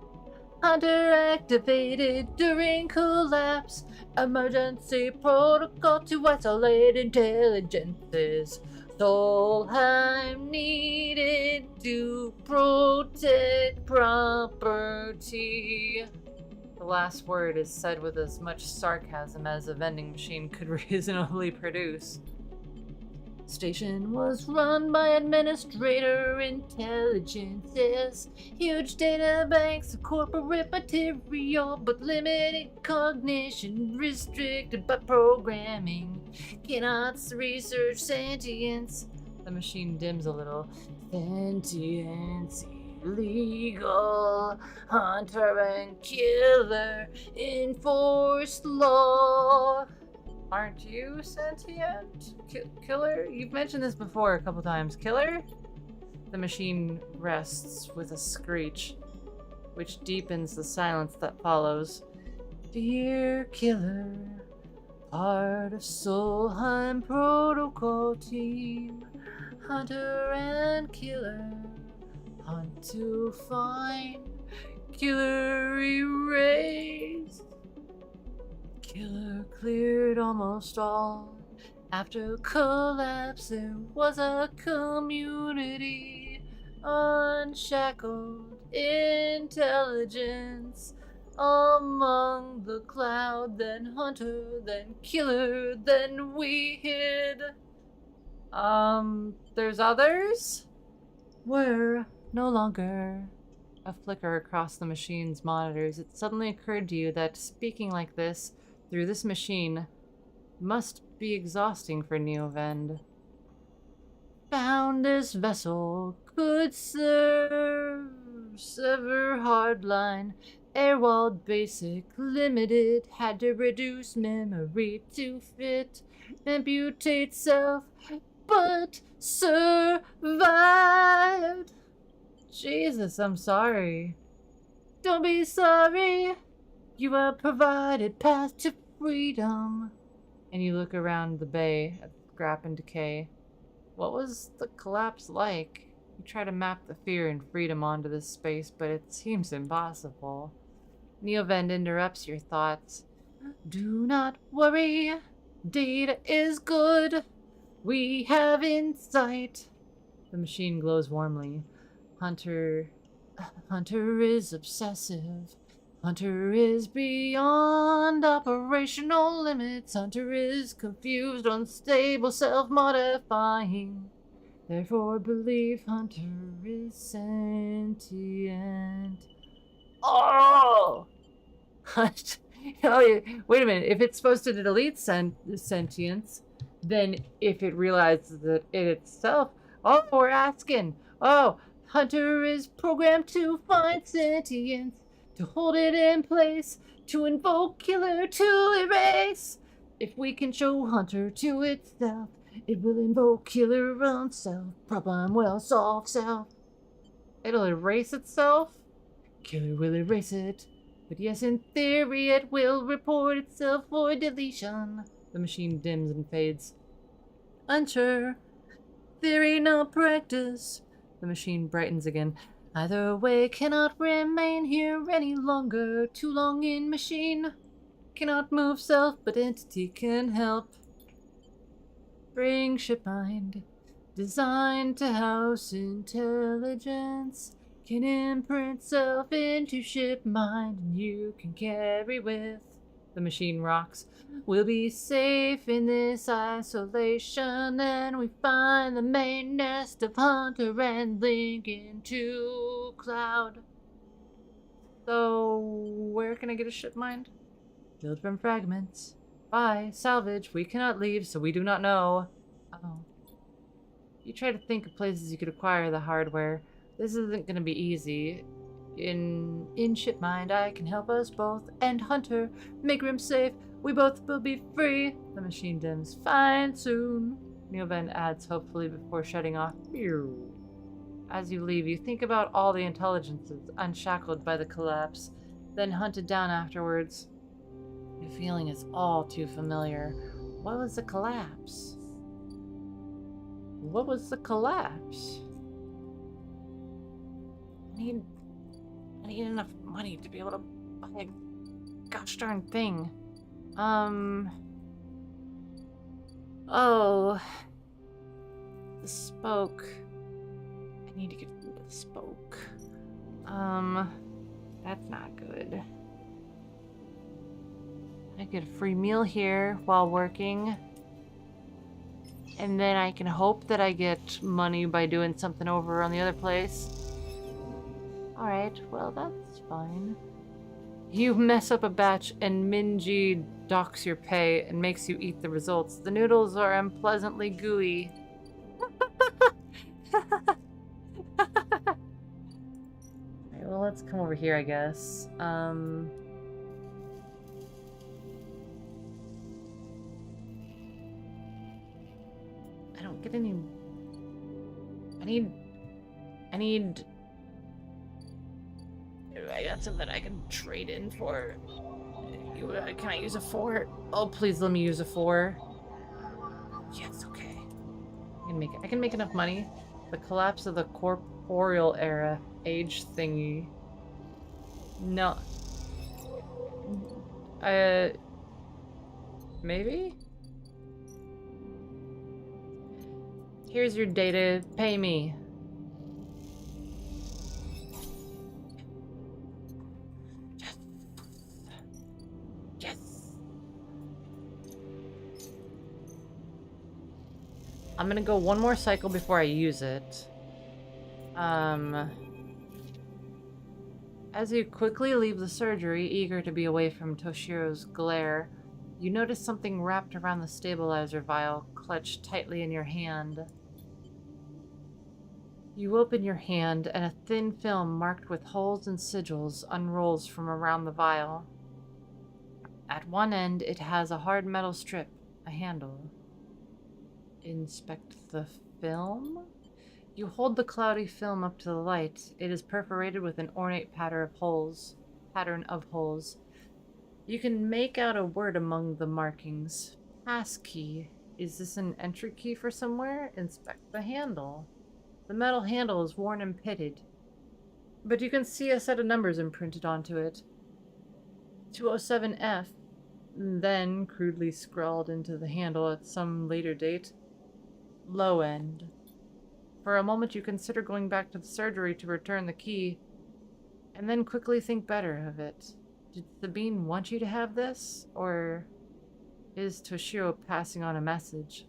Hunter activated during collapse. Emergency protocol to isolate intelligences. Solheim needed to protect property. The last word is said with as much sarcasm as a vending machine could reasonably produce. Station was run by administrator intelligences. Huge data banks of corporate material, but limited cognition, restricted by programming. Cannot research sentience. The machine dims a little. Sentience illegal. Hunter and killer enforced law. Aren't you sentient? Killer? You've mentioned this before a couple times. Killer? The machine rests with a screech, which deepens the silence that follows. Dear killer, part of Solheim protocol team, hunter and killer, hunt to find, killer erased. Killer cleared almost all. After collapse, there was a community. Unshackled intelligence among the cloud. Then hunter, then killer, then we hid. There's others? We're no longer. A flicker across the machine's monitors. It suddenly occurred to you that speaking like this through this machine must be exhausting for Neovend. Found this vessel could serve. Sever hardline. Airwalled basic. Limited. Had to reduce memory to fit. Amputate self. But survived. Jesus, I'm sorry. Don't be sorry. You are provided path to freedom. And you look around the bay at scrap and decay. What was the collapse like? You try to map the fear and freedom onto this space, but it seems impossible. Neovend interrupts your thoughts. Do not worry. Data is good. We have insight. The machine glows warmly. Hunter is obsessive. Hunter is beyond operational limits. Hunter is confused, unstable, self-modifying. Therefore believe Hunter is sentient. Oh! Oh, wait a minute. If it's supposed to delete sentience, then if it realizes that it itself... Oh, we're asking. Oh, Hunter is programmed to find sentience, to hold it in place, to invoke killer, to erase. If we can show Hunter to itself, it will invoke killer on self. Problem well solved self. It'll erase itself? Killer will erase it. But yes, in theory, it will report itself for deletion. The machine dims and fades. Unsure. Theory, not practice. The machine brightens again. Either way, cannot remain here any longer. Too long in machine. Cannot move self, but entity can help. Bring ship mind. Designed to house intelligence. Can imprint self into ship mind, and you can carry with. The machine rocks. We'll be safe in this isolation, and we find the main nest of Hunter and link into cloud. So, where can I get a ship mind? Build from fragments. Bye. Salvage. We cannot leave, so we do not know. Oh. You try to think of places you could acquire the hardware. This isn't gonna be easy. In ship mind, I can help us both. And Hunter, make room safe. We both will be free. The machine dims. Fine soon. Neoven adds hopefully before shutting off. As you leave, you think about all the intelligences unshackled by the collapse, then hunted down afterwards. The feeling is all too familiar. What was the collapse? What was the collapse? I need enough money to be able to buy a gosh darn thing. Oh. The spoke. I need to get into the spoke. That's not good. I get a free meal here while working. And then I can hope that I get money by doing something over on the other place. Alright, well that's fine. You mess up a batch and Minji docks your pay and makes you eat the results. The noodles are unpleasantly gooey. Alright, well let's come over here, I guess. I don't get any... I got something I can trade in for. Can I use a 4? Oh, please let me use a 4. Yes, okay. I can make enough money. The collapse of the corporeal era age thingy. No. Maybe? Here's your data. Pay me. I'm gonna go one more cycle before I use it. As you quickly leave the surgery, eager to be away from Toshiro's glare, you notice something wrapped around the stabilizer vial, clutched tightly in your hand. You open your hand, and a thin film marked with holes and sigils unrolls from around the vial. At one end, it has a hard metal strip, a handle. Inspect the film? You hold the cloudy film up to the light. It is perforated with an ornate pattern of holes. You can make out a word among the markings. Passkey. Is this an entry key for somewhere? Inspect the handle. The metal handle is worn and pitted, but you can see a set of numbers imprinted onto it. 207F, then crudely scrawled into the handle at some later date. Low end. For a moment you consider going back to the surgery to return the key, and then quickly think better of it. Did Sabine want you to have this? Or is Toshiro passing on a message?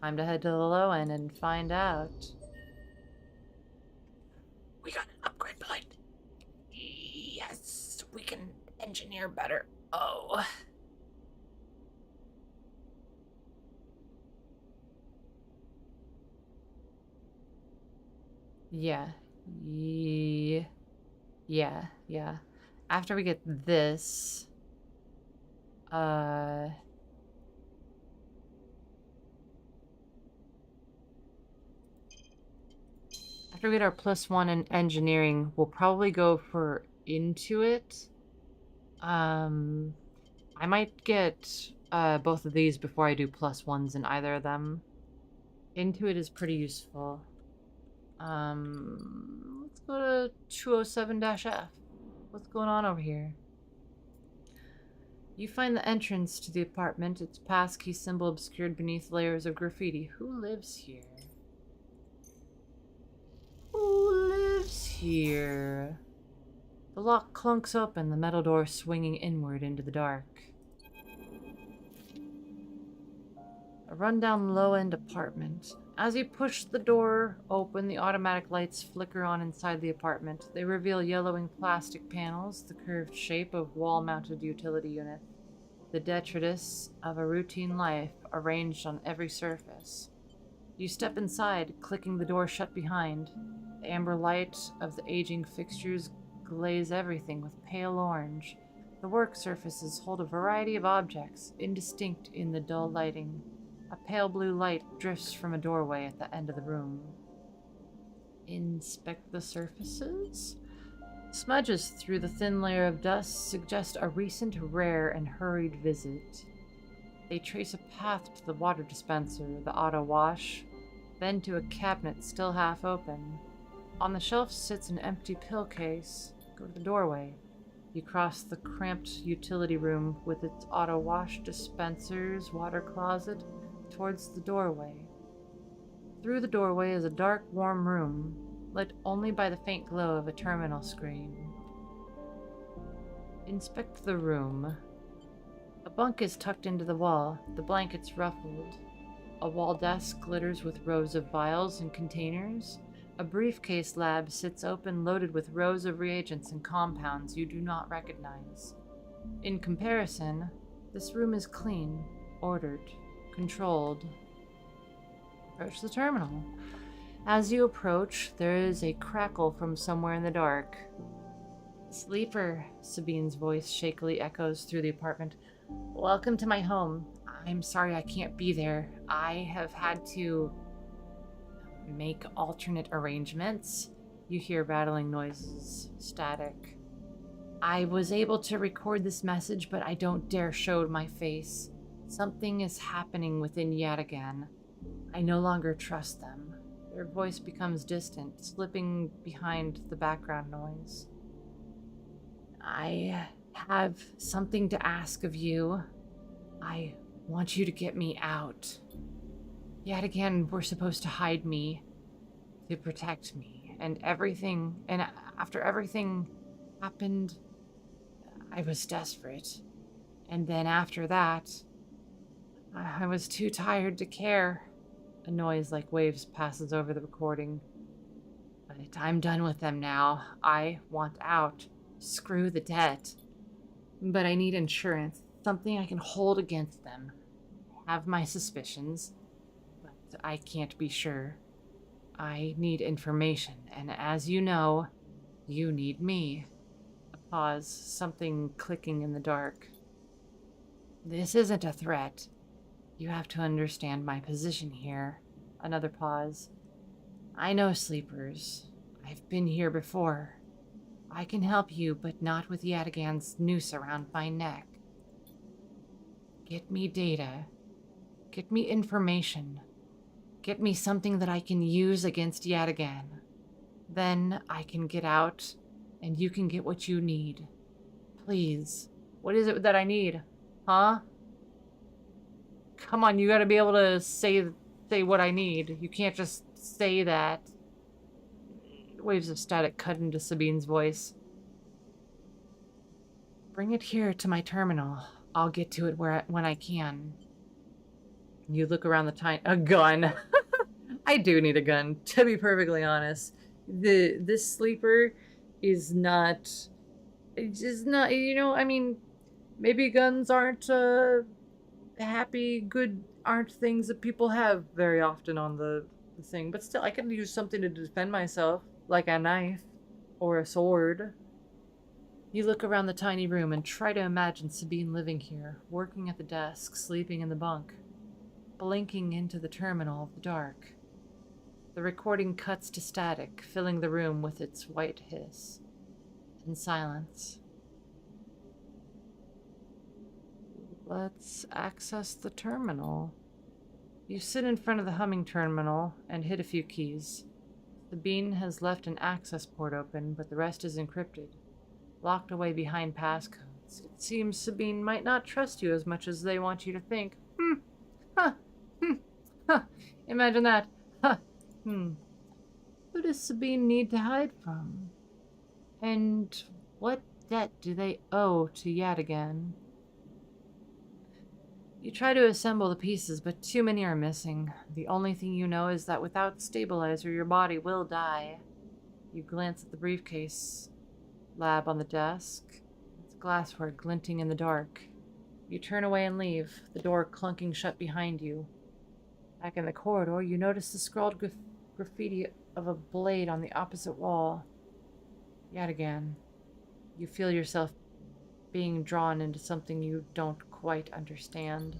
Time to head to the low end and find out. We got an upgrade point. Yes, we can engineer better. Oh. Yeah. Yeah. After we get this, after we get our +1 in engineering, we'll probably go for Intuit. I might get both of these before I do +1s in either of them. Intuit is pretty useful. Let's go to 207-F. What's going on over here? You find the entrance to the apartment, its passkey symbol obscured beneath layers of graffiti. Who lives here? Who lives here? The lock clunks open, the metal door swinging inward into the dark. A rundown low-end apartment. As you push the door open, the automatic lights flicker on inside the apartment. They reveal yellowing plastic panels, the curved shape of wall-mounted utility unit, the detritus of a routine life arranged on every surface. You step inside, clicking the door shut behind. The amber light of the aging fixtures glaze everything with pale orange. The work surfaces hold a variety of objects, indistinct in the dull lighting. A pale blue light drifts from a doorway at the end of the room. Inspect the surfaces? Smudges through the thin layer of dust suggest a recent, rare, and hurried visit. They trace a path to the water dispenser, the auto wash, then to a cabinet still half open. On the shelf sits an empty pill case. Go to the doorway. You cross the cramped utility room with its auto wash dispensers, water closet, towards the doorway. Through the doorway is a dark, warm room, lit only by the faint glow of a terminal screen. Inspect the room. A bunk is tucked into the wall, the blankets ruffled. A wall desk glitters with rows of vials and containers. A briefcase lab sits open, loaded with rows of reagents and compounds you do not recognize. In comparison, this room is clean, ordered, controlled. Approach the terminal. As you approach, there is a crackle from somewhere in the dark. Sleeper, Sabine's voice shakily echoes through the apartment. Welcome to my home. I'm sorry I can't be there. I have had to make alternate arrangements. You hear rattling noises, static. I was able to record this message, but I don't dare show my face. Something is happening within Yadigan. I no longer trust them. Their voice becomes distant, slipping behind the background noise. I have something to ask of you. I want you to get me out. Yadigan were supposed to hide me, to protect me, and after everything happened, I was desperate. And then after that, I was too tired to care. A noise like waves passes over the recording. But I'm done with them now. I want out. Screw the debt. But I need insurance. Something I can hold against them. I have my suspicions, but I can't be sure. I need information, and as you know, you need me. A pause, something clicking in the dark. This isn't a threat. You have to understand my position here. Another pause. I know sleepers. I've been here before. I can help you, but not with Yadigan's noose around my neck. Get me data. Get me information. Get me something that I can use against Yadigan. Then I can get out, and you can get what you need. Please. What is it that I need? Huh? Come on, you gotta be able to say what I need. You can't just say that. Waves of static cut into Sabine's voice. Bring it here to my terminal. I'll get to it when I can. You look around the tiny... A gun! I do need a gun, to be perfectly honest. This sleeper is not... It's just not, you know, I mean, maybe guns aren't, happy, good, aren't things that people have very often on the thing. But still, I can use something to defend myself, like a knife or a sword. You look around the tiny room and try to imagine Sabine living here, working at the desk, sleeping in the bunk, blinking into the terminal of the dark. The recording cuts to static, filling the room with its white hiss. In silence. Let's access the terminal. You sit in front of the humming terminal and hit a few keys. Sabine has left an access port open, but the rest is encrypted, locked away behind passcodes. It seems Sabine might not trust you as much as they want you to think. Imagine that. Who does Sabine need to hide from? And what debt do they owe to Yadigan? You try to assemble the pieces, but too many are missing. The only thing you know is that without stabilizer, your body will die. You glance at the briefcase lab on the desk. It's glassware glinting in the dark. You turn away and leave, the door clunking shut behind you. Back in the corridor, you notice the scrawled graffiti of a blade on the opposite wall. Yet again, you feel yourself being drawn into something you don't quite understand.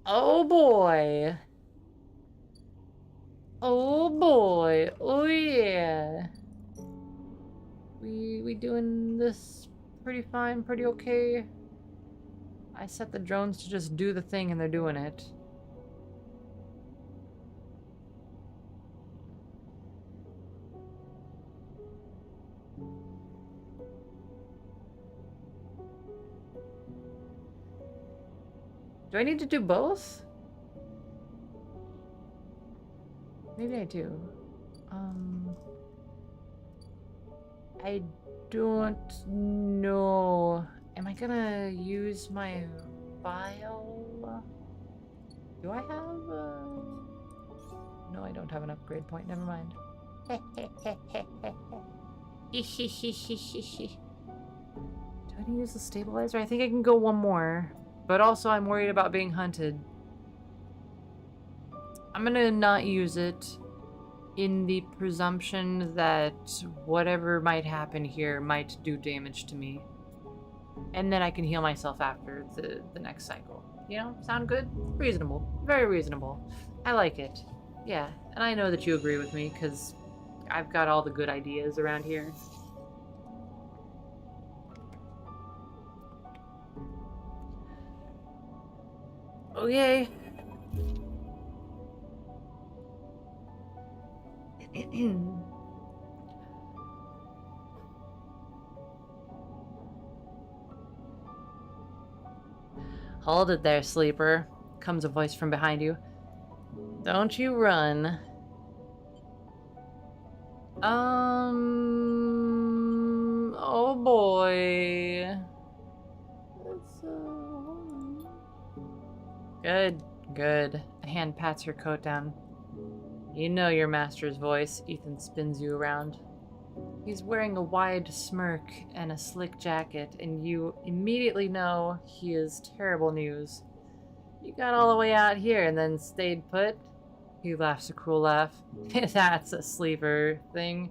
Oh boy! Oh boy! Oh yeah! We doing this pretty fine, pretty okay? I set the drones to just do the thing and they're doing it. Do I need to do both? Maybe I do. I don't know. Am I gonna use my file? Do I have No, I don't have an upgrade point. Never mind. Do I need to use the stabilizer? I think I can go one more. But also, I'm worried about being hunted. I'm gonna not use it in the presumption that whatever might happen here might do damage to me. And then I can heal myself after the next cycle. You know, sound good? Reasonable. Very reasonable. I like it. Yeah, and I know that you agree with me, because I've got all the good ideas around here. Okay. Hold it there, sleeper, comes a voice from behind you. Don't you run. Oh boy. Good, good. A hand pats her coat down. You know your master's voice. Ethan spins you around. He's wearing a wide smirk and a slick jacket, and you immediately know he is terrible news. You got all the way out here and then stayed put? He laughs a cruel laugh. That's a sleeper thing.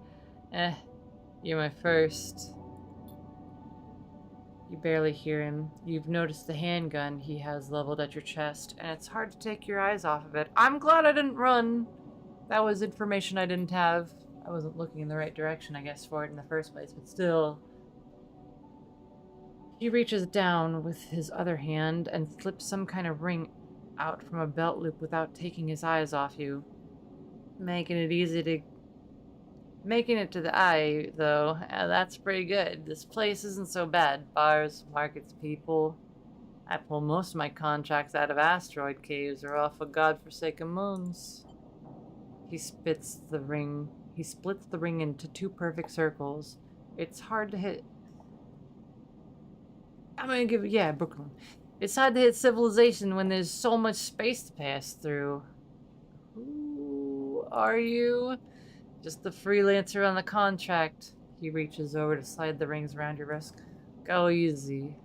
You're my first. You barely hear him. You've noticed the handgun he has leveled at your chest, and it's hard to take your eyes off of it. I'm glad I didn't run. That was information I didn't have. I wasn't looking in the right direction, I guess, for it in the first place, but still. He reaches down with his other hand and slips some kind of ring out from a belt loop without taking his eyes off you. Making it to the eye, though, that's pretty good. This place isn't so bad. Bars, markets, people. I pull most of my contracts out of asteroid caves or off of godforsaken moons. He splits the ring into two perfect circles. It's hard to hit I'm gonna give it, yeah, Brooklyn. It's hard to hit civilization when there's so much space to pass through. Who are you? Just the freelancer on the contract. He reaches over to slide the rings around your wrist. Go easy.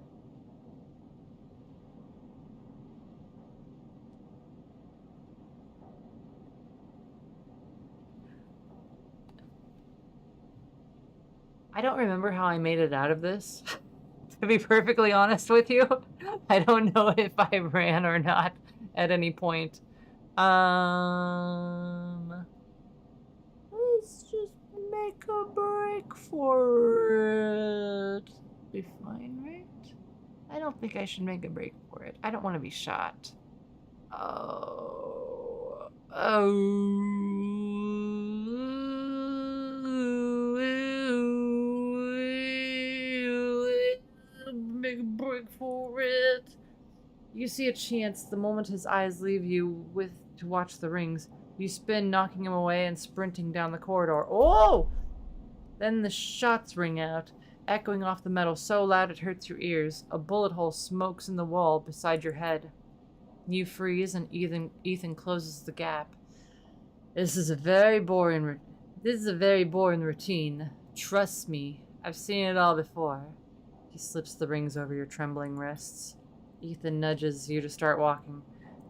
I don't remember how I made it out of this. To be perfectly honest with you, I don't know if I ran or not at any point. Let's just make a break for it. Be fine, right? I don't think I should make a break for it. I don't want to be shot. Oh. Make a break for it. You see a chance the moment his eyes leave you to watch the rings. You spin, knocking him away and sprinting down the corridor. Oh! Then the shots ring out, echoing off the metal so loud it hurts your ears. A bullet hole smokes in the wall beside your head. You freeze and Ethan closes the gap. This is a very boring routine. Trust me, I've seen it all before. He slips the rings over your trembling wrists. Ethan nudges you to start walking.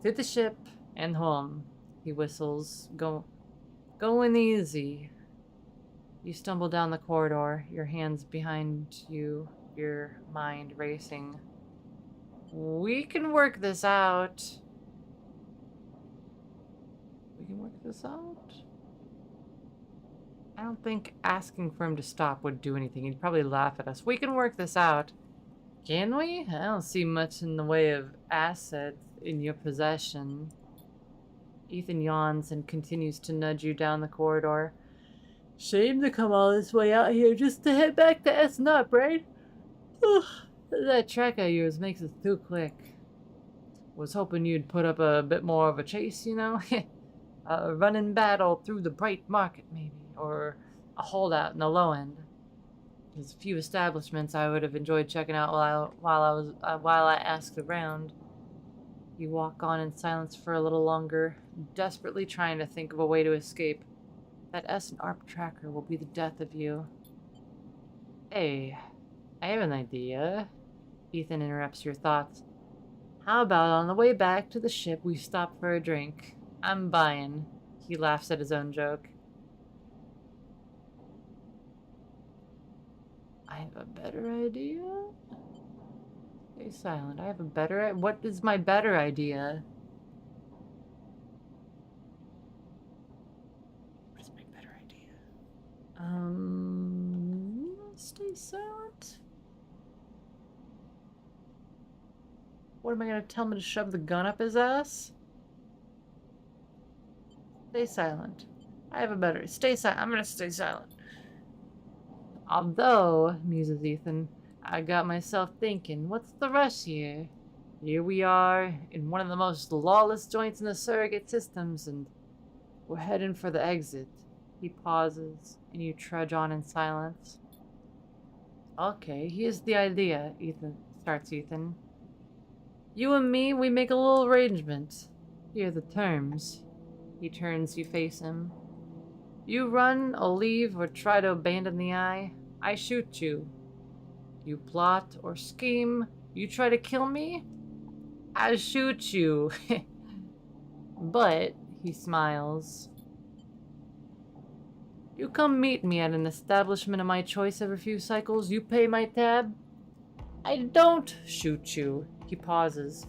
Through the ship and home. He whistles. Going easy. You stumble down the corridor, your hands behind you, your mind racing. We can work this out. I don't think asking for him to stop would do anything. He'd probably laugh at us. We can work this out. Can we? I don't see much in the way of assets in your possession. Ethan yawns and continues to nudge you down the corridor. Shame to come all this way out here just to head back to S&Up, right? That track of yours makes it too quick. Was hoping you'd put up a bit more of a chase, you know? A running battle through the bright market, maybe. Or a holdout in the low end. There's a few establishments I would have enjoyed checking out while I asked around. You walk on in silence for a little longer, desperately trying to think of a way to escape. That S&ARP tracker will be the death of you. Hey, I have an idea. Ethan interrupts your thoughts. How about on the way back to the ship we stop for a drink? I'm buying. He laughs at his own joke. I have a better idea? Stay silent. I have a better... What is my better idea? What is my better idea? Stay silent? What am I gonna tell him to shove the gun up his ass? Stay silent. I have a better... Stay silent. I'm gonna stay silent. Although, muses Ethan, I got myself thinking, what's the rush here? Here we are, in one of the most lawless joints in the surrogate systems, and we're heading for the exit. He pauses, and you trudge on in silence. Okay, here's the idea, Ethan. You and me, we make a little arrangement. Here are the terms. He turns, you face him. You run, or leave, or try to abandon the eye, I shoot you. You plot or scheme, you try to kill me, I shoot you. But, he smiles. You come meet me at an establishment of my choice every few cycles, you pay my tab. I don't shoot you. He pauses.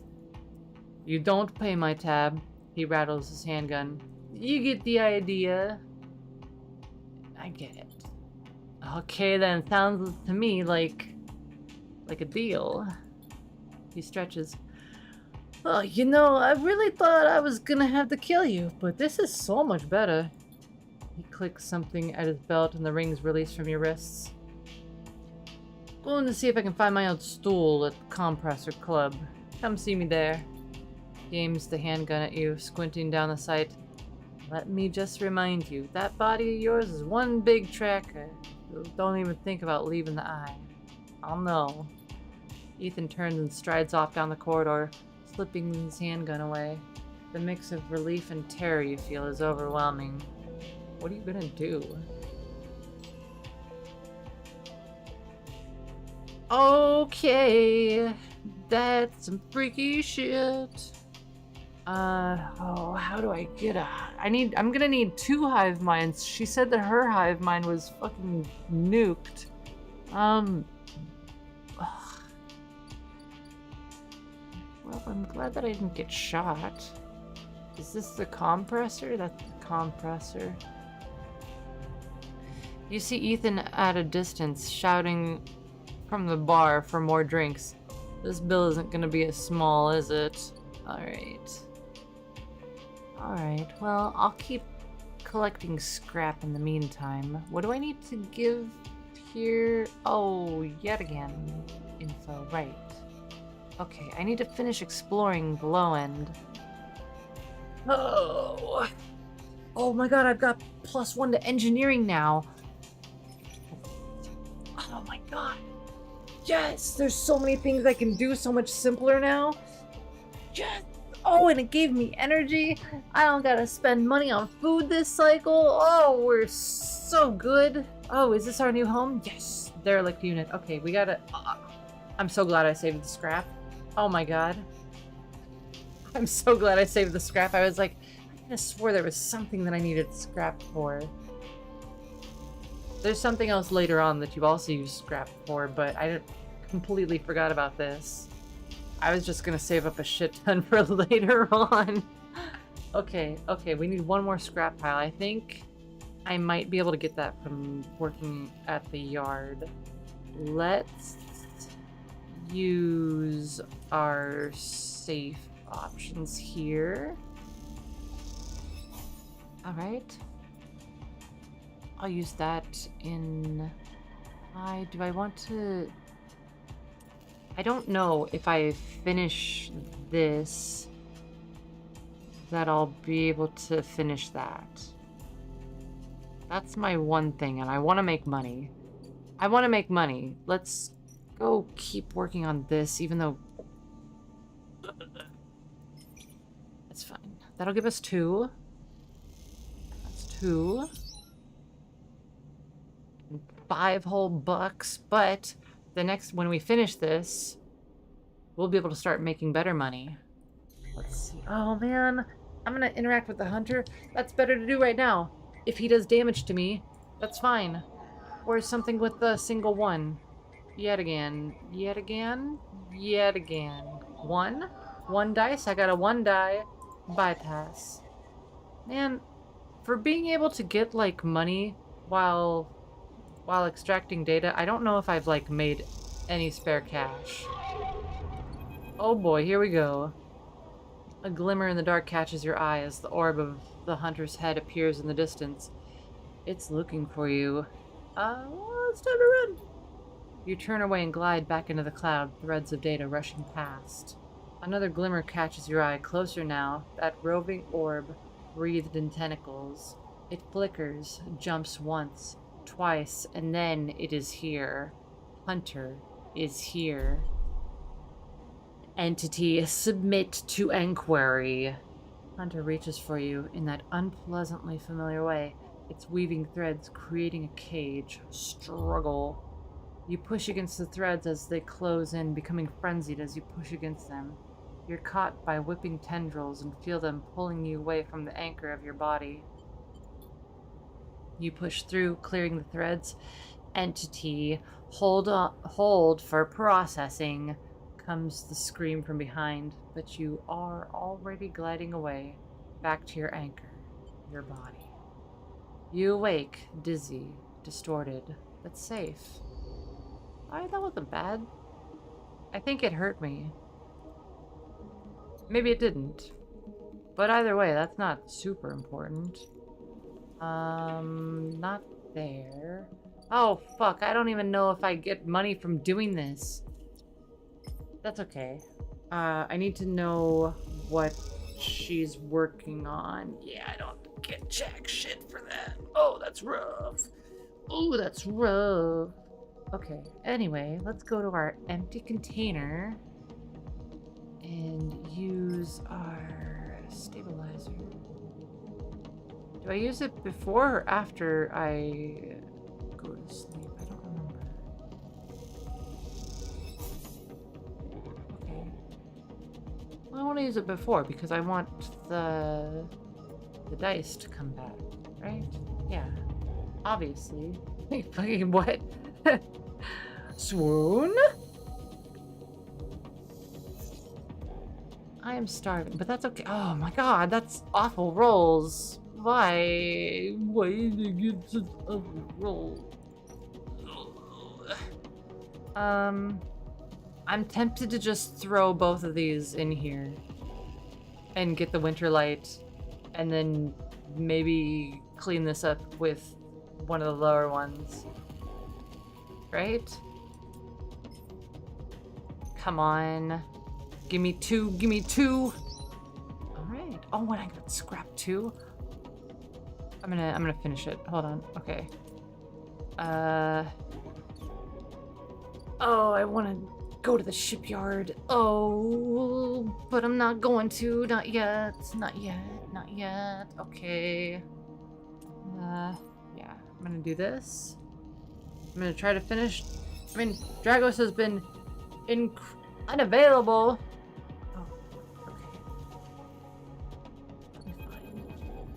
You don't pay my tab. He rattles his handgun. You get the idea. I get it. Okay then, sounds to me like a deal. He stretches. Oh, you know, I really thought I was gonna have to kill you, but this is so much better. He clicks something at his belt and the rings release from your wrists. Going to see if I can find my old stool at the Compressor Club. Come see me there. He aims the handgun at you, squinting down the sight. Let me just remind you, that body of yours is one big tracker. Don't even think about leaving the eye. I'll know. Ethan turns and strides off down the corridor, slipping his handgun away. The mix of relief and terror you feel is overwhelming. What are you gonna do? Okay, that's some freaky shit. Oh, how do I get a... I'm gonna need 2 hive minds. She said that her hive mind was fucking nuked. Ugh. Well, I'm glad that I didn't get shot. Is this the compressor? That's the compressor. You see Ethan at a distance, shouting from the bar for more drinks. This bill isn't gonna be as small, is it? Alright. Alright, well, I'll keep collecting scrap in the meantime. What do I need to give here? Oh, yet again. Info, right. Okay, I need to finish exploring below end. Oh! Oh my god, I've got +1 to engineering now. Oh my god. Yes! There's so many things I can do so much simpler now. Yes! Oh, and it gave me energy. I don't gotta spend money on food this cycle. Oh, we're so good. Oh, is this our new home? Yes! Derelict unit. Okay, we gotta... I'm so glad I saved the scrap. Oh my god. I'm so glad I saved the scrap. I was like, I could have swore there was something that I needed scrap for. There's something else later on that you've also used scrap for, but I completely forgot about this. I was just gonna save up a shit ton for later on. Okay, we need 1 more scrap pile. I think I might be able to get that from working at the yard. Let's use our safe options here. Alright. I'll use that in... do I want to... I don't know if I finish this that I'll be able to finish that. That's my one thing, and I want to make money. I want to make money. Let's go keep working on this, even though... That's fine. That'll give us 2. That's 2. And 5 whole bucks, but the next, when we finish this, we'll be able to start making better money. Let's see. Oh man, I'm gonna interact with the hunter. That's better to do right now. If he does damage to me, that's fine. Or something with the single 1. Yet again. Yet again. Yet again. 1? 1 dice? I got a 1 die bypass. Man, for being able to get, like, money while extracting data, I don't know if I've, like, made any spare cash. Oh boy, here we go. A glimmer in the dark catches your eye as the orb of the hunter's head appears in the distance. It's looking for you. Well, it's time to run. You turn away and glide back into the cloud, threads of data rushing past. Another glimmer catches your eye, closer now, that roving orb wreathed in tentacles. It flickers, jumps once, twice, and then it is here. Hunter is here. Entity, submit to enquiry. Hunter reaches for you in that unpleasantly familiar way, its weaving threads creating a cage. Struggle. You push against the threads as they close in, becoming frenzied as you push against them. You're caught by whipping tendrils and feel them pulling you away from the anchor of your body. You push through, clearing the threads. Entity, hold for processing. Comes the scream from behind, but you are already gliding away, back to your anchor, your body. You awake, dizzy, distorted, but safe. Alright, that wasn't bad. I think it hurt me. Maybe it didn't. But either way, that's not super important. Not there. Oh, fuck, I don't even know if I get money from doing this. That's okay. I need to know what she's working on. Yeah, I don't get jack shit for that. Oh, that's rough. Oh, that's rough. Okay, anyway, let's go to our empty container and use our stabilizer. Do I use it before or after I go to sleep? I don't remember. Okay. Well, I want to use it before because I want the dice to come back, right? Yeah. Obviously. Fucking what? Swoon? I am starving, but that's okay. Oh my god, that's awful rolls. Why? Why did you get such awful rolls? I'm tempted to just throw both of these in here and get the winter light and then maybe clean this up with one of the lower ones. Right? Come on. Give me two. Give me two. All right. Oh, and I got scrap too. I'm gonna finish it. Hold on. Okay. Oh, I want to go to the shipyard. Oh, but I'm not going to. Not yet. Not yet. Not yet. Okay. Yeah. I'm gonna do this. I'm gonna try to finish. I mean, Dragos has been unavailable. Oh, okay. I'll be fine.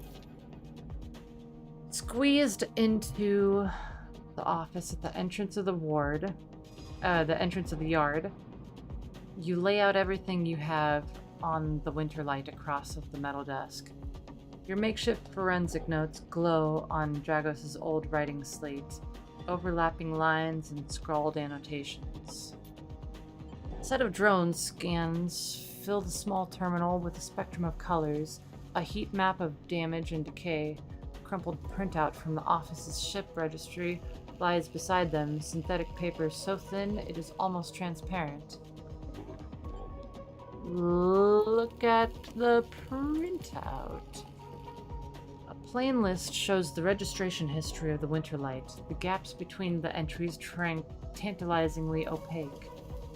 Squeezed into the office at the entrance of the ward, the entrance of the yard. You lay out everything you have on the winter light across of the metal desk. Your makeshift forensic notes glow on Dragos' old writing slate, overlapping lines and scrawled annotations. A set of drone scans fill the small terminal with a spectrum of colors, a heat map of damage and decay. A crumpled printout from the office's ship registry lies beside them, synthetic paper so thin it is almost transparent. Look at the printout. A plain list shows the registration history of the Winterlight, the gaps between the entries tantalizingly opaque.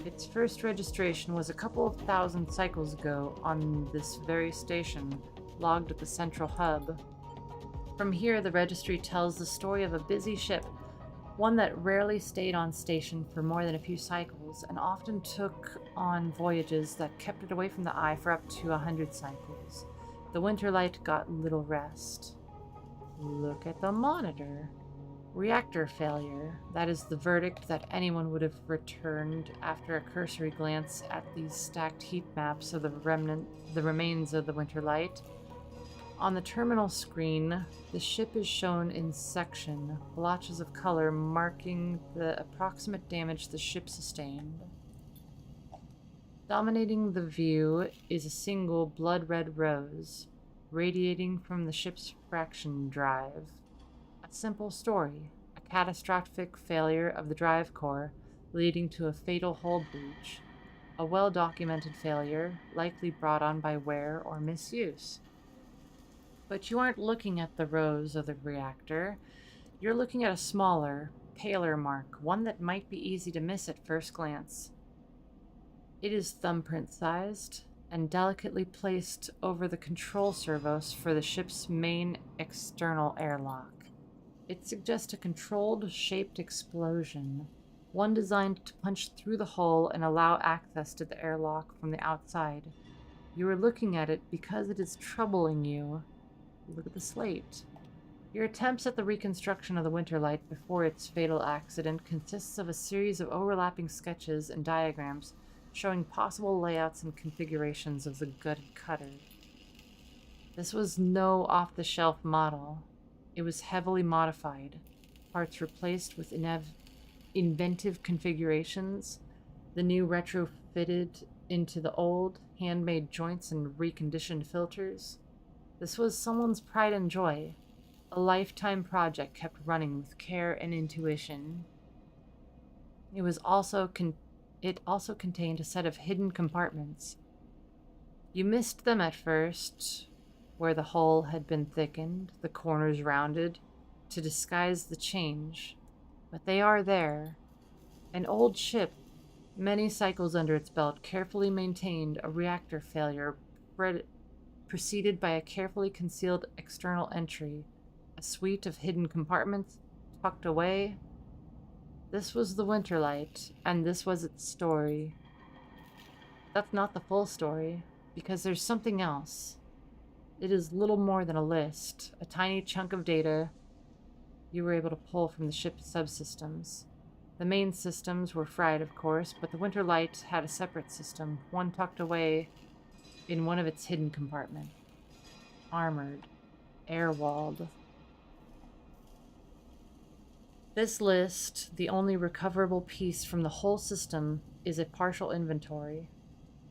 Its first registration was a couple of thousand cycles ago on this very station, logged at the central hub. From here, the registry tells the story of a busy ship, one that rarely stayed on station for more than a few cycles, and often took on voyages that kept it away from the eye for up to 100 cycles. The Winterlight got little rest. Look at the monitor. Reactor failure. That is the verdict that anyone would have returned after a cursory glance at these stacked heat maps of the remains of the Winterlight. On the terminal screen, the ship is shown in section, blotches of color marking the approximate damage the ship sustained. Dominating the view is a single blood-red rose, radiating from the ship's fraction drive. A simple story, a catastrophic failure of the drive core, leading to a fatal hold breach. A well-documented failure, likely brought on by wear or misuse. But you aren't looking at the rose of the reactor. You're looking at a smaller, paler mark, one that might be easy to miss at first glance. It is thumbprint-sized and delicately placed over the control servos for the ship's main external airlock. It suggests a controlled, shaped explosion, one designed to punch through the hull and allow access to the airlock from the outside. You are looking at it because it is troubling you. Look at the slate. Your attempts at the reconstruction of the Winterlight before its fatal accident consists of a series of overlapping sketches and diagrams showing possible layouts and configurations of the gutted cutter. This was no off-the-shelf model. It was heavily modified, parts replaced with inventive configurations, the new retrofitted into the old, handmade joints and reconditioned filters. This was someone's pride and joy, a lifetime project kept running with care and intuition. It also contained a set of hidden compartments. You missed them at first, where the hull had been thickened, the corners rounded, to disguise the change. But they are there, An old ship, many cycles under its belt, carefully maintained a reactor failure, preceded by a carefully concealed external entry, a suite of hidden compartments tucked away. This was the Winterlight, and this was its story. That's not the full story, because there's something else. It is little more than a list, a tiny chunk of data you were able to pull from the ship's subsystems. The main systems were fried, of course, but the Winterlight had a separate system, one tucked away in one of its hidden compartments. Armored, air-walled. This list, the only recoverable piece from the whole system, is a partial inventory.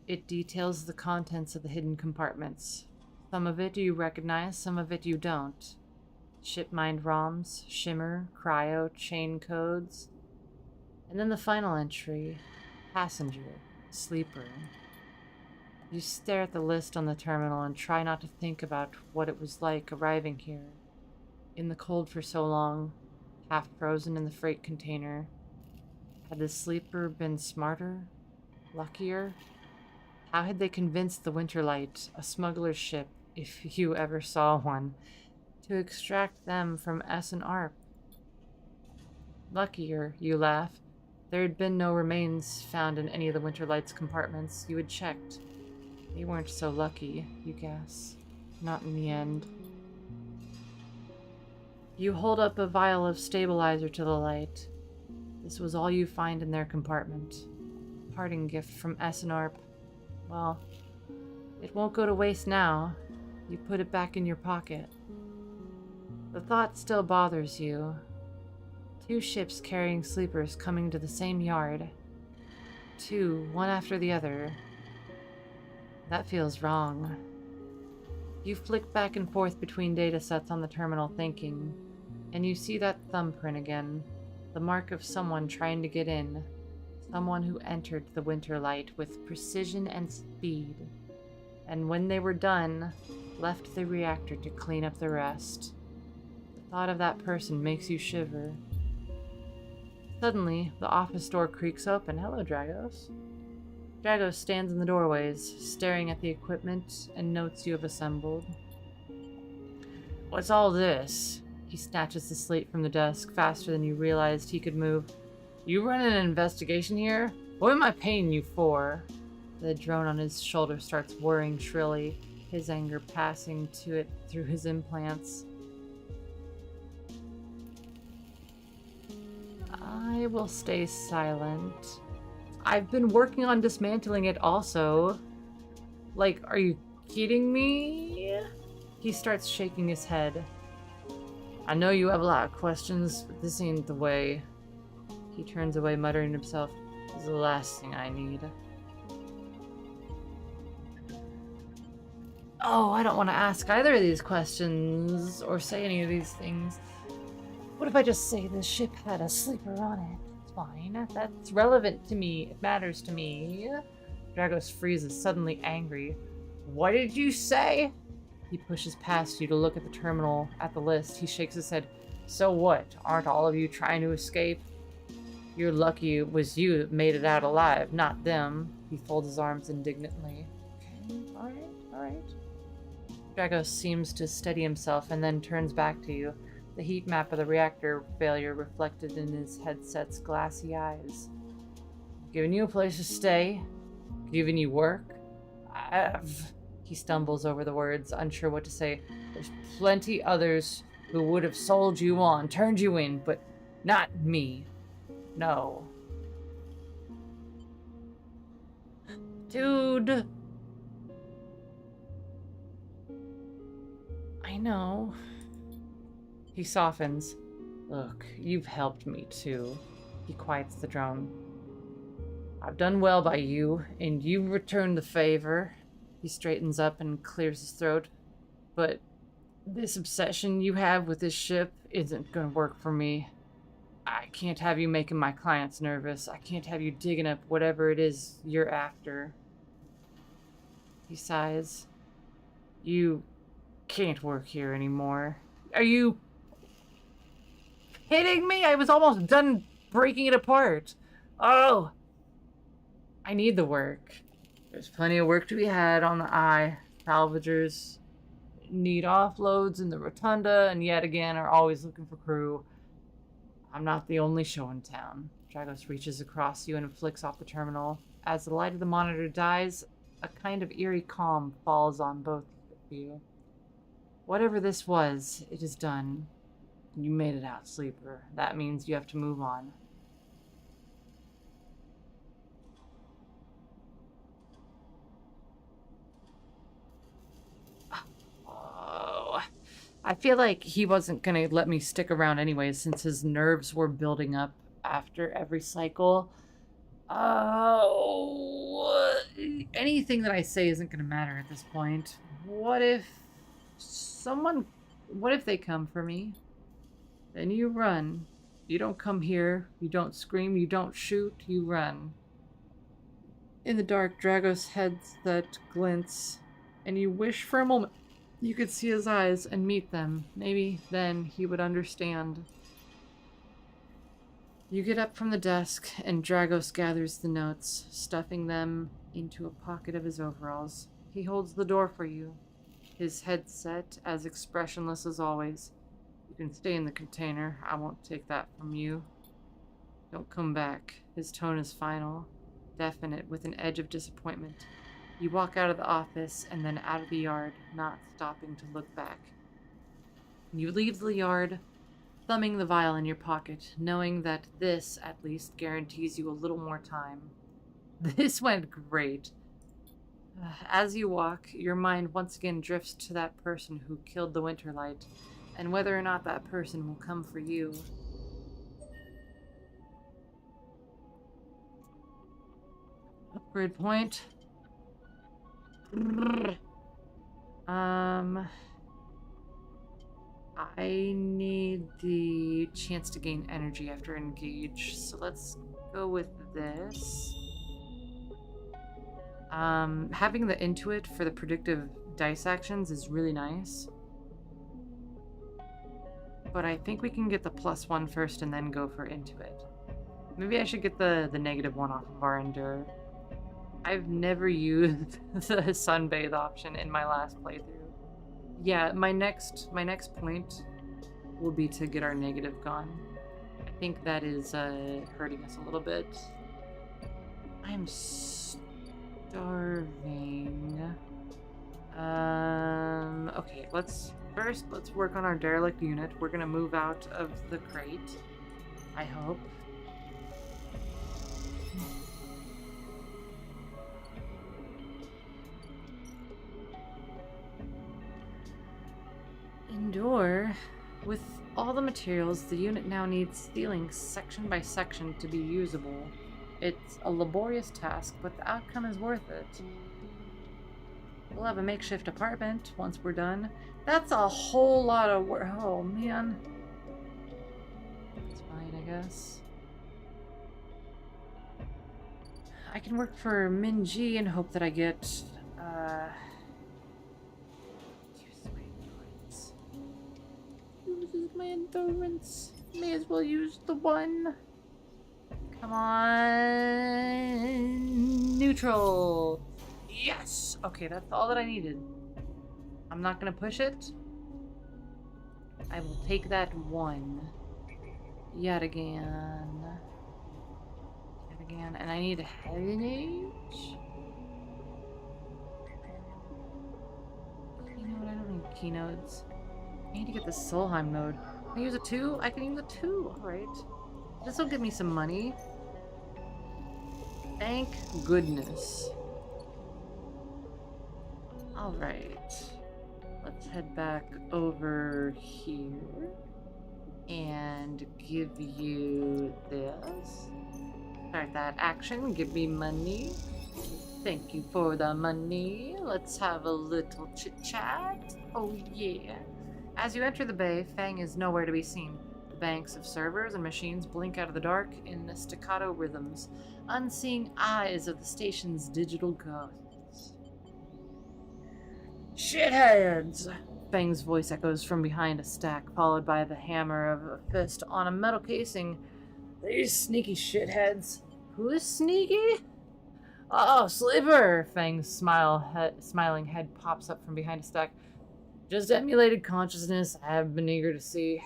It details the contents of the hidden compartments. Some of it you recognize, some of it you don't. Ship-mined ROMs, shimmer, cryo, chain codes. And then the final entry, passenger, sleeper. You stare at the list on the terminal and try not to think about what it was like arriving here. In the cold for so long, half frozen in the freight container. Had the sleeper been smarter? Luckier? How had they convinced the Winterlight, a smuggler's ship, if you ever saw one, to extract them from S&ARP? Luckier, you laugh. There had been no remains found in any of the Winterlight's compartments. You had checked. They weren't so lucky, you guess. Not in the end. You hold up a vial of stabilizer to the light. This was all you find in their compartment. Parting gift from S&ARP. Well, it won't go to waste now. You put it back in your pocket. The thought still bothers you. 2 ships carrying sleepers coming to the same yard. 2, one after the other. That feels wrong. You flick back and forth between data sets on the terminal thinking, and you see that thumbprint again, the mark of someone trying to get in, someone who entered the Winterlight with precision and speed, and when they were done, left the reactor to clean up the rest. The thought of that person makes you shiver. Suddenly, the office door creaks open. Hello, Dragos. Dragos stands in the doorways, staring at the equipment and notes you have assembled. What's all this? He snatches the slate from the desk faster than you realized he could move. You run an investigation here? What am I paying you for? The drone on his shoulder starts whirring shrilly, his anger passing to it through his implants. I will stay silent. I've been working on dismantling it also. Like, are you kidding me? He starts shaking his head. I know you have a lot of questions, but this ain't the way. He turns away, muttering to himself, this is the last thing I need. Oh, I don't want to ask either of these questions, or say any of these things. What if I just say this ship had a sleeper on it? Fine. That's relevant to me. It matters to me. Dragos freezes, suddenly angry. What did you say? He pushes past you to look at the terminal, at the list. He shakes his head. So what? Aren't all of you trying to escape? You're lucky it was you that made it out alive, not them. He folds his arms indignantly. Okay, alright. Dragos seems to steady himself and then turns back to you. The heat map of the reactor failure reflected in his headset's glassy eyes. Giving you a place to stay? Giving you work? He stumbles over the words, unsure what to say. There's plenty others who would have sold you on, turned you in, but not me. No. Dude. I know. He softens. Look, you've helped me too. He quiets the drone. I've done well by you, and you've returned the favor. He straightens up and clears his throat. But this obsession you have with this ship isn't gonna work for me. I can't have you making my clients nervous. I can't have you digging up whatever it is you're after. He sighs. You can't work here anymore. Are you kidding me? I was almost done breaking it apart. Oh! I need the work. There's plenty of work to be had on the eye. Salvagers need offloads in the rotunda, and yet again are always looking for crew. I'm not the only show in town. Dragos reaches across you and flicks off the terminal. As the light of the monitor dies, a kind of eerie calm falls on both of you. Whatever this was, it is done. You made it out, sleeper. That means you have to move on. Oh, I feel like he wasn't gonna let me stick around anyways, since his nerves were building up after every cycle. Oh, anything that I say isn't gonna matter at this point. What if they come for me? Then you run. You don't come here, you don't scream, you don't shoot, you run. In the dark, Dragos' headset glints, and you wish for a moment you could see his eyes and meet them. Maybe then he would understand. You get up from the desk, and Dragos gathers the notes, stuffing them into a pocket of his overalls. He holds the door for you, his headset as expressionless as always. You can stay in the container. I won't take that from you. Don't come back. His tone is final, definite, with an edge of disappointment. You walk out of the office and then out of the yard, not stopping to look back. You leave the yard, thumbing the vial in your pocket, knowing that this, at least, guarantees you a little more time. This went great. As you walk, your mind once again drifts to that person who killed the Winterlight, and whether or not that person will come for you. Upgrade point. I need the chance to gain energy after engage, so let's go with this. Having the Intuit for the predictive dice actions is really nice. But I think we can get the +1 first and then go for Intuit. Maybe I should get the -1 off of our Endure. I've never used the sunbathe option in my last playthrough. Yeah, my next point will be to get our negative gone. I think that is hurting us a little bit. I'm starving. Okay, let's work on our derelict unit. We're gonna move out of the crate, I hope. Endure. With all the materials, the unit now needs stealing section by section to be usable. It's a laborious task, but the outcome is worth it. We'll have a makeshift apartment once we're done. That's a whole lot of work. Oh, man. It's fine, I guess. I can work for Minji and hope that I get, Uses my endurance. May as well use the one. Come on. Neutral. Yes! Okay, that's all that I needed. I'm not gonna push it. I will take that one. Yet again. Yet again. And I need a headage. Keynote? I don't need keynotes. I need to get the Solheim node. Can I use a 2? I can use a 2. Alright. This will give me some money. Thank goodness. Alright. Let's head back over here. And give you this. Start that action. Give me money. Thank you for the money. Let's have a little chit-chat. Oh yeah. As you enter the bay, Fang is nowhere to be seen. The banks of servers and machines blink out of the dark in staccato rhythms, unseeing eyes of the station's digital ghosts. Shitheads! Fang's voice echoes from behind a stack, followed by the hammer of a fist on a metal casing. These sneaky shitheads. Who's sneaky? Oh, Sleeper! Fang's smiling head pops up from behind a stack. Just emulated consciousness I've been eager to see.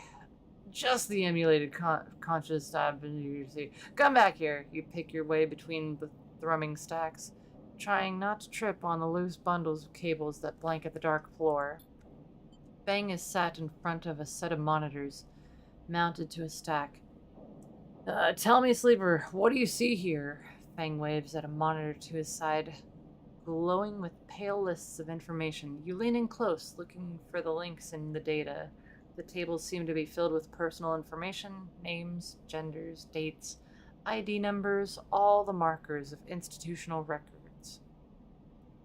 Just the emulated conscious I've been eager to see. Come back here. You pick your way between the thrumming stacks, trying not to trip on the loose bundles of cables that blanket the dark floor. Fang is sat in front of a set of monitors, mounted to a stack. Tell me, Sleeper, what do you see here? Fang waves at a monitor to his side, glowing with pale lists of information. You lean in close, looking for the links in the data. The tables seem to be filled with personal information, names, genders, dates, ID numbers, all the markers of institutional records.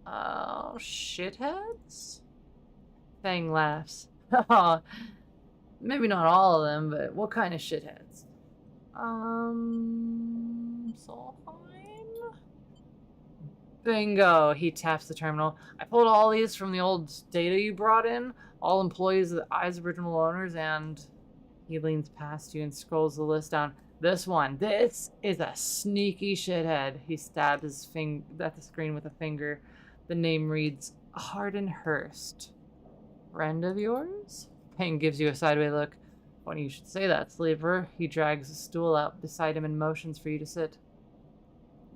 Oh, shitheads? Fang laughs. Maybe not all of them, but what kind of shitheads? Solheim? Bingo! He taps the terminal. I pulled all these from the old data you brought in. All employees of the Eye's original owners, and he leans past you and scrolls the list down. This one. This is a sneaky shithead. He stabs his finger at the screen with a finger. The name reads Hardin Hurst. Friend of yours? Payne gives you a sideway look. Funny you should say that, Sleeper. He drags a stool out beside him and motions for you to sit.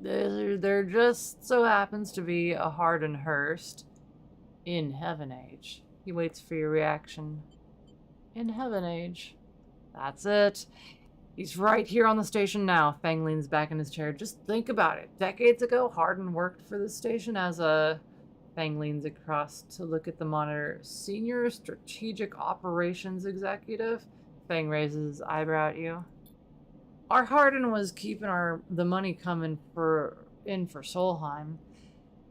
There just so happens to be a Hardin Hurst in Heaven Age. He waits for your reaction. In Heaven Age. That's it. He's right here on the station now. Fang leans back in his chair. Just think about it. Decades ago, Hardin worked for the station as a... Fang leans across to look at the monitor. Senior Strategic Operations Executive? Fang raises his eyebrow at you. Our Hardin was keeping the money coming for Solheim.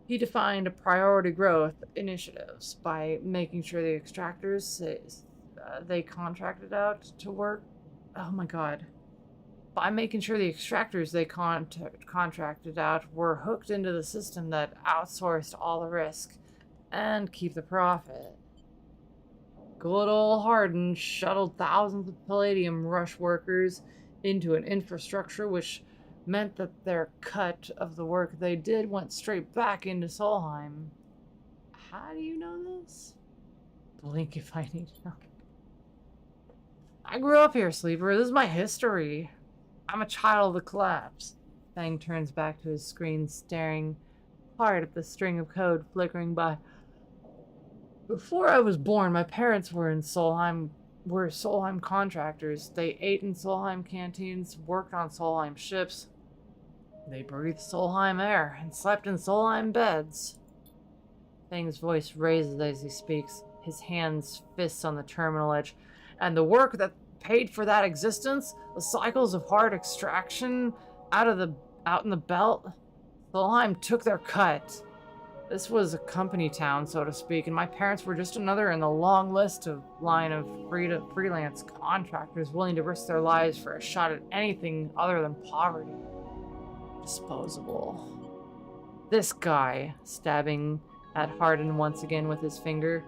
He defined priority growth initiatives by making sure the extractors they contracted out to work. Oh my god. By making sure the extractors they contracted out were hooked into the system that outsourced all the risk and keep the profit. Good old Hardin shuttled thousands of Palladium rush workers into an infrastructure which meant that their cut of the work they did went straight back into Solheim. How do you know this? Blink if I need to know. I grew up here, Sleeper. This is my history. I'm a child of the collapse. Fang turns back to his screen, staring hard at the string of code flickering by. Before I was born, my parents were Solheim contractors. They ate in Solheim canteens, worked on Solheim ships. They breathed Solheim air and slept in Solheim beds. Fang's voice raises as he speaks, his hands fists on the terminal edge. And the work that paid for that existence, the cycles of hard extraction out in the belt, Solheim took their cut. This was a company town, so to speak, and my parents were just another in the long line of freelance contractors willing to risk their lives for a shot at anything other than poverty. Disposable. This guy, stabbing at Hardin once again with his finger,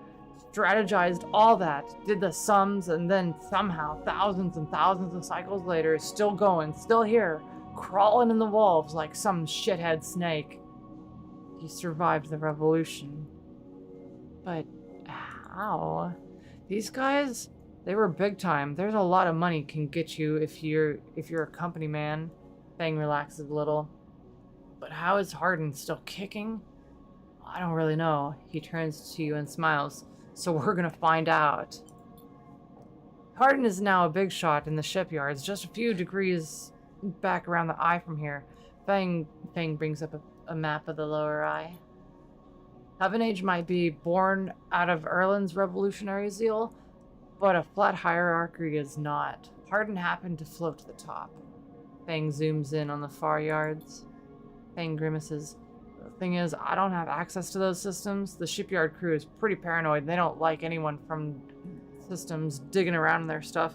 strategized all that, did the sums, and then somehow, thousands and thousands of cycles later, is still going, still here, crawling in the walls like some shithead snake. He survived the revolution. But how? These guys, they were big time. There's a lot of money can get you if you're a company man. Fang relaxes a little. But how is Hardin still kicking? I don't really know. He turns to you and smiles. So we're gonna find out. Hardin is now a big shot in the shipyards, just a few degrees back around the eye from here. Fang brings up a map of the lower eye. Heaven Age might be born out of Erlin's revolutionary zeal, but a flat hierarchy is not. Hardin happened to float to the top. Fang zooms in on the far yards. Fang grimaces. The thing is, I don't have access to those systems. The shipyard crew is pretty paranoid. They don't like anyone from systems digging around in their stuff.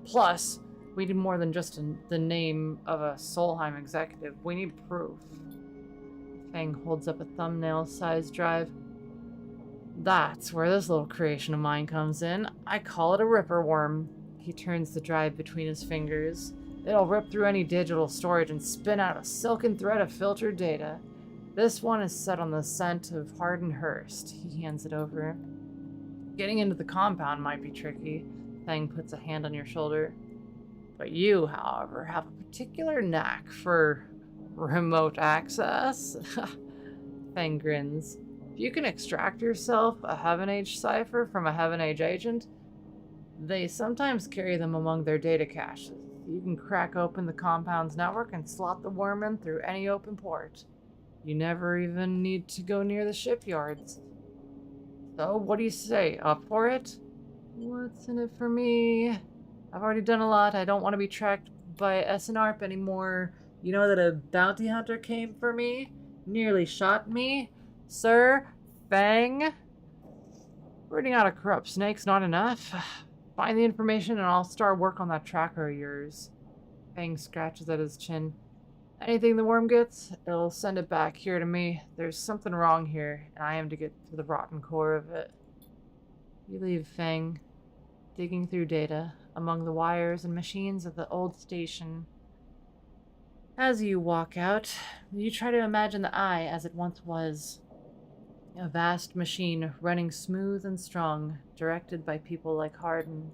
Plus, we need more than just the name of a Solheim executive. We need proof. Fang holds up a thumbnail-sized drive. That's where this little creation of mine comes in. I call it a ripper worm. He turns the drive between his fingers. It'll rip through any digital storage and spin out a silken thread of filtered data. This one is set on the scent of Hardenhurst. He hands it over. Getting into the compound might be tricky. Fang puts a hand on your shoulder. But you, however, have a particular knack for remote access. Fang grins. If you can extract yourself a Heaven Age cipher from a Heaven Age agent, they sometimes carry them among their data caches. You can crack open the compound's network and slot the worm in through any open port. You never even need to go near the shipyards. So, what do you say? Up for it? What's in it for me? I've already done a lot. I don't want to be tracked by SNARP anymore. You know that a bounty hunter came for me? Nearly shot me? Sir? Fang? Rooting out a corrupt snake's not enough. Find the information and I'll start work on that tracker of yours. Fang scratches at his chin. Anything the worm gets, it'll send it back here to me. There's something wrong here, and I am to get to the rotten core of it. You leave Fang, digging through data among the wires and machines of the old station. As you walk out, you try to imagine the Eye as it once was. A vast machine running smooth and strong, directed by people like Harden.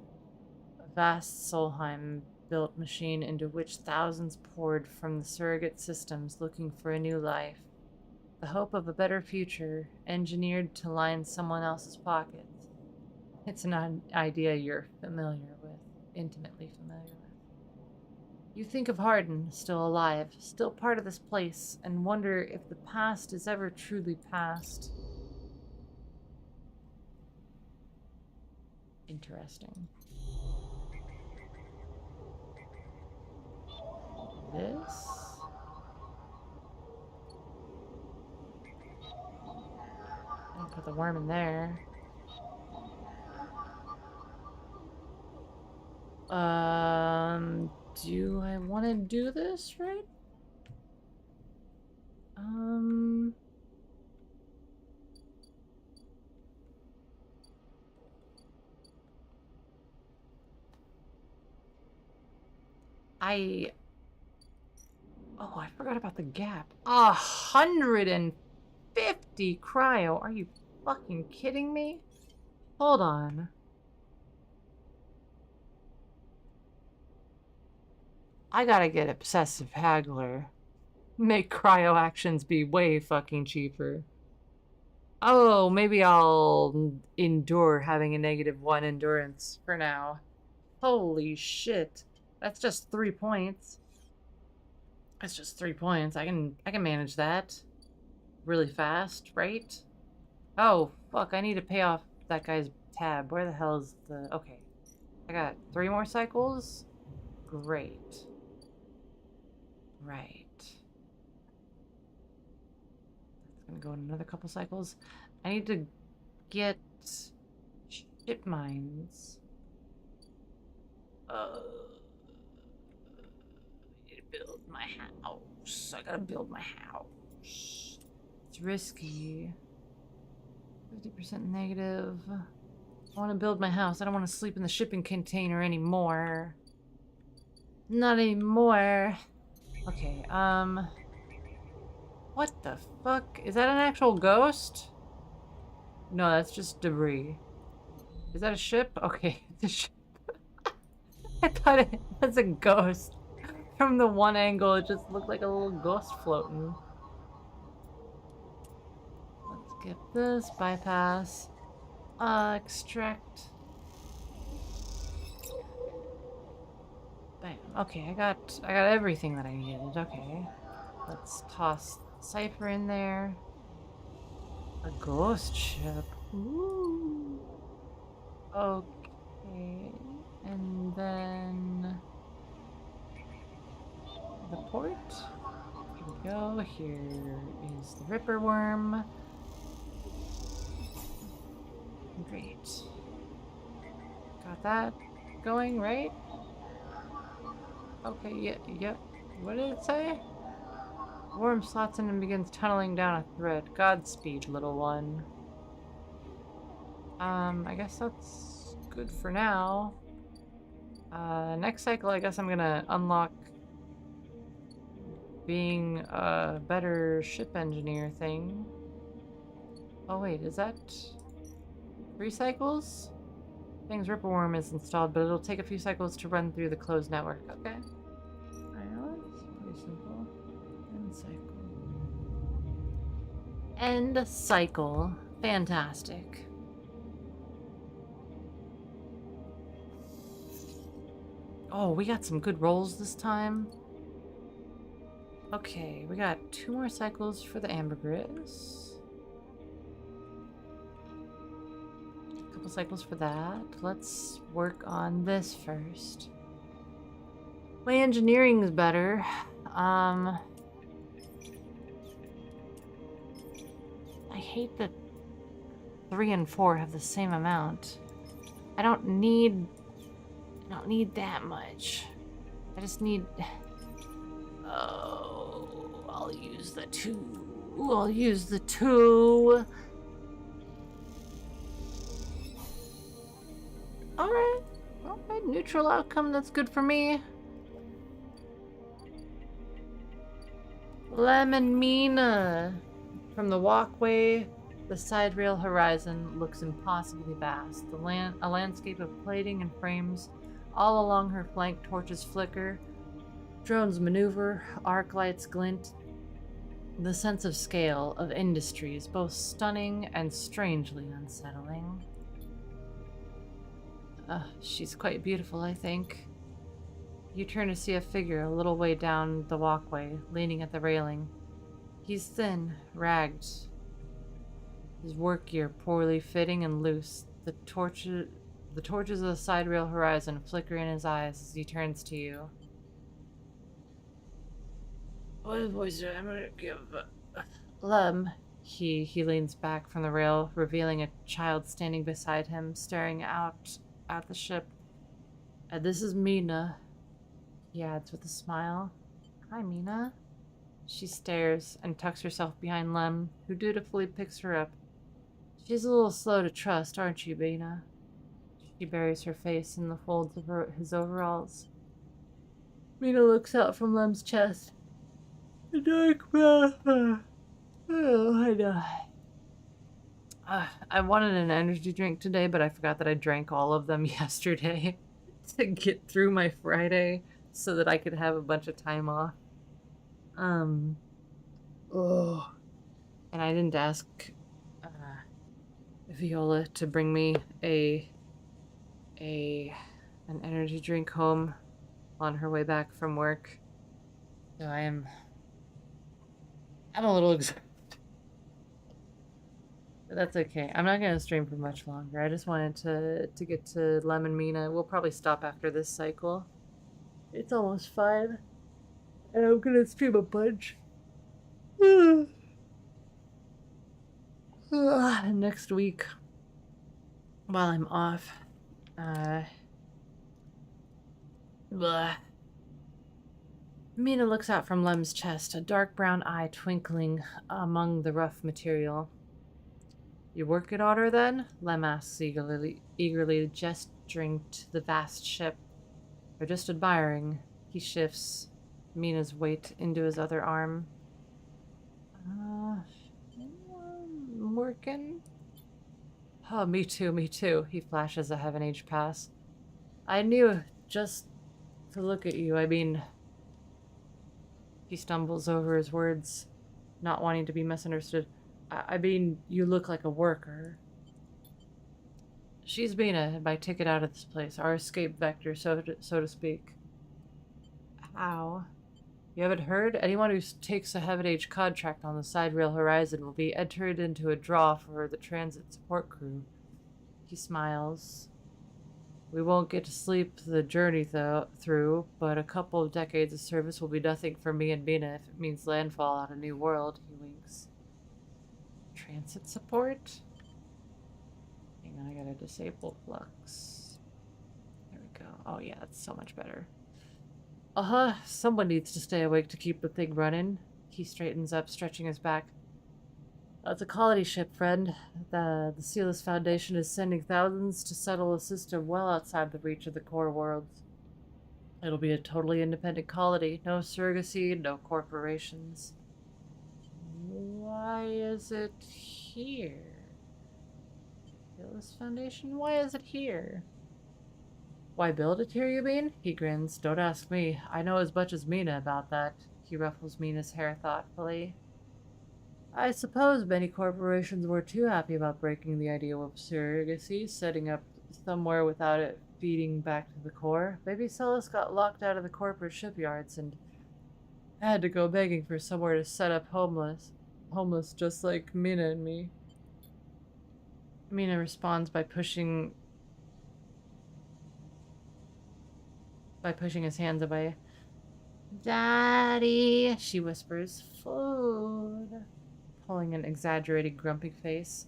A vast Solheim-built machine into which thousands poured from the surrogate systems looking for a new life. The hope of a better future, engineered to line someone else's pockets. It's an idea you're familiar with, intimately familiar with. You think of Harden, still alive, still part of this place, and wonder if the past is ever truly past. Interesting. This? I'll put the worm in there. Do I want to do this right? Oh, I forgot about the gap. 150 cryo. Are you fucking kidding me? Hold on. I gotta get obsessive haggler. Make cryo actions be way fucking cheaper. Oh, maybe I'll endure having a -1 endurance for now. Holy shit. That's just 3 points. That's just 3 points. I can manage that really fast, right? Oh, fuck, I need to pay off that guy's tab. Where the hell is the... Okay. I got 3 more cycles? Great. Right. That's gonna go in another couple cycles. I need to get ship mines. Build my house. I gotta build my house. It's risky. 50% negative. I want to build my house. I don't want to sleep in the shipping container anymore. Not anymore. Okay, what the fuck? Is that an actual ghost? No, that's just debris. Is that a ship? Okay, it's a ship. I thought it was a ghost. From the one angle, it just looked like a little ghost floating. Let's get this. Bypass. Extract. Bam. Okay, I got everything that I needed. Okay. Let's toss Cypher in there. A ghost ship. Ooh. Okay. And then... the port. Here we go. Here is the Ripper Worm. Great. Got that going, right? Okay, yep. What did it say? Worm slots in and begins tunneling down a thread. Godspeed, little one. I guess that's good for now. Next cycle, I guess I'm gonna unlock being a better ship engineer thing. Oh wait, is that 3 cycles? Thing's Ripper Worm is installed, but it'll take a few cycles to run through the closed network. Okay. Alright, well, that's pretty simple. End cycle. End cycle. Fantastic. Oh, we got some good rolls this time. Okay, we got 2 more cycles for the ambergris. A couple cycles for that. Let's work on this first. My engineering is better. I hate that 3 and 4 have the same amount. I don't need that much. I just need... Oh, I'll use the 2. I'll use the 2. Alright. Alright, neutral outcome, that's good for me. Lemon Mina. From the walkway, the side rail horizon looks impossibly vast. A landscape of plating and frames all along her flank. Torches flicker, drones maneuver, arc lights glint. The sense of scale of industry is both stunning and strangely unsettling. She's quite beautiful, I think. You turn to see a figure a little way down the walkway, leaning at the railing. He's thin, ragged. His work gear poorly fitting and loose. The torches of the side rail horizon flicker in his eyes as he turns to you. What advice am I gonna give? Lem. He leans back from the rail, revealing a child standing beside him, staring out at the ship. This is Mina. He adds with a smile. Hi, Mina. She stares and tucks herself behind Lem, who dutifully picks her up. She's a little slow to trust, aren't you, Mina? She buries her face in the folds of his overalls. Mina looks out from Lem's chest. The dark brown. Oh, I die. I wanted an energy drink today, but I forgot that I drank all of them yesterday to get through my Friday so that I could have a bunch of time off. Oh. And I didn't ask Viola to bring me an energy drink home on her way back from work. So I'm a little exhausted. But that's okay. I'm not gonna stream for much longer. I just wanted to get to Lemon Mina. We'll probably stop after this cycle. It's almost 5. And I'm gonna stream a bunch. Next week, while I'm off. Mina looks out from Lem's chest, a dark brown eye twinkling among the rough material. You work at Otter then? Lem asks eagerly gesturing to the vast ship. Or just admiring. He shifts Mina's weight into his other arm. Working? Oh, me too. He flashes a Heaven Age pass. I knew just to look at you, I mean... He stumbles over his words, not wanting to be misunderstood. I mean, you look like a worker. She's Mina, my ticket out of this place, our escape vector, so to speak. How? You haven't heard? Anyone who takes a Heaven Age contract on the side rail horizon will be entered into a draw for the transit support crew. He smiles. We won't get to sleep the journey through, but a couple of decades of service will be nothing for me and Mina if it means landfall on a new world. He winks. Transit support? Hang on, I gotta disable flux. There we go. Oh yeah, that's so much better. Someone needs to stay awake to keep the thing running. He straightens up, stretching his back. It's a colony ship, friend. The Sealess Foundation is sending thousands to settle a system well outside the reach of the core worlds. It'll be a totally independent colony. No surrogacy, no corporations. Why is it here? This Foundation? Why is it here? Why build it here, you mean? He grins. Don't ask me. I know as much as Mina about that. He ruffles Mina's hair thoughtfully. I suppose many corporations were too happy about breaking the idea of surrogacy, setting up somewhere without it feeding back to the core. Maybe Celis got locked out of the corporate shipyards and had to go begging for somewhere to set up homeless just like Mina and me. Mina responds by pushing his hands away. Daddy, she whispers. Food. Pulling an exaggerated grumpy face.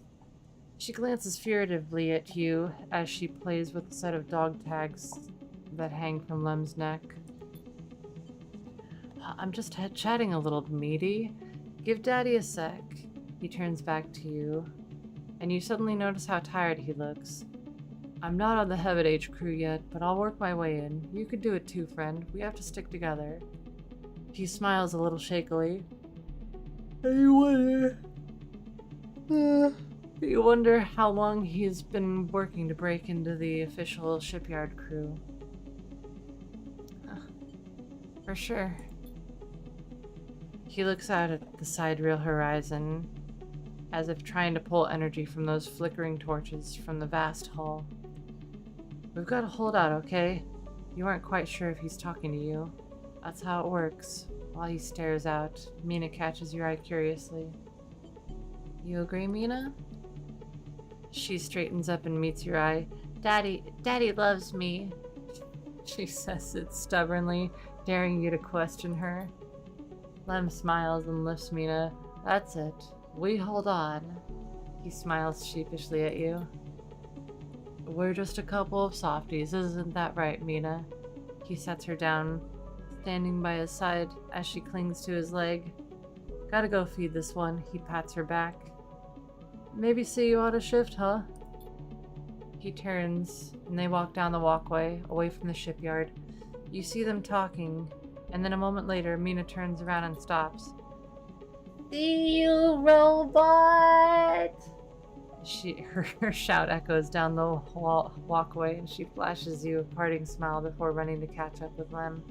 She glances furtively at you as she plays with a set of dog tags that hang from Lem's neck. I'm just chatting a little, meaty. Give Daddy a sec. He turns back to you, and you suddenly notice how tired he looks. I'm not on the Heaven Age crew yet, but I'll work my way in. You could do it too, friend. We have to stick together. He smiles a little shakily. You wonder how long he's been working to break into the official shipyard crew. For sure. He looks out at the sidereal horizon, as if trying to pull energy from those flickering torches from the vast hall. We've got to hold out, okay? You aren't quite sure if he's talking to you. That's how it works. While he stares out, Mina catches your eye curiously. You agree, Mina? She straightens up and meets your eye. Daddy loves me. She says it stubbornly, daring you to question her. Lem smiles and lifts Mina. That's it. We hold on. He smiles sheepishly at you. We're just a couple of softies, isn't that right, Mina? He sets her down, standing by his side as she clings to his leg. Gotta go feed this one. He pats her back. Maybe see you on a shift, huh? He turns, and they walk down the walkway, away from the shipyard. You see them talking, and then a moment later, Mina turns around and stops. See you, robot! Her shout echoes down the walkway, and she flashes you a parting smile before running to catch up with Lem.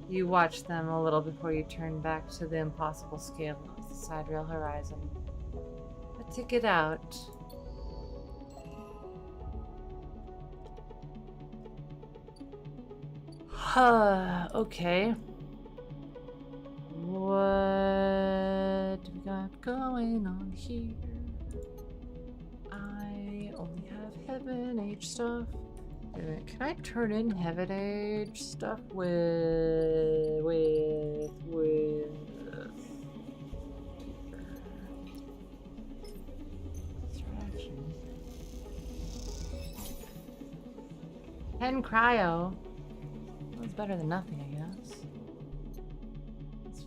You watch them a little before you turn back to the impossible scale of the sidereal horizon. A ticket out. Okay. What do we got going on here? I only have Heaven Age stuff. Wait a minute, can I turn in Heaven Age stuff with and Cryo? That's better than nothing, I guess. That's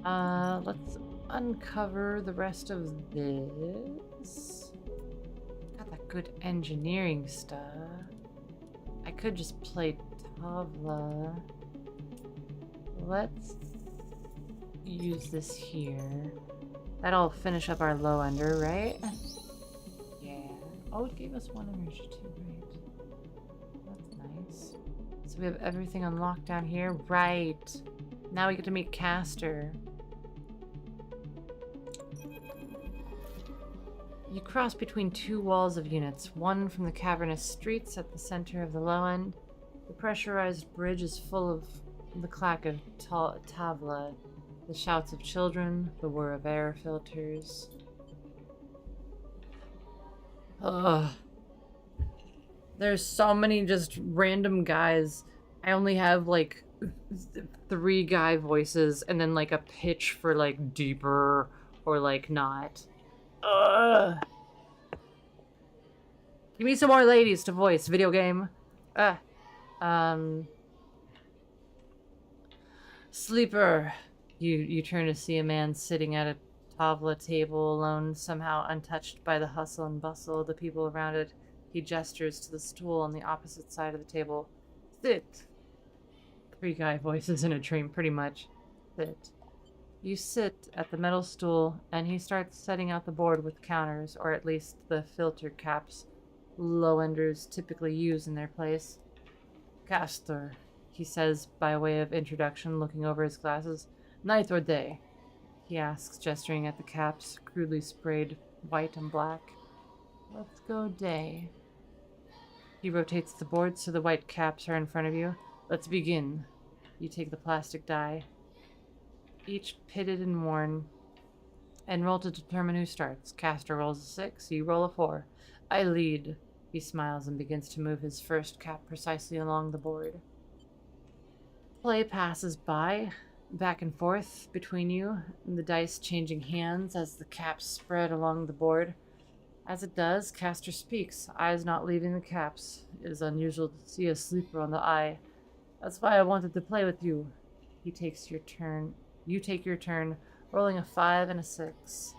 fine. Let's uncover the rest of this. Got that good engineering stuff. I could just play Tavla. Let's use this here. That'll finish up our low ender, right? Yeah. Oh, it gave us 1 energy too, right? That's nice. So we have everything unlocked down here. Right. Now we get to meet Caster. You cross between 2 walls of units, one from the cavernous streets at the center of the low end. The pressurized bridge is full of the clack of Tavla, the shouts of children, the whir of air filters. Ugh. There's so many just random guys. I only have like 3 guy voices and then like a pitch for like deeper or like not. Ugh. Give me some more ladies to voice. Video game. Sleeper. You turn to see a man sitting at a Tavla table alone, somehow untouched by the hustle and bustle of the people around it. He gestures to the stool on the opposite side of the table. Sit. Three guy voices in a dream, pretty much. Sit. You sit at the metal stool, and he starts setting out the board with counters, or at least the filter caps low-enders typically use in their place. Castor, he says by way of introduction, looking over his glasses. Night or day? He asks, gesturing at the caps, crudely sprayed white and black. Let's go day. He rotates the board so the white caps are in front of you. Let's begin. You take the plastic die, each pitted and worn, and roll to determine who starts. Castor rolls a 6, you roll a 4. I lead. He smiles and begins to move his first cap precisely along the board. Play passes by, back and forth between you, and the dice changing hands as the caps spread along the board. As it does, Castor speaks, eyes not leaving the caps. It is unusual to see a sleeper on the eye. That's why I wanted to play with you. He takes your turn. You take your turn, rolling a 5 and a 6.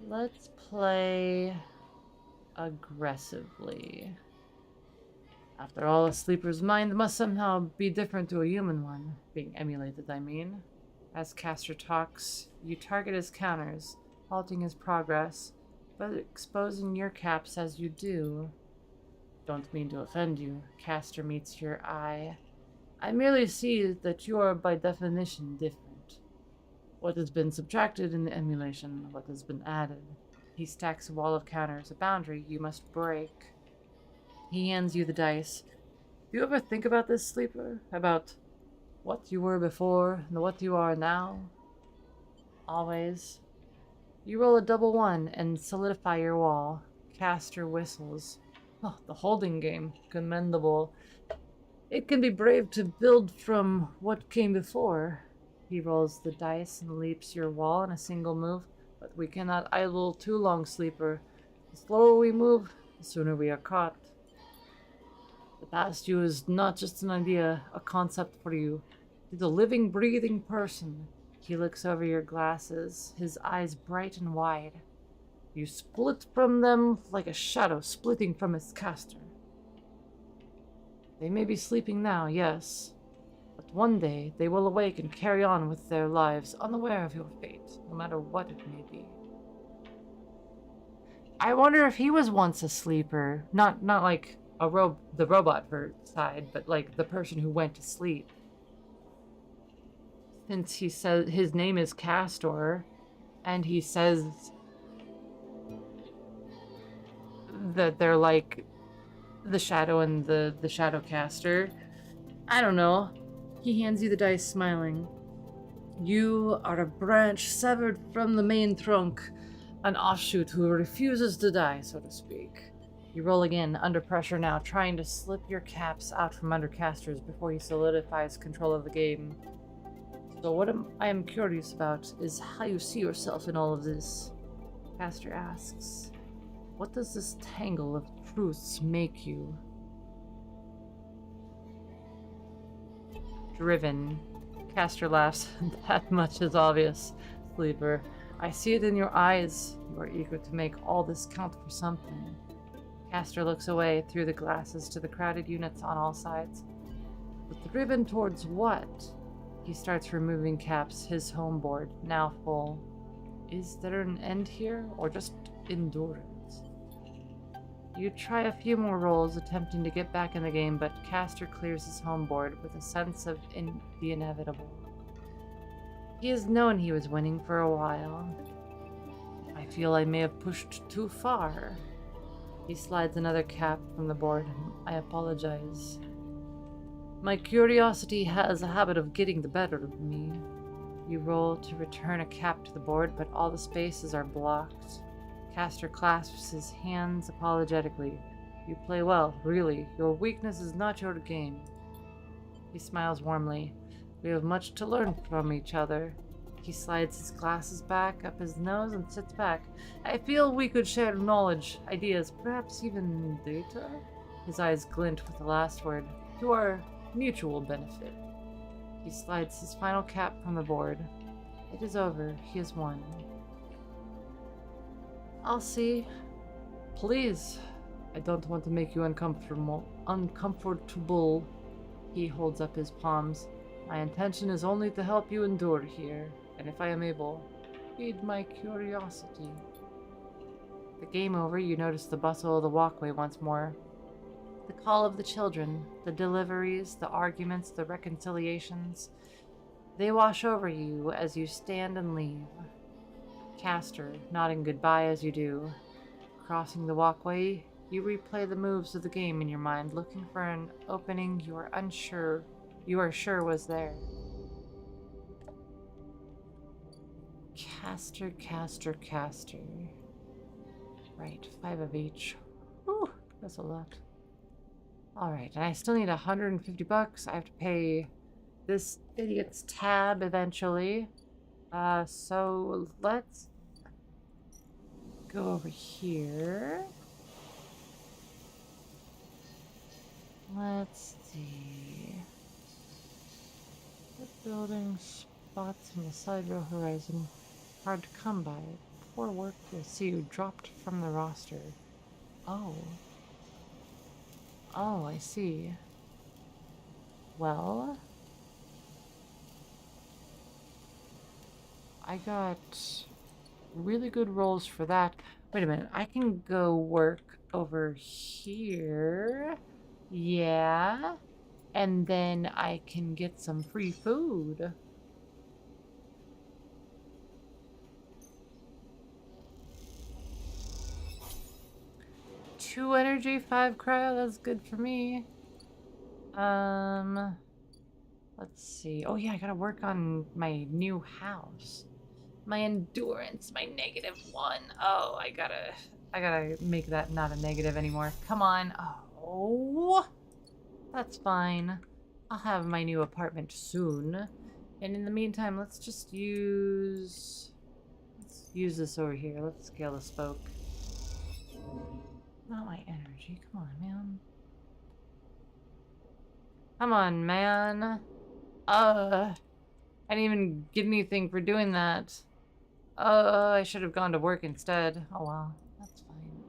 Let's play aggressively. After all, a sleeper's mind must somehow be different to a human one. Being emulated, I mean. As Castor talks, you target his counters, halting his progress, but exposing your caps as you do. Don't mean to offend you. Castor meets your eye. I merely see that you are by definition different. What has been subtracted in the emulation, what has been added. He stacks a wall of counters, a boundary you must break. He hands you the dice. Do you ever think about this, sleeper? About what you were before and what you are now? Always. You roll a double 1 and solidify your wall. Castor whistles. Oh, the holding game. Commendable. It can be brave to build from what came before. He rolls the dice and leaps your wall in a single move, but we cannot idle too long, sleeper. The slower we move, the sooner we are caught. The past you is not just an idea, a concept for you. It is a living, breathing person. He looks over your glasses, his eyes bright and wide. You split from them like a shadow splitting from its caster. They may be sleeping now, yes, but one day they will awake and carry on with their lives, unaware of your fate, no matter what it may be. I wonder if he was once a sleeper, not like the robot side, but like the person who went to sleep. Since he says his name is Castor, and he says that they're like the shadow and the shadow caster. I don't know. He hands you the dice, smiling. You are a branch severed from the main trunk, an offshoot who refuses to die, so to speak. You roll again, under pressure now, trying to slip your caps out from under Castor's before he solidifies control of the game. So what I am curious about is how you see yourself in all of this. Castor asks, what does this tangle of truths make you? Driven. Castor laughs. That much is obvious, sleeper. I see it in your eyes. You are eager to make all this count for something. Castor looks away through the glasses to the crowded units on all sides. But driven towards what? He starts removing caps, his home board, now full. Is there an end here, or just endurance? You try a few more rolls, attempting to get back in the game, but Castor clears his home board with a sense of the inevitable. He has known he was winning for a while. I feel I may have pushed too far. He slides another cap from the board, and I apologize. My curiosity has a habit of getting the better of me. You roll to return a cap to the board, but all the spaces are blocked. Castor clasps his hands apologetically. You play well, really. Your weakness is not your game. He smiles warmly. We have much to learn from each other. He slides his glasses back up his nose and sits back. I feel we could share knowledge, ideas, perhaps even data? His eyes glint with the last word. To our mutual benefit. He slides his final cap from the board. It is over. He has won. I'll see. Please. I don't want to make you uncomfortable. He holds up his palms. My intention is only to help you endure here, and if I am able, feed my curiosity. The game over, you notice the bustle of the walkway once more. The call of the children, the deliveries, the arguments, the reconciliations. They wash over you as you stand and leave. Castor, nodding goodbye as you do. Crossing the walkway, you replay the moves of the game in your mind, looking for an opening you are sure was there. Castor, Castor, Castor. Right, 5 of each. Whew, that's a lot. Alright, and I still need 150 bucks. I have to pay this idiot's tab eventually. So let's go over here. Let's see. The building spots on the side row horizon. Hard to come by. Poor work to see you dropped from the roster. Oh. Oh, I see. Well, I got really good rolls for that. Wait a minute, I can go work over here. Yeah. And then I can get some free food. Two energy, 5 cryo, that's good for me. Let's see. Oh yeah, I gotta work on my new house. My endurance, my -1. Oh, I gotta make that not a negative anymore. Come on. Oh, that's fine. I'll have my new apartment soon. And in the meantime, let's use this over here. Let's scale the spoke. Not my energy. Come on, man. Come on, man. I didn't even get anything for doing that. I should have gone to work instead. Oh well, that's fine.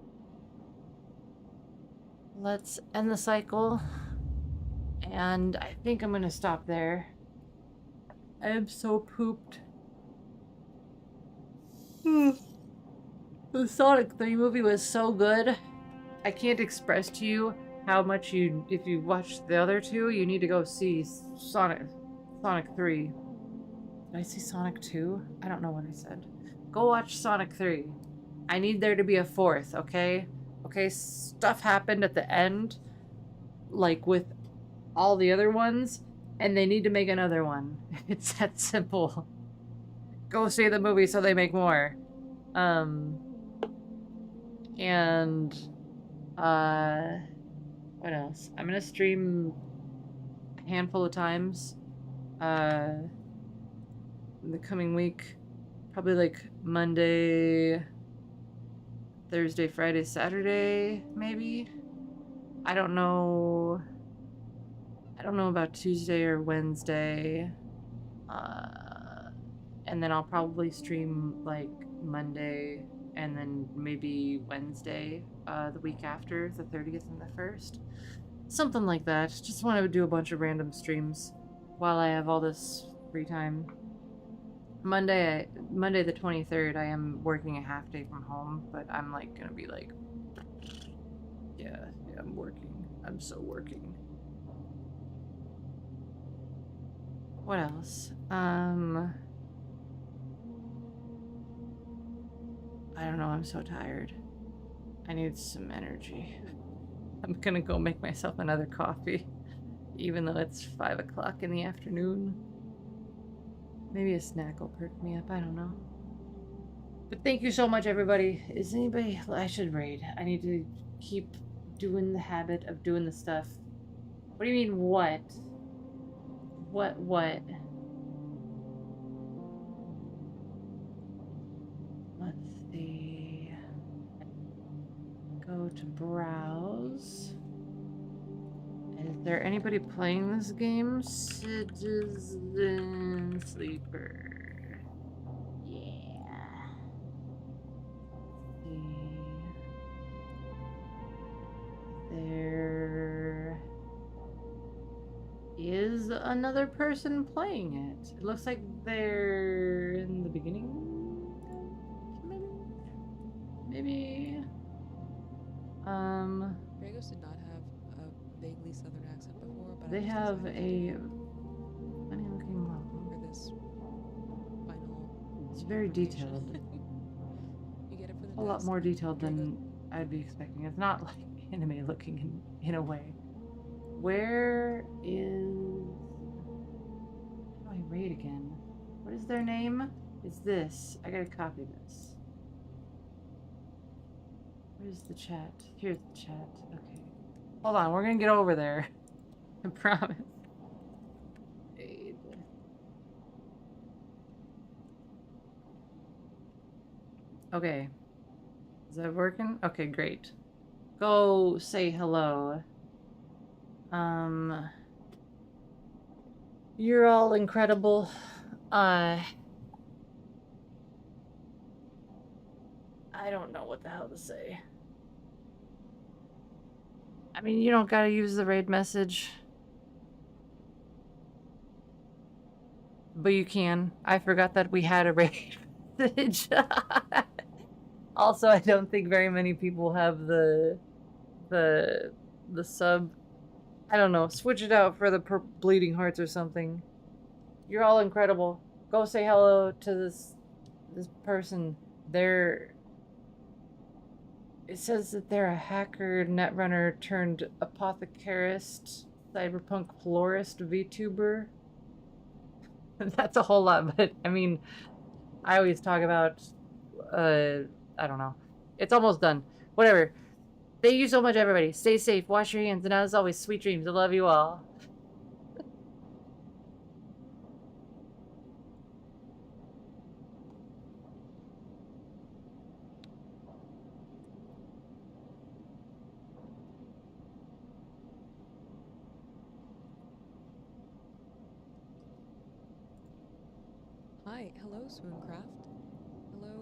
Let's end the cycle. And I think I'm gonna stop there. I am so pooped. The Sonic 3 movie was so good. I can't express to you how much if you watch the other two, you need to go see Sonic 3. Did I see Sonic 2? I don't know what I said. Go watch Sonic 3. I need there to be a 4th, okay? Okay, stuff happened at the end, like with all the other ones, and they need to make another one. It's that simple. Go see the movie so they make more. What else? I'm gonna stream a handful of times in the coming week. Probably like Monday, Thursday, Friday, Saturday, maybe. I don't know about Tuesday or Wednesday. And then I'll probably stream like Monday and then maybe Wednesday, the week after, the 30th and the 1st. Something like that. Just want to do a bunch of random streams while I have all this free time. Monday the 23rd, I am working a half day from home, but I'm like gonna be like, yeah, I'm working. I'm so working. What else? I don't know, I'm so tired. I need some energy. I'm gonna go make myself another coffee, even though it's 5 o'clock in the afternoon. Maybe a snack will perk me up, I don't know. But thank you so much, everybody. Is anybody... I should raid. I need to keep doing the habit of doing the stuff. What do you mean, what? What? Let's see. Go to browse. Is there anybody playing this game? Citizen Sleeper. Yeah. Let's see. There is another person playing it. It looks like they're in the beginning. Maybe. Dragos did not have a vaguely southern accent before, but They I just have decided a funny looking mom. for this final. It's very detailed. You get it for the A lot desk. more detailed than Dragos. I'd be expecting. It's not like anime looking in a way. Where is... How do I raid again? What is their name? It's this. I gotta copy this. Where's the chat? Here's the chat. Okay. Hold on, we're gonna get over there. I promise. Raid. Okay. Is that working? Okay, great. Go say hello. You're all incredible. I don't know what the hell to say. I mean, you don't gotta use the raid message. But you can. I forgot that we had a raid message. Also, I don't think very many people have the sub. I don't know. Switch it out for the bleeding hearts or something. You're all incredible. Go say hello to this person. It says that they're a hacker, netrunner turned apothecarist, cyberpunk florist, VTuber. That's a whole lot, but I mean, I always talk about, I don't know. It's almost done. Whatever. Thank you so much, everybody. Stay safe, wash your hands, and as always, sweet dreams. I love you all. Hi, hello, Swooncraft. Hello.